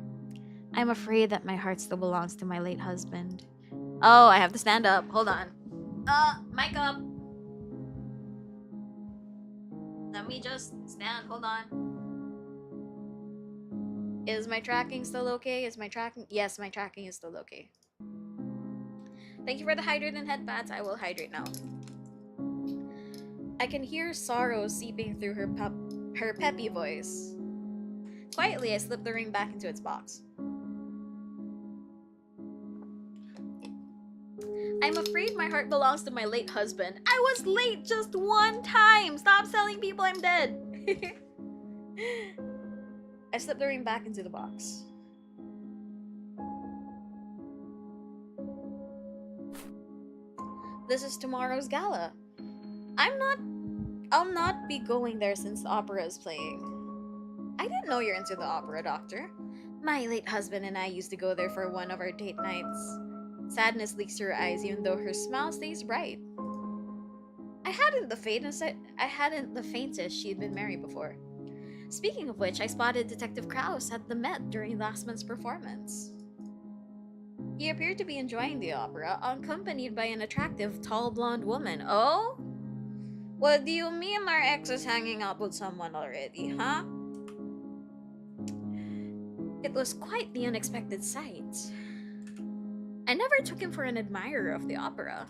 I'm afraid that my heart still belongs to my late husband. Oh, I have to stand up. Hold on. Mic up. Let me just stand. Hold on. Is my tracking still okay? Yes, my tracking is still okay. Thank you for the hydrate and head pats. I will hydrate now. I can hear sorrow seeping through her peppy voice. Quietly, I slipped the ring back into its box. I'm afraid my heart belongs to my late husband. I was late just one time! Stop telling people I'm dead! I slipped the ring back into the box. This is tomorrow's gala. I'll not be going there since the opera is playing. I didn't know you're into the opera, Doctor. My late husband and I used to go there for one of our date nights. Sadness leaks to her eyes even though her smile stays bright. I hadn't the faintest she'd been married before. Speaking of which, I spotted Detective Krauss at the Met during last month's performance. He appeared to be enjoying the opera, accompanied by an attractive, tall blonde woman. Oh? What do you mean our ex is hanging out with someone already, huh? It was quite the unexpected sight. I never took him for an admirer of the opera.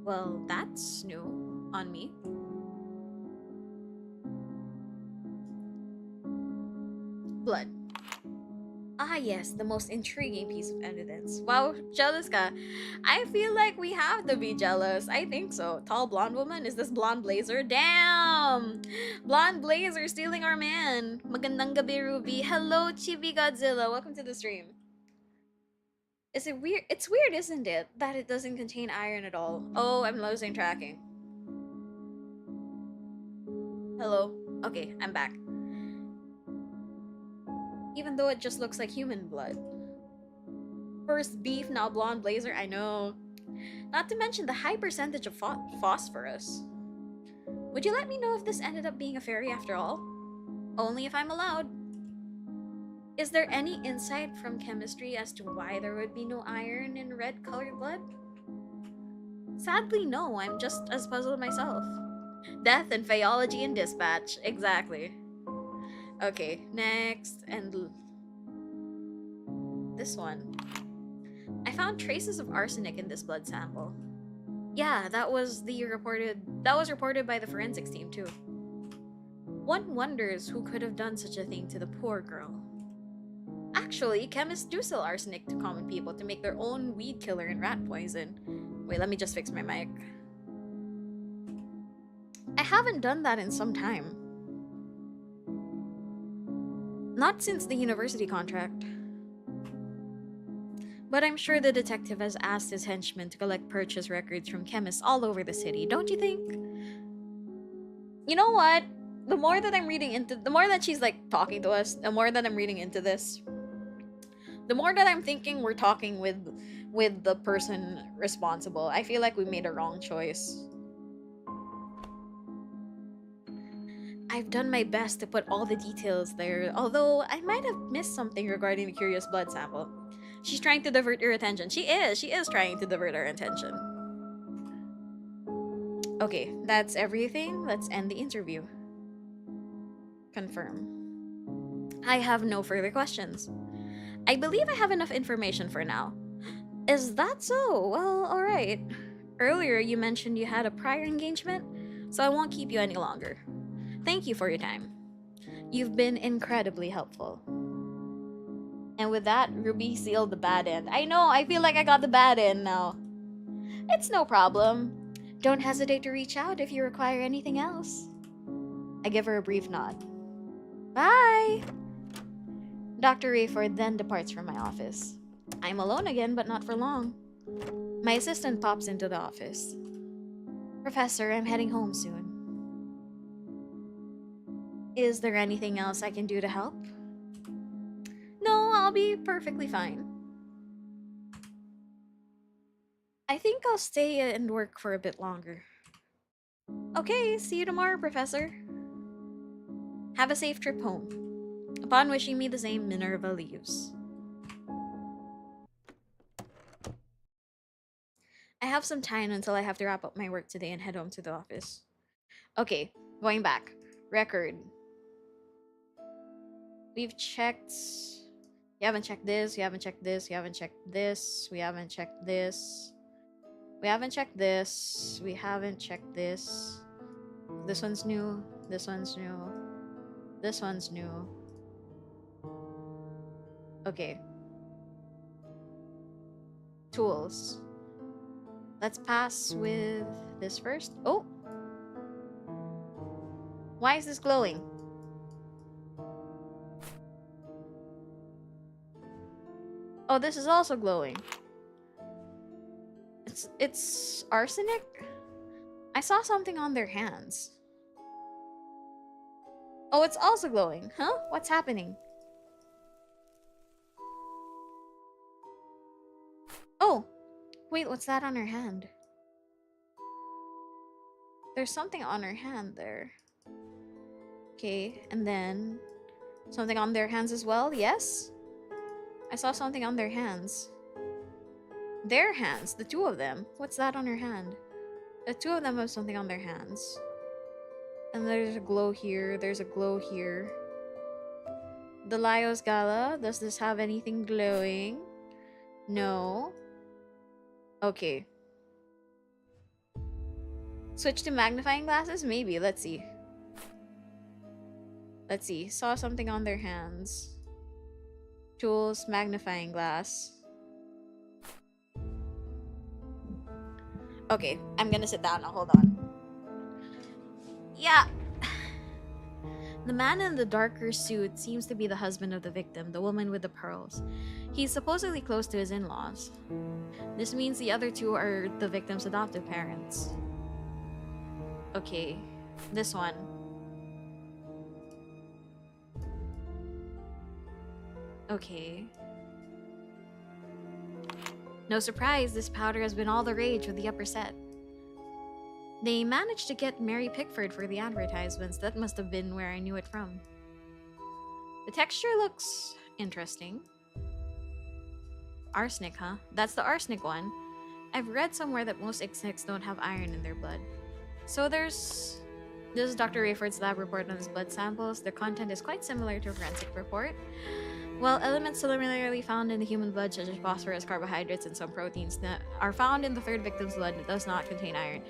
Well, that's new on me. Blood. Ah, yes, the most intriguing piece of evidence. Wow, jealous ka. I feel like we have to be jealous. I think so. Tall blonde woman? Is this blonde blazer? Damn! Blonde blazer stealing our man. Magandang gabi, Ruby. Hello, Chibi Godzilla. Welcome to the stream. Is it weird? It's weird, isn't it? That it doesn't contain iron at all. Oh, I'm losing tracking. Hello. Okay, I'm back. Even though it just looks like human blood. First beef, now blonde blazer. I know. Not to mention the high percentage of phosphorus. Would you let me know if this ended up being a fairy after all? Only if I'm allowed. Is there any insight from chemistry as to why there would be no iron in red colored blood? Sadly, no. I'm just as puzzled myself. Death and Faeology and Dispatch. Exactly. Okay, next. And this one. I found traces of arsenic in this blood sample. Yeah, that was reported by the forensics team too. One wonders who could have done such a thing to the poor girl. Actually, chemists do sell arsenic to common people to make their own weed killer and rat poison. Wait, let me just fix my mic. I haven't done that in some time. Not since the university contract. But I'm sure the detective has asked his henchmen to collect purchase records from chemists all over the city, don't you think? You know what? The more that she's like talking to us, the more that I'm reading into this, the more that I'm thinking we're talking with the person responsible. I feel like we made a wrong choice. I've done my best to put all the details there, although I might have missed something regarding the curious blood sample. She's trying to divert your attention. She is trying to divert our attention. Okay, that's everything. Let's end the interview. Confirm. I have no further questions. I believe I have enough information for now. Is that so? Well, alright. Earlier you mentioned you had a prior engagement, so I won't keep you any longer. Thank you for your time. You've been incredibly helpful. And with that, Ruby sealed the bad end. I know, I feel like I got the bad end now. It's no problem. Don't hesitate to reach out if you require anything else. I give her a brief nod. Bye! Dr. Rayford then departs from my office. I'm alone again, but not for long. My assistant pops into the office. Professor, I'm heading home soon. Is there anything else I can do to help? No, I'll be perfectly fine. I think I'll stay and work for a bit longer. Okay, see you tomorrow, Professor. Have a safe trip home. Upon wishing me the same, Minerva leaves. I have some time until I have to wrap up my work today and head home to the office. Okay, going back. Record. We've checked... You haven't checked this, you haven't checked this, you haven't checked this, we haven't checked this. We haven't checked this, we haven't checked this. This one's new, this one's new, this one's new. Okay. Tools. Let's pass with this first. Oh! Why is this glowing? Oh, this is also glowing. It's arsenic? I saw something on their hands. Oh, it's also glowing. Huh? What's happening? Oh! Wait, what's that on her hand? There's something on her hand there. Okay, and then... something on their hands as well, yes? I saw something on their hands. Their hands, the two of them. What's that on her hand? The two of them have something on their hands. And there's a glow here, there's a glow here. The Lyos Gala, does this have anything glowing? No. Okay. Switch to magnifying glasses? Maybe. Let's see. Let's see. Saw something on their hands. Tools, magnifying glass. Okay, I'm gonna sit down now. Hold on. Yeah. The man in the darker suit seems to be the husband of the victim, the woman with the pearls. He's supposedly close to his in laws. This means the other two are the victim's adoptive parents. Okay, this one. Okay. No surprise, this powder has been all the rage with the upper set. They managed to get Mary Pickford for the advertisements. That must have been where I knew it from. The texture looks interesting. Arsenic, huh? That's the arsenic one. I've read somewhere that most insects don't have iron in their blood. So this is Dr. Rayford's lab report on his blood samples. The content is quite similar to a forensic report. While elements similarly found in the human blood, such as phosphorus, carbohydrates, and some proteins that are found in the third victim's blood, does not contain iron.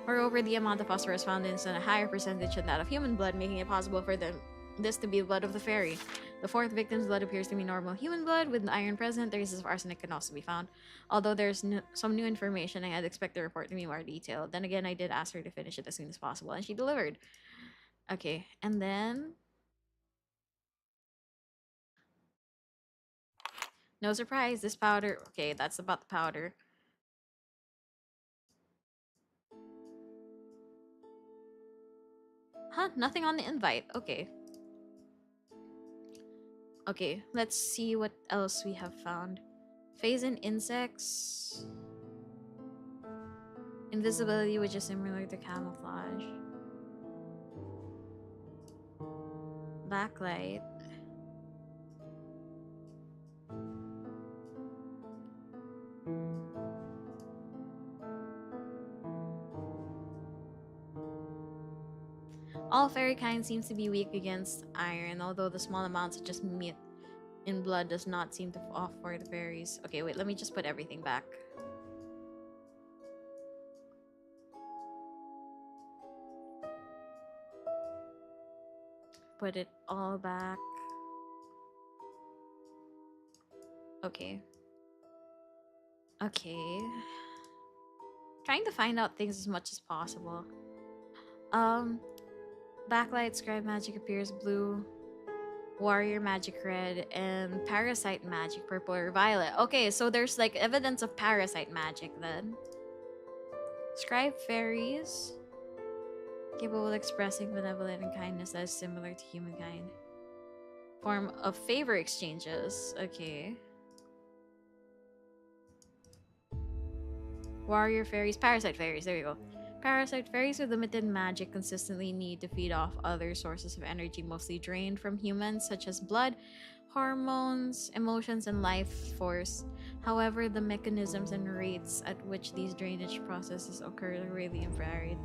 Moreover, the amount of phosphorus found is a higher percentage than that of human blood, making it possible for this to be the blood of the fairy. The fourth victim's blood appears to be normal human blood with iron present. Traces of arsenic can also be found. Although there's some new information, I had expected the report to be more detailed. Then again, I did ask her to finish it as soon as possible, and she delivered. Okay, and then... No surprise, this powder... Okay, that's about the powder. Huh, nothing on the invite. Okay. Okay, let's see what else we have found. Phase in insects. Invisibility, which is similar to camouflage. Backlight. All fairy kind seems to be weak against iron, although the small amounts of just meat in blood does not seem to off for the fairies. Okay, wait, let me just put everything back. Put it all back. Okay. Okay. Trying to find out things as much as possible. Backlight scribe magic appears blue. Warrior magic red, and parasite magic purple or violet. Okay, so there's like evidence of parasite magic then. Scribe fairies, capable of expressing benevolence and kindness that is similar to humankind. Form of favor exchanges. Okay. Warrior fairies, parasite fairies. There we go. Parasite fairies with limited magic consistently need to feed off other sources of energy, mostly drained from humans, such as blood, hormones, emotions, and life force. However, the mechanisms and rates at which these drainage processes occur are really varied.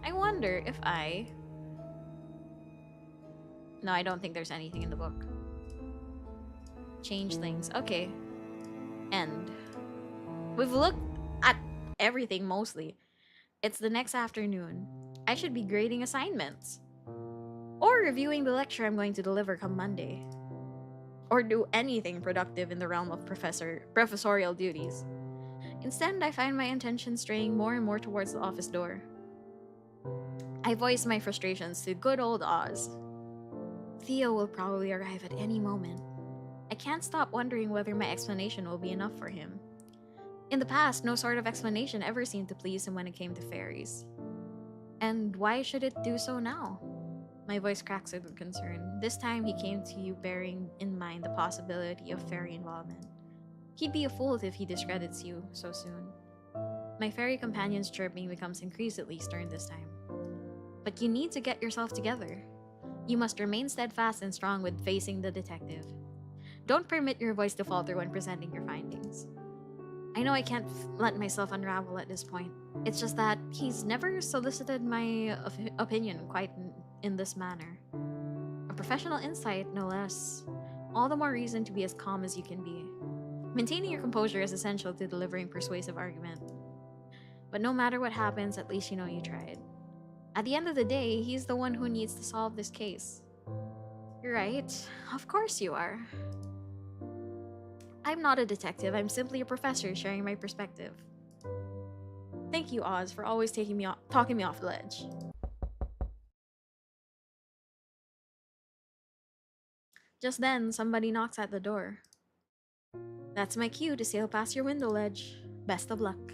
I wonder if I... No, I don't think there's anything in the book. Changelings. Okay. End. We've looked at everything mostly. It's the next afternoon. I should be grading assignments. Or reviewing the lecture I'm going to deliver come Monday. Or do anything productive in the realm of professorial duties. Instead, I find my attention straying more and more towards the office door. I voice my frustrations to good old Oz. Theo will probably arrive at any moment. I can't stop wondering whether my explanation will be enough for him. In the past, no sort of explanation ever seemed to please him when it came to fairies. And why should it do so now? My voice cracks with concern. This time he came to you bearing in mind the possibility of fairy involvement. He'd be a fool if he discredits you so soon. My fairy companion's chirping becomes increasingly stern this time. But you need to get yourself together. You must remain steadfast and strong with facing the detective. Don't permit your voice to falter when presenting your findings. I know I can't let myself unravel at this point. It's just that he's never solicited my opinion quite in this manner. A professional insight, no less. All the more reason to be as calm as you can be. Maintaining your composure is essential to delivering persuasive argument. But no matter what happens, at least you know you tried. At the end of the day, he's the one who needs to solve this case. You're right. Of course you are. I'm not a detective, I'm simply a professor sharing my perspective. Thank you, Oz, for always talking me off the ledge. Just then, somebody knocks at the door. That's my cue to sail past your window ledge. Best of luck.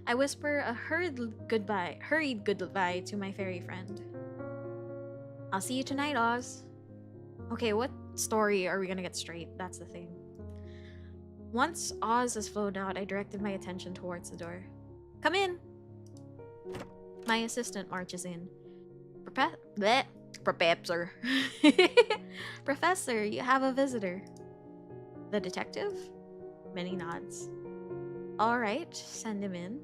I whisper a hurried goodbye to my fairy friend. I'll see you tonight, Oz. Okay, what story are we gonna get straight? That's the thing. Once Oz has flowed out, I directed my attention towards the door. Come in! My assistant marches in. Professor. Professor, you have a visitor. The detective? Minnie nods. Alright, send him in.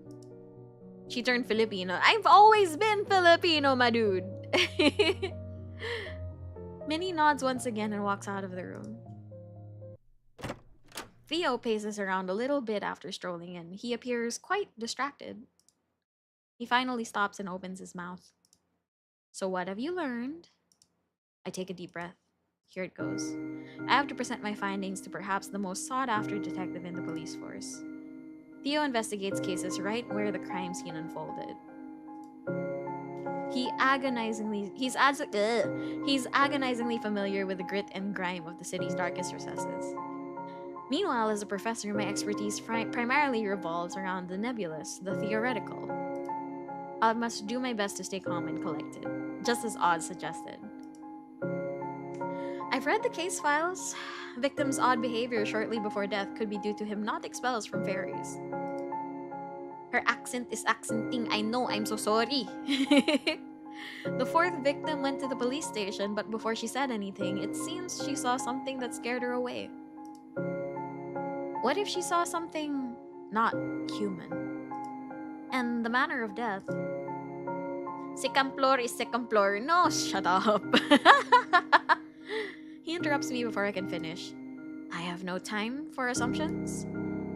She turned Filipino. I've always been Filipino, my dude. Minnie nods once again and walks out of the room. Theo paces around a little bit after strolling in. He appears quite distracted. He finally stops and opens his mouth. So what have you learned? I take a deep breath. Here it goes. I have to present my findings to perhaps the most sought-after detective in the police force. Theo investigates cases right where the crime scene unfolded. He's agonizingly familiar with the grit and grime of the city's darkest recesses. Meanwhile, as a professor, my expertise primarily revolves around the nebulous, the theoretical. I must do my best to stay calm and collected, just as Oz suggested. I've read the case files. Victim's odd behavior shortly before death could be due to hypnotic spells from fairies. Her accent is accenting. I know, I'm so sorry. The fourth victim went to the police station, but before she said anything, it seems she saw something that scared her away. What if she saw something not human? And the manner of death? Second floor is second floor. No, shut up. He interrupts me before I can finish. I have no time for assumptions.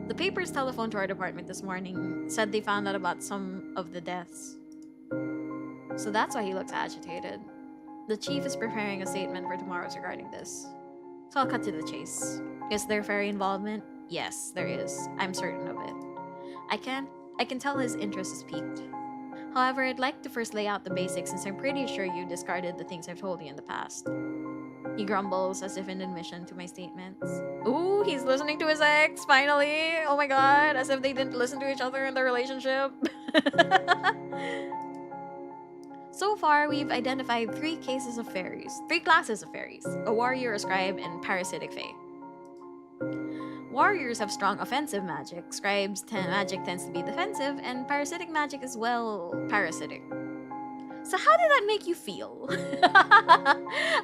The papers telephoned to our department this morning, said they found out about some of the deaths. So that's why he looks agitated. The chief is preparing a statement for tomorrow's regarding this. So I'll cut to the chase. Is there fairy involvement? Yes, there is. I'm certain of it. I can tell his interest is piqued. However, I'd like to first lay out the basics since I'm pretty sure you discarded the things I've told you in the past. He grumbles as if in admission to my statements. Ooh, he's listening to his ex, finally! Oh my god, as if they didn't listen to each other in their relationship. So far, we've identified three classes of fairies. A warrior, a scribe, and parasitic fae. Warriors have strong offensive magic, magic tends to be defensive, and parasitic magic is, well, parasitic. So how did that make you feel?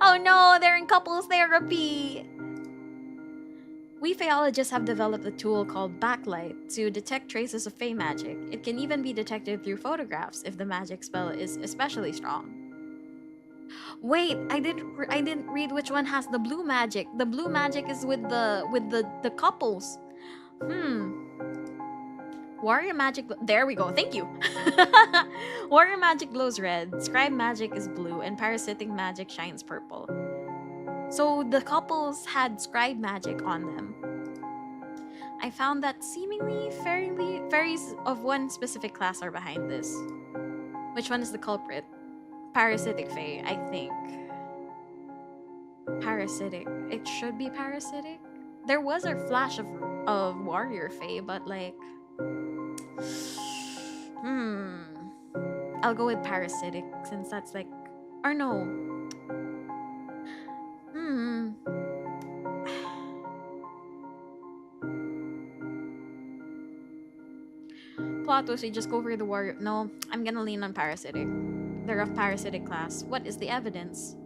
Oh no, they're in couples therapy! We Faeologists have developed a tool called Backlight to detect traces of fae magic. It can even be detected through photographs if the magic spell is especially strong. Wait, I didn't read which one has the blue magic. The blue magic is with the couples. Warrior magic. There we go. Thank you. Warrior magic glows red. Scribe magic is blue, and parasitic magic shines purple. So the couples had scribe magic on them. I found that seemingly fairies of one specific class are behind this. Which one is the culprit? Parasitic fae, I think. Parasitic. It should be parasitic. There was a flash of warrior fae, but like, I'll go with parasitic since that's like, or no. Plot twist, we just go for the warrior. No, I'm gonna lean on parasitic. They're of parasitic class. What is the evidence?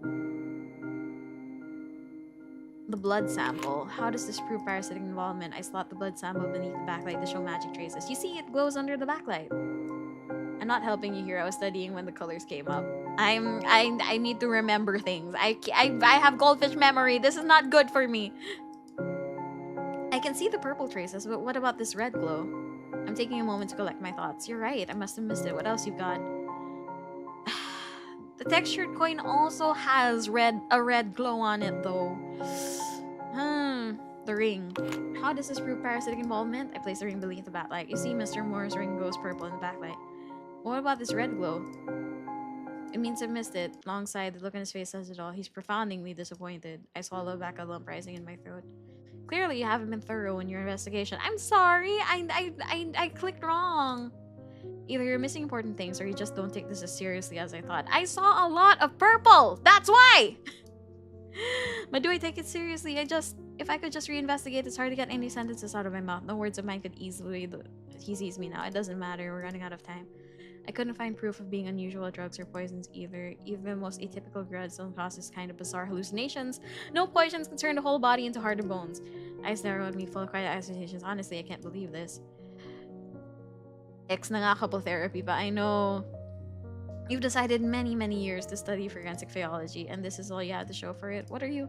The blood sample. How does this prove parasitic involvement? I slot the blood sample beneath the backlight to show magic traces. You see, it glows under the backlight. I'm not helping you here. I was studying when the colors came up. I need to remember things. I have goldfish memory. This is not good for me. I can see the purple traces, but what about this red glow? I'm taking a moment to collect my thoughts. You're right, I must have missed it. What else you've got? The textured coin also has a red glow on it, though. The ring. How does this prove parasitic involvement? I place the ring beneath the backlight. You see, Mr. Moore's ring goes purple in the backlight. What about this red glow? It means I missed it. Alongside, the look on his face says it all. He's profoundly disappointed. I swallow back a lump rising in my throat. Clearly, you haven't been thorough in your investigation. I'm sorry. I clicked wrong. Either you're missing important things or you just don't take this as seriously as I thought. I saw a lot of purple. That's why. But do I take it seriously? If I could just reinvestigate, it's hard to get any sentences out of my mouth. No words of mine could easily. He sees me now. It doesn't matter. We're running out of time. I couldn't find proof of being unusual drugs or poisons either. Even the most atypical drugs don't cause this kind of bizarre hallucinations. No poisons can turn the whole body into harder bones. Eyes narrowed me, full of quiet accusations. Honestly, I can't believe this. Ex na nga couple therapy, but I know you've decided many years to study forensic Faeology, and this is all you had to show for it. What are you?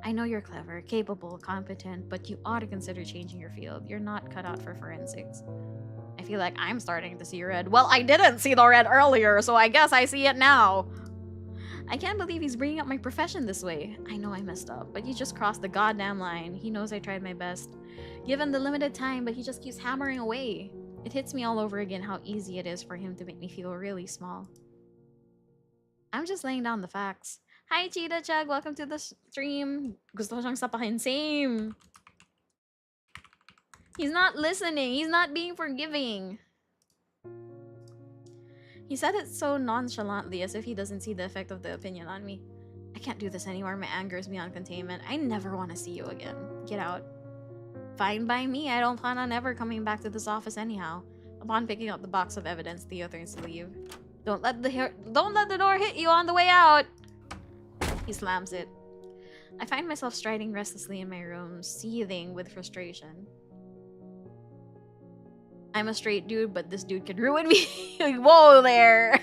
I know you're clever, capable, competent, but you ought to consider changing your field. You're not cut out for forensics. I feel like I'm starting to see red. Well, I didn't see the red earlier, so I guess I see it now. I can't believe he's bringing up my profession this way. I know I messed up, but you just crossed the goddamn line. He knows I tried my best. Given the limited time, but he just keeps hammering away. It hits me all over again how easy it is for him to make me feel really small. I'm just laying down the facts. Hi, Cheetah Chug. Welcome to the stream. Gusto ko siyang sapakin. Same. He's not listening. He's not being forgiving. He said it so nonchalantly, as if he doesn't see the effect of the opinion on me. I can't do this anymore. My anger is beyond containment. I never want to see you again. Get out. Fine by me. I don't plan on ever coming back to this office anyhow. Upon picking up the box of evidence, Theo turns to leave. Don't let the door hit you on the way out. He slams it. I find myself striding restlessly in my room, seething with frustration. I'm a straight dude, but this dude could ruin me. Whoa there!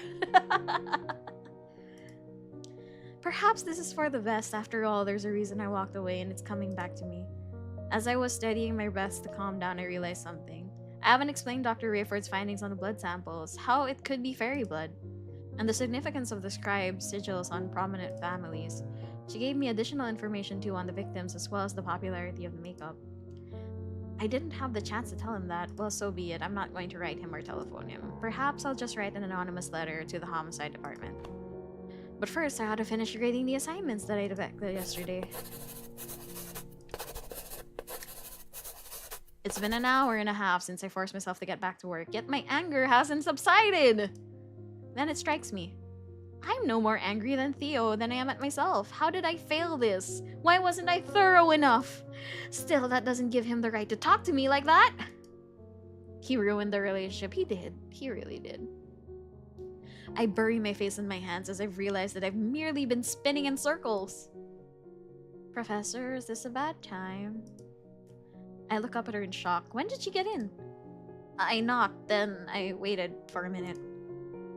Perhaps this is for the best. After all, there's a reason I walked away, and it's coming back to me. As I was steadying my breath to calm down, I realized something. I haven't explained Dr. Rayford's findings on the blood samples, how it could be fairy blood, and the significance of the scribed sigils on prominent families. She gave me additional information too on the victims, as well as the popularity of the makeup. I didn't have the chance to tell him that. Well, so be it. I'm not going to write him or telephone him. Perhaps I'll just write an anonymous letter to the homicide department. But first, I ought to finish grading the assignments that I neglected yesterday. It's been an hour and a half since I forced myself to get back to work, yet my anger hasn't subsided! Then it strikes me. I'm no more angry than Theo than I am at myself. How did I fail this? Why wasn't I thorough enough? Still, that doesn't give him the right to talk to me like that. He ruined the relationship. He did. He really did. I bury my face in my hands as I've realized that I've merely been spinning in circles. Professor, is this a bad time? I look up at her in shock. When did she get in? I knocked, then I waited for a minute.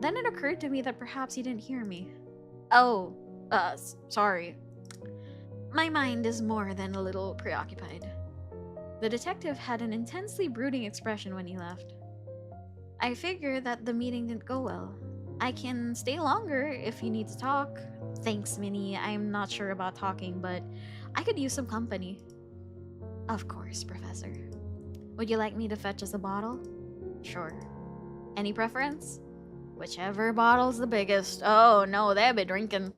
Then it occurred to me that perhaps he didn't hear me. Oh, sorry. My mind is more than a little preoccupied. The detective had an intensely brooding expression when he left. I figured that the meeting didn't go well. I can stay longer if you need to talk. Thanks, Minnie. I'm not sure about talking, but I could use some company. Of course, Professor. Would you like me to fetch us a bottle? Sure. Any preference? Whichever bottle's the biggest. Oh no, they'll be drinking.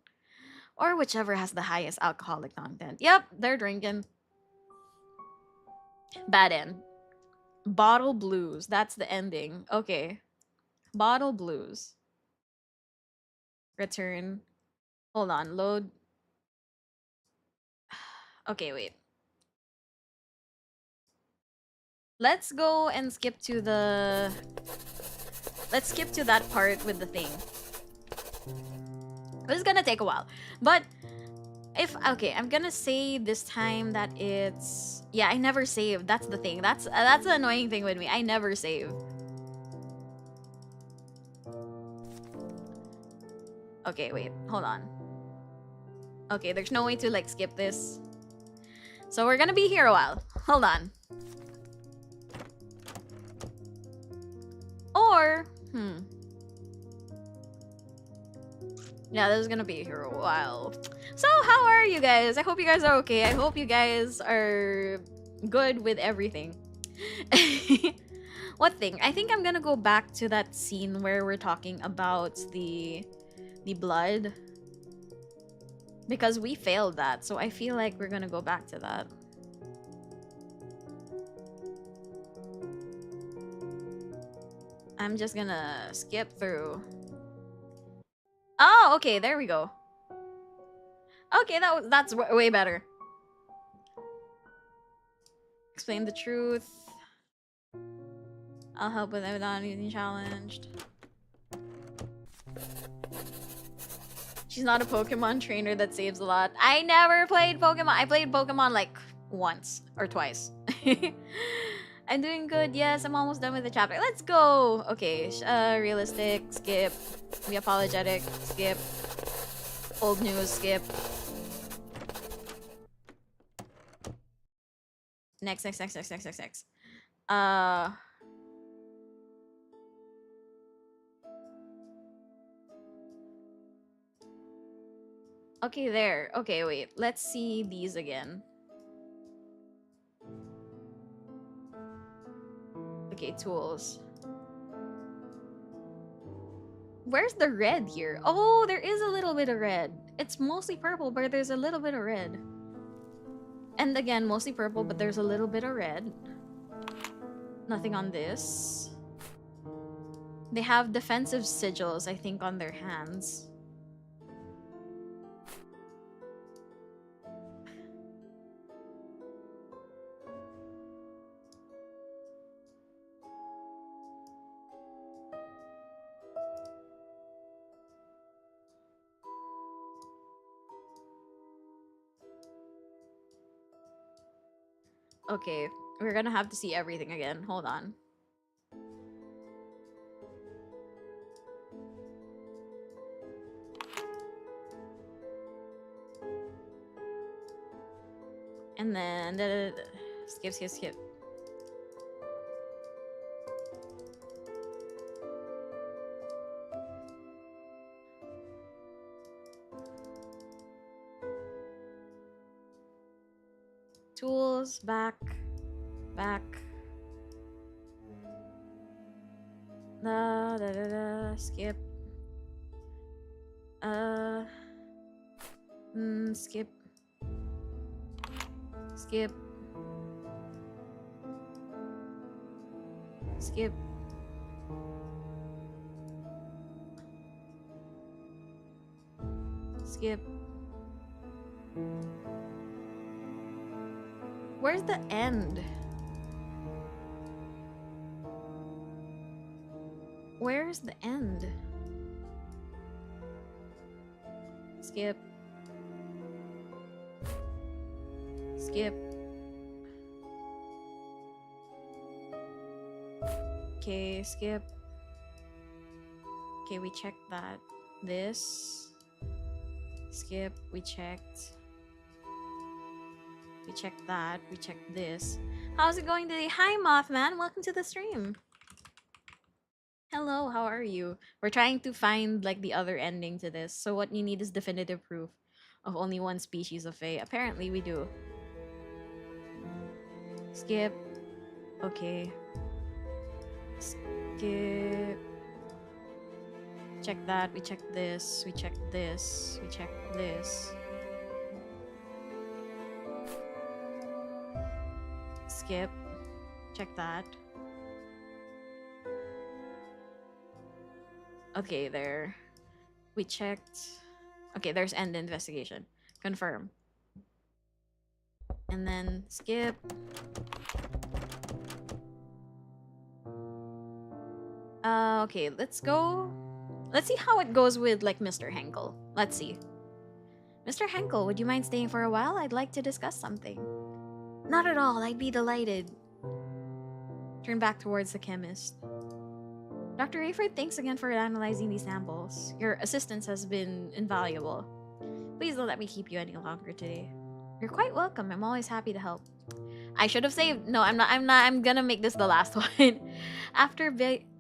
Or whichever has the highest alcoholic content. Yep, they're drinking. Bad end. Bottle blues. That's the ending. Okay. Bottle blues. Return. Hold on. Load. Okay, wait. Let's go and skip to the... Let's skip to that part with the thing. This is gonna take a while. But if... Okay, I'm gonna say this time that it's... Yeah, I never save. That's the thing. That's the annoying thing with me. I never save. Okay, wait. Hold on. Okay, there's no way to, like, skip this. So we're gonna be here a while. Hold on. Yeah, this is gonna be here a while. So, how are you guys? I hope you guys are okay. I hope you guys are good with everything. What thing? I think I'm gonna go back to that scene where we're talking about the blood. Because we failed that, so I feel like we're gonna go back to that. I'm just gonna skip through. Oh, okay, there we go. Okay, that's way better. Explain the truth. I'll help with it without getting challenged. She's not a Pokemon trainer that saves a lot. I never played Pokemon. I played Pokemon like once or twice. I'm doing good. Yes, I'm almost done with the chapter. Let's go. Okay, realistic. Skip. Be apologetic. Skip. Old news. Skip. Next. Okay, there. Okay, wait. Let's see these again. Okay, tools. Where's the red here? Oh, there is a little bit of red. It's mostly purple, but there's a little bit of red. And again, mostly purple, but there's a little bit of red. Nothing on this. They have defensive sigils, I think, on their hands. Okay, we're gonna have to see everything again. Hold on. And then skip. Tools, back. Skip. Skip. Skip. Skip. Skip. Where's the end? Where's the end? Skip. Skip. Okay, skip. Okay, we checked that. This. Skip. We checked. We checked that. We checked this. How's it going today? Hi, Mothman. Welcome to the stream. Hello, how are you? We're trying to find like the other ending to this. So what you need is definitive proof of only one species of Fae. Apparently we do. Skip. Okay. Skip. Check that. We checked this. We checked this. We checked this. Skip. Check that. Okay, there. We checked. Okay, there's end investigation. Confirm. And then skip. Okay, let's go. Let's see how it goes with like Mr. Henkel. Let's see. Mr. Henkel, would you mind staying for a while? I'd like to discuss something. Not at all, I'd be delighted. Turn back towards the chemist. Dr. Rayford, thanks again for analyzing these samples. Your assistance has been invaluable. Please don't let me keep you any longer today. You're quite welcome. I'm always happy to help. I should have saved. No, I'm not. I'm gonna make this the last one. After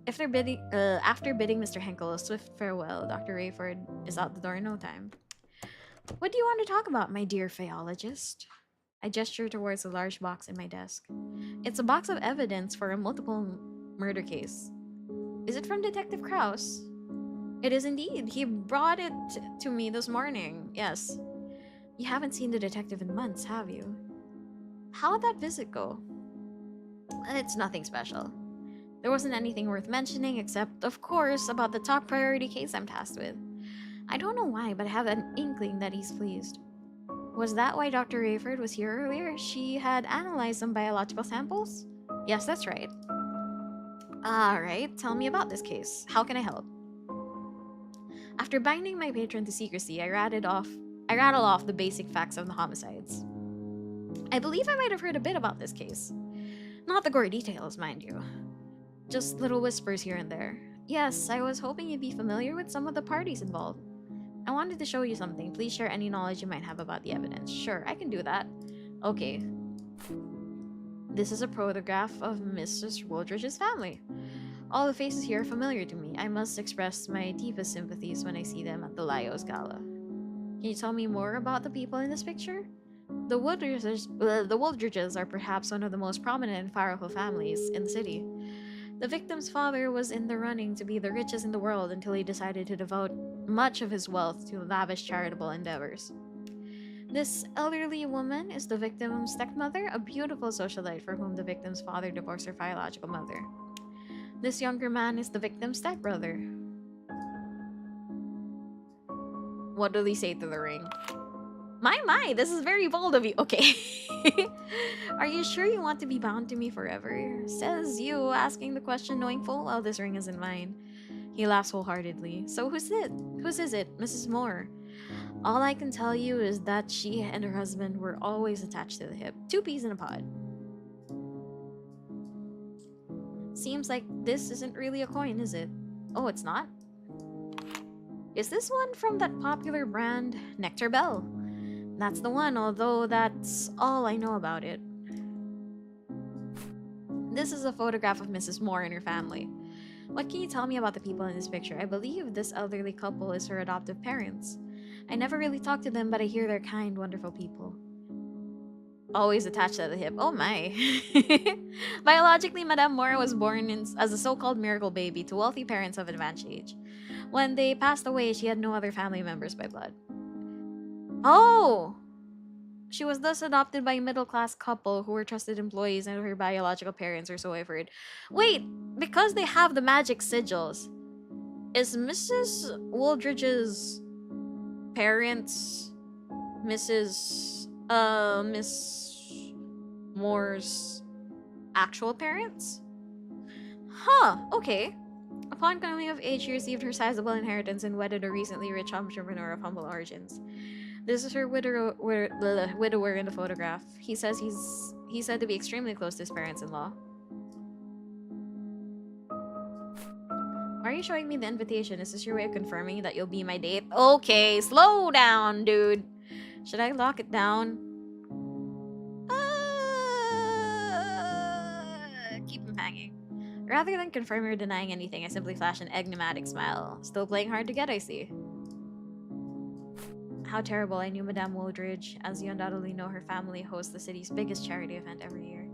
After bidding Mr. Henkel a swift farewell, Dr. Rayford is out the door in no time. What do you want to talk about, my dear Faeologist? I gesture towards a large box in my desk. It's a box of evidence for a multiple murder case. Is it from Detective Kraus? It is indeed. He brought it to me this morning. Yes. You haven't seen the detective in months, have you? How'd that visit go? It's nothing special. There wasn't anything worth mentioning except, of course, about the top priority case I'm tasked with. I don't know why, but I have an inkling that he's pleased. Was that why Dr. Rayford was here earlier? She had analyzed some biological samples? Yes, that's right. Alright, tell me about this case. How can I help? After binding my patron to secrecy, I rattle off the basic facts of the homicides. I believe I might have heard a bit about this case. Not the gory details, mind you. Just little whispers here and there. Yes, I was hoping you'd be familiar with some of the parties involved. I wanted to show you something. Please share any knowledge you might have about the evidence. Sure, I can do that. Okay. This is a photograph of Mrs. Woldridge's family. All the faces here are familiar to me. I must express my deepest sympathies when I see them at the Lyos Gala. Can you tell me more about the people in this picture? The Woldridges are perhaps one of the most prominent and powerful families in the city. The victim's father was in the running to be the richest in the world until he decided to devote much of his wealth to lavish charitable endeavors. This elderly woman is the victim's stepmother, a beautiful socialite for whom the victim's father divorced her biological mother. This younger man is the victim's stepbrother. What do they say to the ring? My, this is very bold of you. Okay. Are you sure you want to be bound to me forever? Says you, asking the question knowing full well this ring isn't mine. He laughs wholeheartedly. So who's it? Whose is it? Mrs. Moore. All I can tell you is that she and her husband were always attached to the hip. Two peas in a pod. Seems like this isn't really a coin, is it? Oh, it's not? Is this one from that popular brand, Nectar Bell? That's the one, although that's all I know about it. This is a photograph of Mrs. Moore and her family. What can you tell me about the people in this picture? I believe this elderly couple is her adoptive parents. I never really talked to them, but I hear they're kind, wonderful people. Always attached to the hip. Oh my. Biologically, Madame Moore was born as a so-called miracle baby to wealthy parents of advanced age. When they passed away, she had no other family members by blood. Oh! She was thus adopted by a middle-class couple who were trusted employees and her biological parents, or so I've heard. Wait, because they have the magic sigils, is Mrs. Woldridge's parents Miss Moore's actual parents? Huh, okay. Upon coming of age, she received her sizable inheritance and wedded a recently rich entrepreneur of humble origins. This is her widower in the photograph. He says he's said to be extremely close to his parents-in-law. Why are you showing me the invitation? Is this your way of confirming that you'll be my date? Okay, slow down, dude. Should I lock it down? Keep him hanging. Rather than confirming or denying anything, I simply flash an enigmatic smile. Still playing hard to get, I see. How terrible. I knew Madame Woldridge. As you undoubtedly know, her family hosts the city's biggest charity event every year.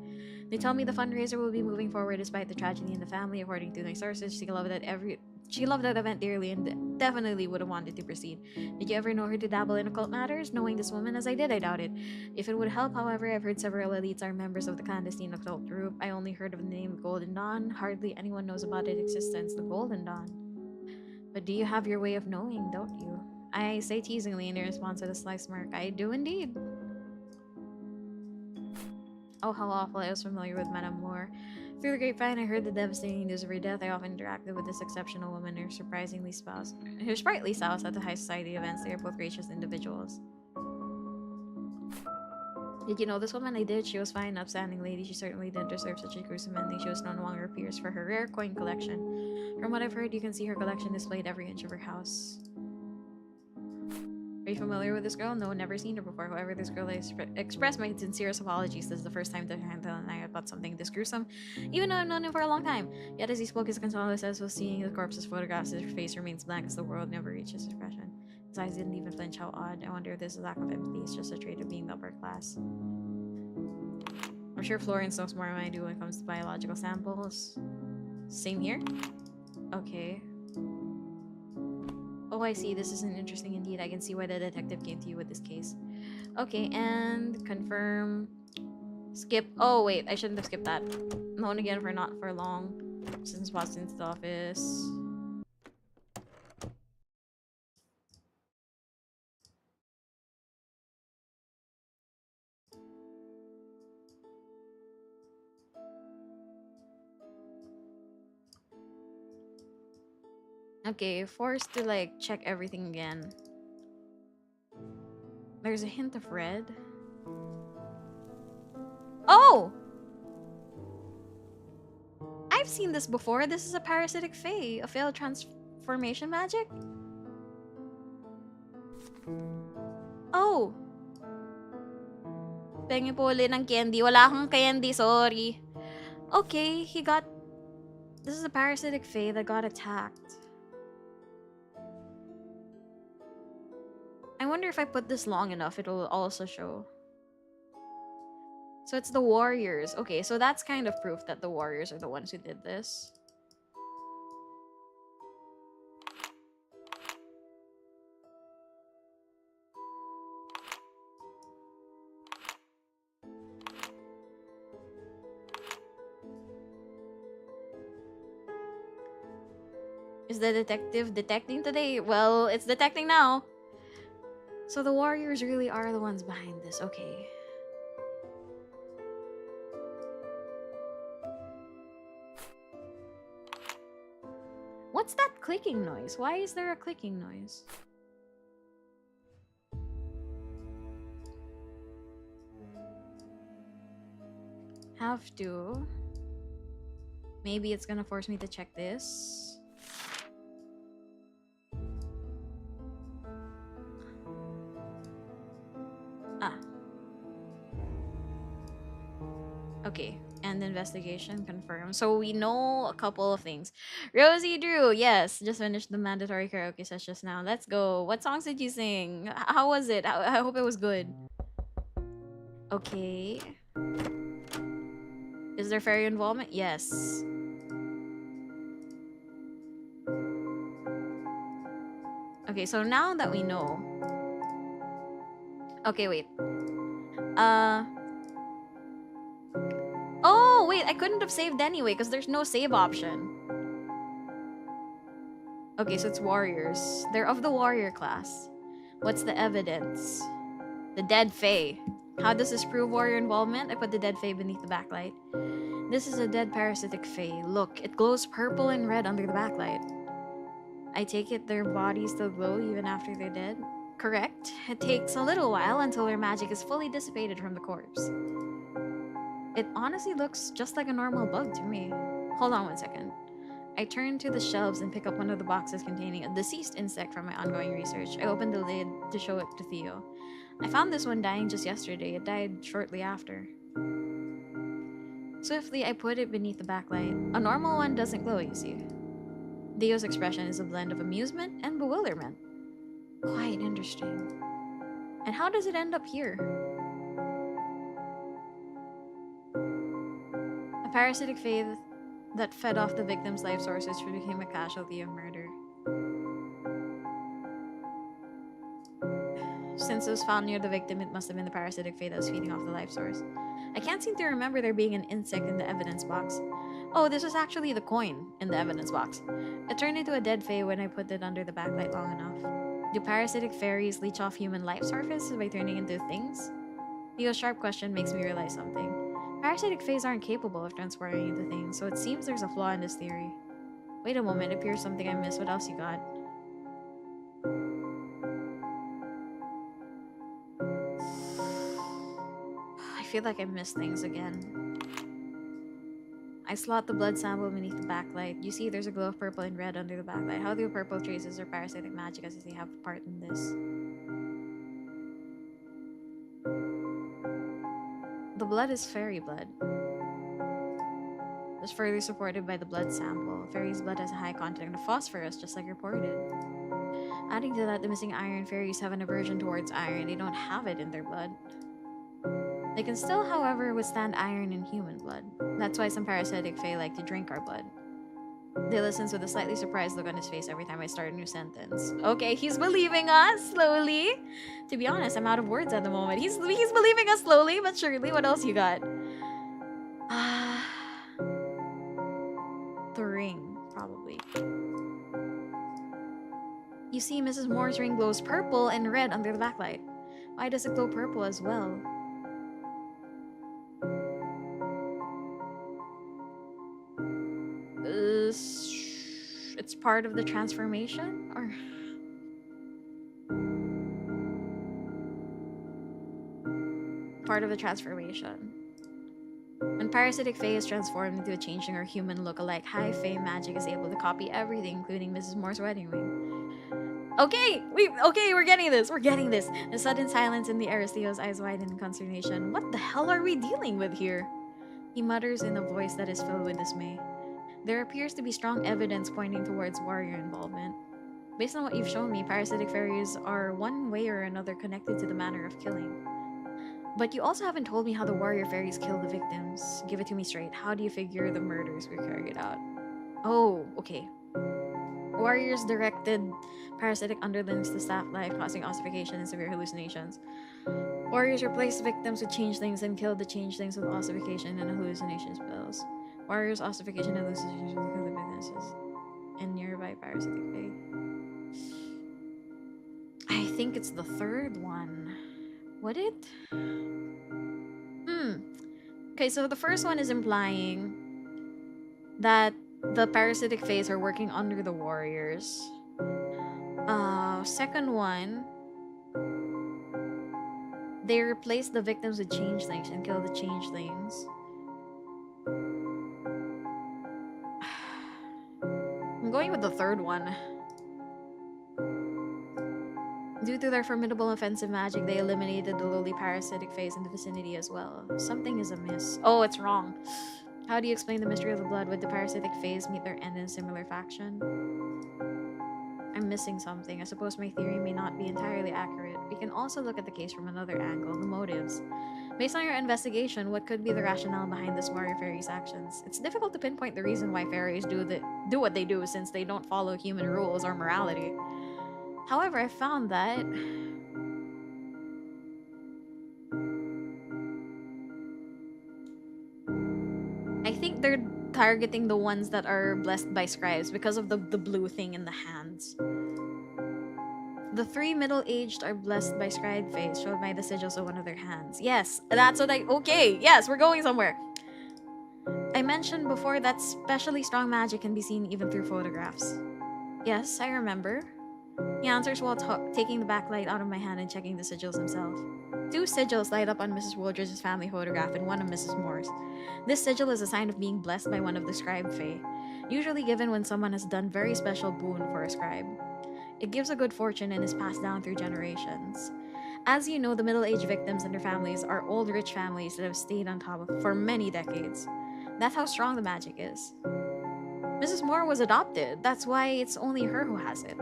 They tell me the fundraiser will be moving forward despite the tragedy in the family. According to my sources, she loved that event dearly and definitely would have wanted to proceed. Did you ever know her to dabble in occult matters? Knowing this woman as I did, I doubt it. If it would help, however, I've heard several elites are members of the clandestine occult group. I only heard of the name Golden Dawn. Hardly anyone knows about its existence, the Golden Dawn. But do you have your way of knowing, don't you? I say teasingly in response to the sly smirk. I do indeed. Oh, how awful. I was familiar with Madame Moore. Through the grapevine, I heard the devastating news of her death. I often interacted with this exceptional woman and her sprightly spouse at the high society events. They are both gracious individuals. Did you know this woman? I did. She was fine, upstanding lady. She certainly didn't deserve such a gruesome ending. She was no longer appears for her rare coin collection. From what I've heard, you can see her collection displayed every inch of her house. Are you familiar with this girl? No, never seen her before. However, this girl expressed my sincerest apologies. This is the first time that Handel and I have got something this gruesome, even though I've known him for a long time. Yet as he spoke, his condolences was seeing the corpse's photographs. His face remains blank as the world never reaches expression. His eyes didn't even flinch. How odd. I wonder if this lack of empathy is just a trait of being upper class. I'm sure Florence knows more than I do when it comes to biological samples. Same here? Okay. Oh, I see. This isn't interesting indeed. I can see why the detective came to you with this case. Okay, and confirm. Skip. Oh, wait. I shouldn't have skipped that. Known again for not for long. Since Boston's the office. Okay, forced to like check everything again. There's a hint of red. Oh! I've seen this before. This is a parasitic fae. A failed transformation magic? Oh! Pengi po ulit ng candy. Wala akong candy, sorry. Okay, he got... This is a parasitic fae that got attacked. I wonder if I put this long enough, it'll also show. So it's the warriors. Okay, so that's kind of proof that the warriors are the ones who did this. Is the detective detecting today? Well, it's detecting now. So the warriors really are the ones behind this. Okay. What's that clicking noise? Why is there a clicking noise? Have to. Maybe it's gonna force me to check this. Ah. Okay. And investigation confirmed. So we know a couple of things. Rosie Drew, yes. Just finished the mandatory karaoke session just now. Let's go. What songs did you sing? How was it? I hope it was good. Okay. Is there fairy involvement? Yes. Okay, so now that we know... Okay, wait. Oh, wait, I couldn't have saved anyway because there's no save option. Okay, so it's warriors. They're of the warrior class. What's the evidence? The dead fae. How does this prove warrior involvement? I put the dead fae beneath the backlight. This is a dead parasitic fae. Look, it glows purple and red under the backlight. I take it their bodies still glow even after they're dead? Correct. It takes a little while until their magic is fully dissipated from the corpse. It honestly looks just like a normal bug to me. Hold on one second. I turn to the shelves and pick up one of the boxes containing a deceased insect from my ongoing research. I open the lid to show it to Theo. I found this one dying just yesterday. It died shortly after. Swiftly, I put it beneath the backlight. A normal one doesn't glow, you see. Theo's expression is a blend of amusement and bewilderment. Quite interesting. And how does it end up here? A parasitic faith that fed off the victim's life sources became a casualty of murder. Since it was found near the victim, it must have been the parasitic faith that was feeding off the life source. I can't seem to remember there being an insect in the evidence box. Oh, this was actually the coin in the evidence box. It turned into a dead fae when I put it under the backlight long enough. Do parasitic fairies leech off human life surfaces by turning into things? Theo's sharp question makes me realize something. Parasitic fays aren't capable of transforming into things, so it seems there's a flaw in this theory. Wait a moment, it appears something I missed. What else you got? I feel like I missed things again. I slot the blood sample beneath the backlight. You see there's a glow of purple and red under the backlight. How do purple traces or parasitic magic as if they have a part in this? The blood is fairy blood. Is further supported by the blood sample. Fairy's blood has a high content of phosphorus, just like reported. Adding to that, the missing iron, fairies have an aversion towards iron. They don't have it in their blood. They can still, however, withstand iron in human blood. That's why some parasitic fae like to drink our blood. They listens with a slightly surprised look on his face every time I start a new sentence. Okay, he's believing us slowly. To be honest, I'm out of words at the moment. He's believing us slowly but surely. What else you got? The ring, probably. You see, Mrs. Moore's ring glows purple and red under the backlight. Why does it glow purple as well? It's part of the transformation? Or... part of the transformation. When parasitic fae is transformed into a changeling or human look-alike, high fae magic is able to copy everything, including Mrs. Moore's wedding ring. Okay, we're getting this. A sudden silence in the air as Theo's eyes widen in consternation. What the hell are we dealing with here? He mutters in a voice that is filled with dismay. There appears to be strong evidence pointing towards warrior involvement. Based on what you've shown me, parasitic fairies are one way or another connected to the manner of killing. But you also haven't told me how the warrior fairies kill the victims. Give it to me straight. How do you figure the murders were carried out? Oh, okay. Warriors directed parasitic underlings to staff life, causing ossification and severe hallucinations. Warriors replaced victims with changelings and killed the changelings with ossification and hallucination spells. Warriors' ossification and hallucinations will kill the witnesses and nearby parasitic fae. I think it's the third one. Would it? Okay, so the first one is implying that the parasitic fae are working under the warriors. Second one, they replace the victims with changelings and kill the changelings. I'm going with the third one. Due to their formidable offensive magic, they eliminated the lowly parasitic phase in the vicinity as well. Something is amiss. Oh, it's wrong. How do you explain the mystery of the blood? Would the parasitic phase meet their end in a similar faction? I'm missing something. I suppose my theory may not be entirely accurate. We can also look at the case from another angle, the motives. Based on your investigation, what could be the rationale behind this warrior fairy's actions? It's difficult to pinpoint the reason why fairies do what they do, since they don't follow human rules or morality. However, I found that I think they're targeting the ones that are blessed by scribes because of the blue thing in the hands. The three middle-aged are blessed by scribe face, showed by the sigils of one of their hands. Yes, that's what okay, yes, we're going somewhere. I mentioned before that specially strong magic can be seen even through photographs. Yes, I remember. He answers while taking the backlight out of my hand and checking the sigils himself. 2 sigils light up on Mrs. Woolridge's family photograph and one on Mrs. Moore's. This sigil is a sign of being blessed by one of the scribe fae, usually given when someone has done very special boon for a scribe. It gives a good fortune and is passed down through generations. As you know, the middle-aged victims and their families are old rich families that have stayed on top of for many decades. That's how strong the magic is. Mrs. Moore was adopted. That's why it's only her who has it.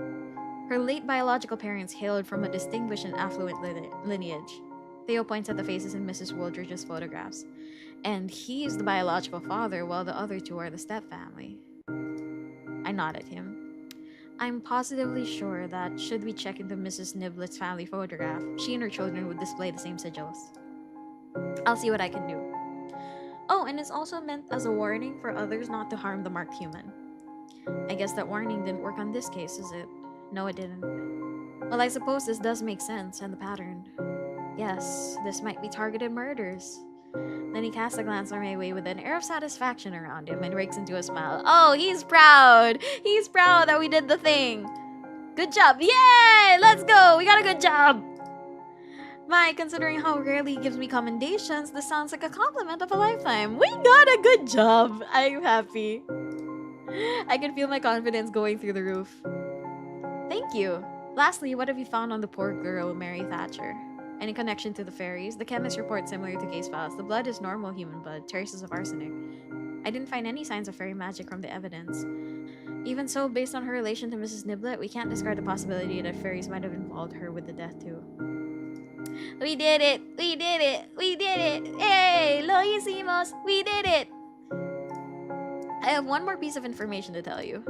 Her late biological parents hailed from a distinguished and affluent lineage. Theo points at the faces in Mrs. Woolridge's photographs. And he is the biological father, while the other 2 are the stepfamily. I nod at him. I'm positively sure that should we check into Mrs. Niblett's family photograph, she and her children would display the same sigils. I'll see what I can do. Oh, and it's also meant as a warning for others not to harm the marked human. I guess that warning didn't work on this case, is it? No, it didn't. Well, I suppose this does make sense, and the pattern. Yes, this might be targeted murders. Then he casts a glance our way with an air of satisfaction around him and breaks into a smile. Oh, he's proud! He's proud that we did the thing! Good job! Yay! Let's go! We got a good job! My, considering how rarely he gives me commendations, this sounds like a compliment of a lifetime. We got a good job! I'm happy. I can feel my confidence going through the roof. Thank you. Lastly, what have you found on the poor girl, Mary Thatcher? Any connection to the fairies? The chemist report similar to case files. The blood is normal human blood, traces of arsenic. I didn't find any signs of fairy magic from the evidence. Even so, based on her relation to Mrs. Niblet, we can't discard the possibility that fairies might have involved her with the death too. We did it! We did it! We did it! Hey! Lo hicimos! We did it! I have one more piece of information to tell you.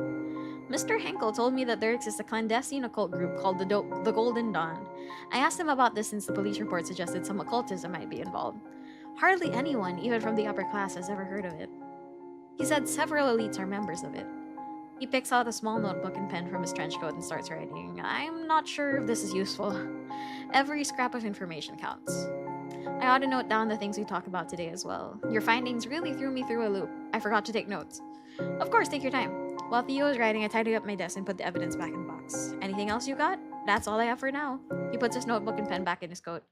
Mr. Henkel told me that there exists a clandestine occult group called the Golden Dawn. I asked him about this since the police report suggested some occultism might be involved. Hardly anyone, even from the upper class, has ever heard of it. He said several elites are members of it. He picks out a small notebook and pen from his trench coat and starts writing. I'm not sure if this is useful. Every scrap of information counts. I ought to note down the things we talk about today as well. Your findings really threw me through a loop. I forgot to take notes. Of course, take your time. While Theo was writing, I tidied up my desk and put the evidence back in the box. Anything else you got? That's all I have for now. He puts his notebook and pen back in his coat.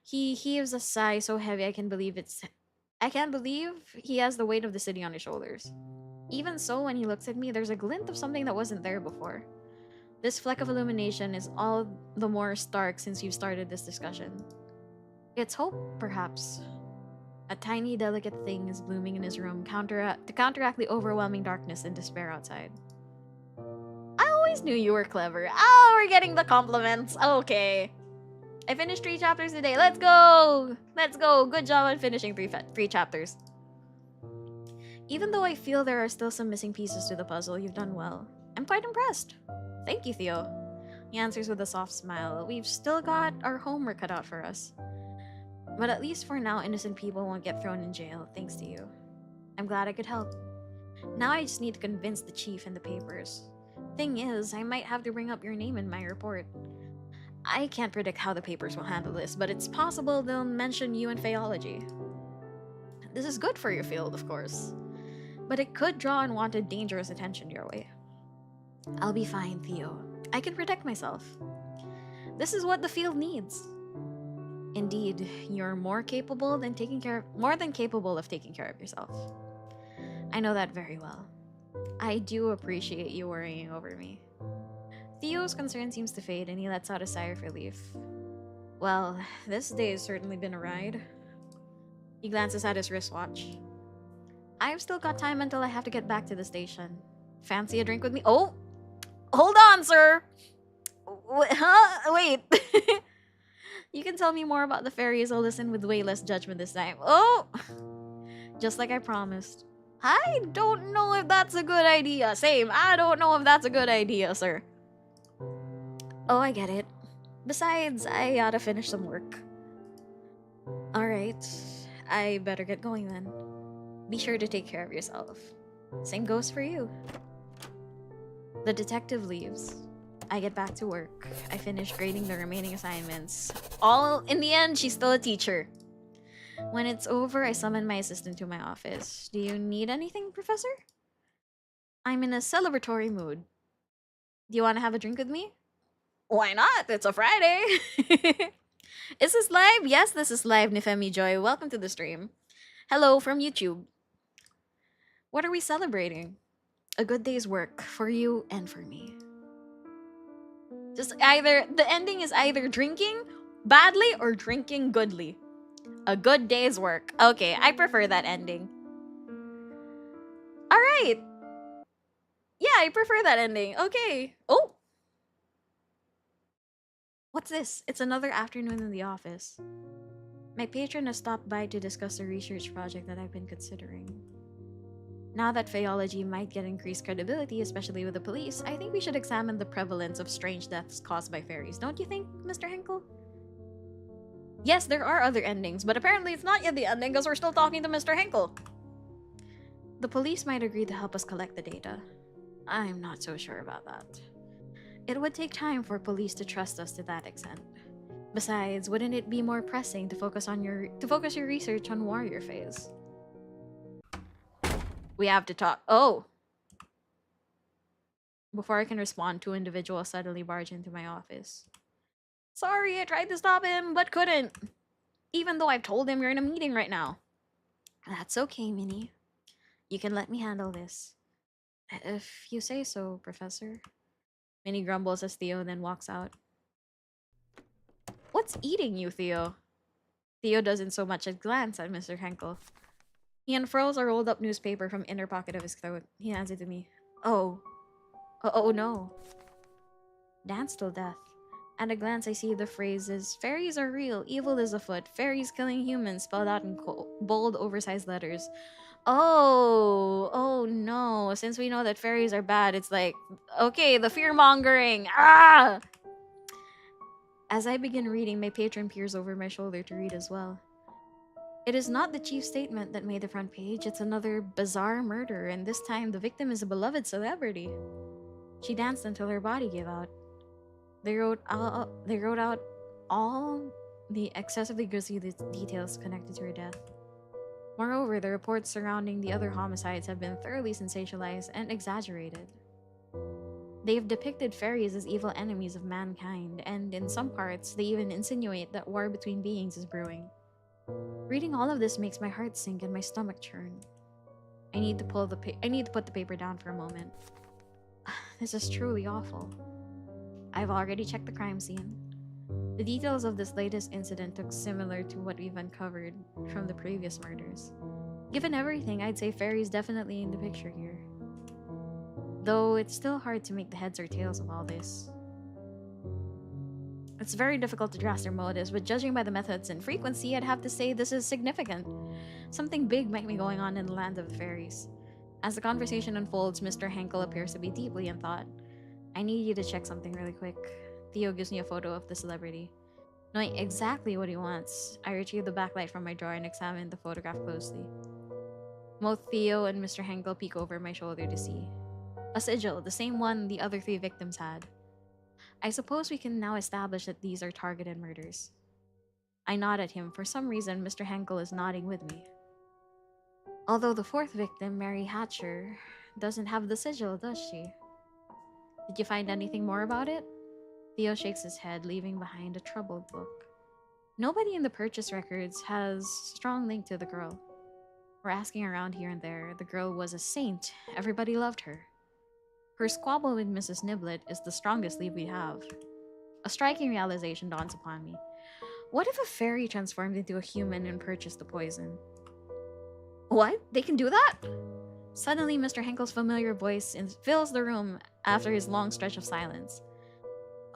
He heaves a sigh so heavy I can't believe he has the weight of the city on his shoulders. Even so, when he looks at me, there's a glint of something that wasn't there before. This fleck of illumination is all the more stark since you've started this discussion. It's hope, perhaps. A tiny, delicate thing is blooming in his room to counteract the overwhelming darkness and despair outside. I always knew you were clever. Oh, we're getting the compliments. Okay. I finished 3 chapters today. Let's go! Let's go! Good job on finishing 3 chapters. Even though I feel there are still some missing pieces to the puzzle, you've done well. I'm quite impressed. Thank you, Theo. He answers with a soft smile. We've still got our homework cut out for us. But at least for now, innocent people won't get thrown in jail, thanks to you. I'm glad I could help. Now I just need to convince the chief and the papers. Thing is, I might have to bring up your name in my report. I can't predict how the papers will handle this, but it's possible they'll mention you in Faeology. This is good for your field, of course. But it could draw unwanted, dangerous attention your way. I'll be fine, Theo. I can protect myself. This is what the field needs. Indeed, you're more than capable of taking care of yourself. I know that very well. I do appreciate you worrying over me. Theo's concern seems to fade and he lets out a sigh of relief. Well, this day has certainly been a ride. He glances at his wristwatch. I've still got time until I have to get back to the station. Fancy a drink with me? Oh! Hold on, sir! Huh? Wait. You can tell me more about the fairies. I'll listen with way less judgment this time. Oh! Just like I promised. I don't know if that's a good idea. Same. I don't know if that's a good idea, sir. Oh, I get it. Besides, I ought to finish some work. Alright. I better get going then. Be sure to take care of yourself. Same goes for you. The detective leaves. I get back to work. I finish grading the remaining assignments. All in the end, she's still a teacher. When it's over, I summon my assistant to my office. Do you need anything, Professor? I'm in a celebratory mood. Do you want to have a drink with me? Why not? It's a Friday. Is this live? Yes, this is live, Nifemi Joy. Welcome to the stream. Hello from YouTube. What are we celebrating? A good day's work for you and for me. Just either, the ending is either drinking badly or drinking goodly. A good day's work. Okay, I prefer that ending. Alright. Yeah, I prefer that ending. Okay. Oh! What's this? It's another afternoon in the office. My patron has stopped by to discuss a research project that I've been considering. Now that Faeology might get increased credibility, especially with the police, I think we should examine the prevalence of strange deaths caused by fairies. Don't you think, Mr. Henkel? Yes, there are other endings, but apparently it's not yet the ending because we're still talking to Mr. Henkel. The police might agree to help us collect the data. I'm not so sure about that. It would take time for police to trust us to that extent. Besides, wouldn't it be more pressing to focus your research on warrior phase? We have to talk. Oh! Before I can respond, 2 individuals suddenly barge into my office. Sorry, I tried to stop him, but couldn't. Even though I've told him you're in a meeting right now. That's okay, Minnie. You can let me handle this. If you say so, Professor. Minnie grumbles as Theo then walks out. What's eating you, Theo? Theo doesn't so much as glance at Mr. Henkel. He unfurls a rolled up newspaper from inner pocket of his throat. He hands it to me. Oh. Oh no. Dance till death. At a glance, I see the phrases, fairies are real, evil is afoot, fairies killing humans, spelled out in bold, oversized letters. Oh no. Since we know that fairies are bad, it's like, okay, the fear mongering. Ah! As I begin reading, my patron peers over my shoulder to read as well. It is not the chief statement that made the front page, it's another bizarre murder, and this time the victim is a beloved celebrity. She danced until her body gave out. They wrote out all the excessively grisly details connected to her death. Moreover, the reports surrounding the other homicides have been thoroughly sensationalized and exaggerated. They have depicted fairies as evil enemies of mankind, and in some parts, they even insinuate that war between beings is brewing. Reading all of this makes my heart sink and my stomach churn. I need to put the paper down for a moment. This is truly awful. I've already checked the crime scene. The details of this latest incident look similar to what we've uncovered from the previous murders. Given everything, I'd say fairies definitely in the picture here. Though it's still hard to make the heads or tails of all this. It's very difficult to grasp their motives, but judging by the methods and frequency, I'd have to say this is significant. Something big might be going on in the land of the fairies. As the conversation unfolds, Mr. Henkel appears to be deeply in thought. I need you to check something really quick. Theo gives me a photo of the celebrity. Knowing exactly what he wants, I retrieve the backlight from my drawer and examine the photograph closely. Both Theo and Mr. Henkel peek over my shoulder to see. A sigil, the same one the other 3 victims had. I suppose we can now establish that these are targeted murders. I nod at him. For some reason, Mr. Henkel is nodding with me. Although the 4th victim, Mary Hatcher, doesn't have the sigil, does she? Did you find anything more about it? Theo shakes his head, leaving behind a troubled look. Nobody in the purchase records has strong link to the girl. We're asking around here and there. The girl was a saint. Everybody loved her. Her squabble with Mrs. Niblet is the strongest lead we have. A striking realization dawns upon me. What if a fairy transformed into a human and purchased the poison? What? They can do that? Suddenly, Mr. Henkel's familiar voice fills the room after his long stretch of silence.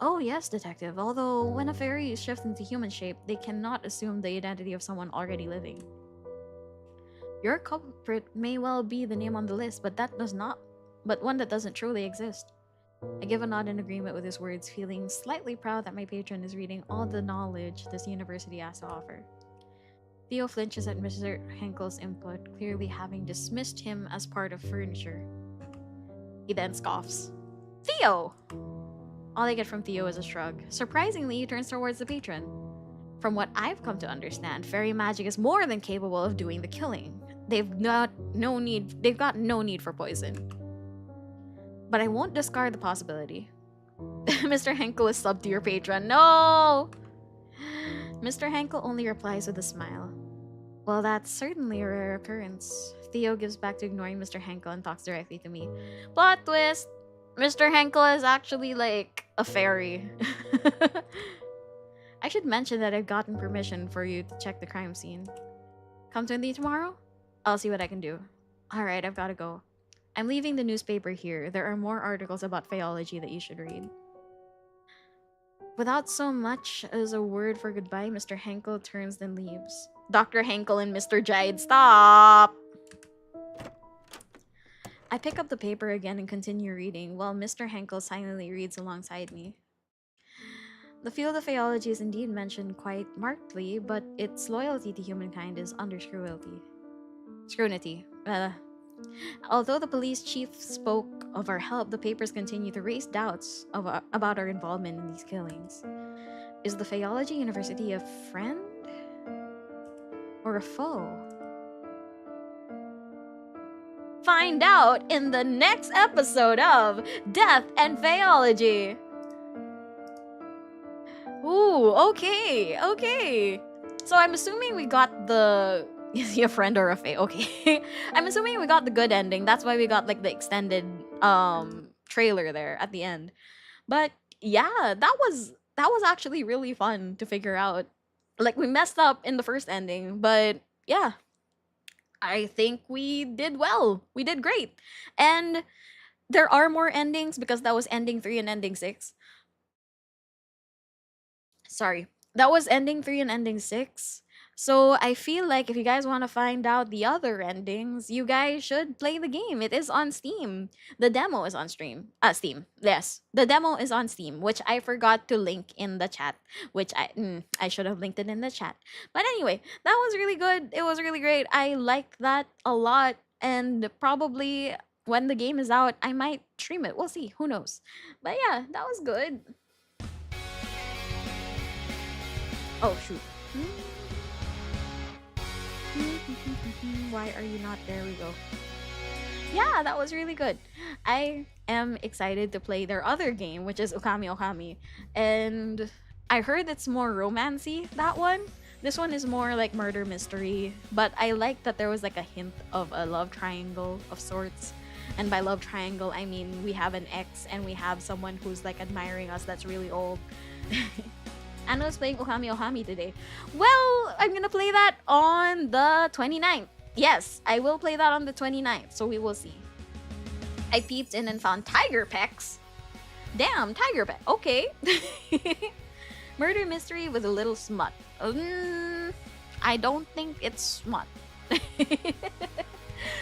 Oh yes, detective, although when a fairy shifts into human shape, they cannot assume the identity of someone already living. Your culprit may well be the name on the list, but one that doesn't truly exist. I give a nod in agreement with his words, feeling slightly proud that my patron is reading all the knowledge this university has to offer. Theo flinches at Mr. Henkel's input, clearly having dismissed him as part of furniture. He then scoffs. Theo! All I get from Theo is a shrug. Surprisingly, he turns towards the patron. From what I've come to understand, fairy magic is more than capable of doing the killing. They've got no need for poison. But I won't discard the possibility. Mr. Henkel is sub to your patron. No! Mr. Henkel only replies with a smile. Well, that's certainly a rare occurrence. Theo gives back to ignoring Mr. Henkel and talks directly to me. Plot twist! Mr. Henkel is actually like a fairy. I should mention that I've gotten permission for you to check the crime scene. Come to me tomorrow? I'll see what I can do. Alright, I've gotta go. I'm leaving the newspaper here. There are more articles about Faeology that you should read. Without so much as a word for goodbye, Mr. Henkel turns then leaves. Dr. Henkel and Mr. Jide, stop! I pick up the paper again and continue reading, while Mr. Henkel silently reads alongside me. The field of Faeology is indeed mentioned quite markedly, but its loyalty to humankind is under scrutiny. Although the police chief spoke of our help, the papers continue to raise doubts about our involvement in these killings. Is the Faeology University a friend? Or a foe? Find out in the next episode of Death and Faeology! Ooh, okay. So I'm assuming we got the... Is he a friend or a fae? Okay. I'm assuming we got the good ending. That's why we got like the extended trailer there at the end. But yeah, that was that was actually really fun to figure out. Like we messed up in the first ending, but yeah, I think we did well. We did great. And there are more endings because that was ending 3 and ending 6. Sorry. That was ending 3 and ending 6. So I feel like if you guys want to find out the other endings, you guys should play the game. It is on Steam. The demo is on stream. Steam. Yes. The demo is on Steam, which I forgot to link in the chat, which I should have linked it in the chat. But anyway, that was really good. It was really great. I liked that a lot, and probably when the game is out, I might stream it. We'll see. Who knows? But yeah, that was good. Oh shoot. Why are you not? There we go. Yeah, that was really good. I am excited to play their other game, which is Okami Okami. And I heard it's more romancy, that one. This one is more like murder mystery, but I like that there was like a hint of a love triangle of sorts. And by love triangle, I mean we have an ex and we have someone who's like admiring us that's really old. Anna was playing Okami Ohami today. Well, I'm gonna play that on the 29th. Yes, I will play that on the 29th, so we will see. I peeped in and found Tiger Pecs. Damn, Tiger Peck. Okay. Murder mystery with a little smut. I don't think it's smut.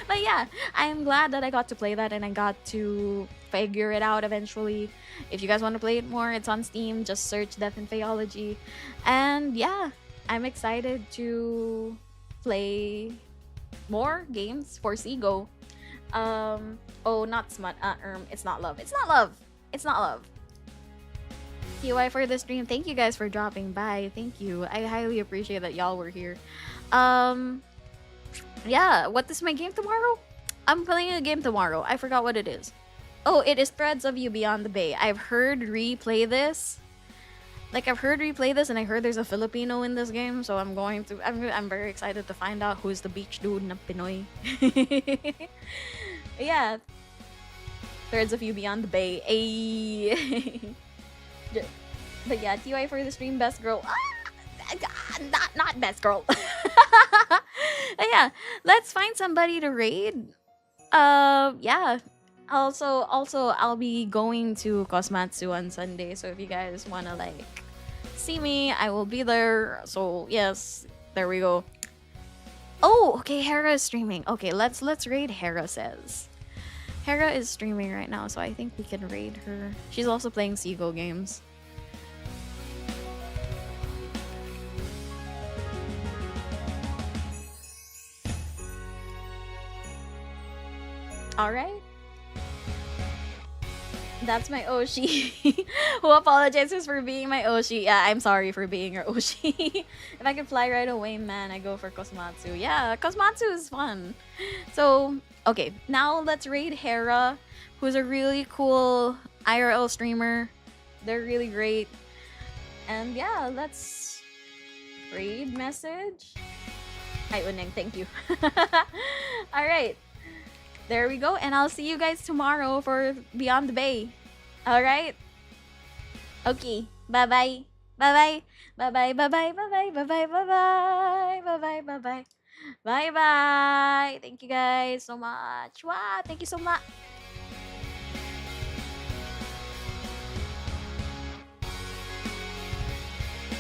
But yeah, I'm glad that I got to play that and I got to figure it out eventually. If you guys want to play it more, it's on Steam. Just search Death and Faeology. And yeah, I'm excited to play more games for Seago. Oh, not smut. It's not love. It's not love. It's not love. TY for the stream. Thank you guys for dropping by. Thank you. I highly appreciate that y'all were here. Yeah, what is my game tomorrow? I'm playing a game tomorrow. I forgot what it is. Oh, it is Threads of You Beyond the Bay. I've heard replay this. Like I've heard replay this, and I heard there's a Filipino in this game, so I'm very excited to find out who's the beach dude na Pinoy. Yeah, Threads of You Beyond the Bay. Ay. But yeah, TY for the stream, best girl. Not best girl. Yeah, let's find somebody to raid. Yeah. Also, I'll be going to Cosmatsu on Sunday, so if you guys wanna like see me, I will be there. So yes, there we go. Oh, okay, Hera is streaming. Okay, let's raid Hera says. Hera is streaming right now, so I think we can raid her. She's also playing Seagull games. Alright. That's my Oshi. Who apologizes for being my Oshi. Yeah, I'm sorry for being your Oshi. If I could fly right away, man, I go for Cosmatsu. Yeah, Cosmatsu is fun. So, okay, now let's raid Hera, who's a really cool IRL streamer. They're really great. And yeah, let's raid message. Hi, Uneng, thank you. Alright. There we go, and I'll see you guys tomorrow for Beyond the Bay. Alright? Okay. Bye-bye. Bye-bye. Bye-bye. Bye-bye. Bye-bye. Bye-bye. Bye-bye. Bye-bye. Bye-bye. Bye-bye. Thank you guys so much. Wow, thank you so much.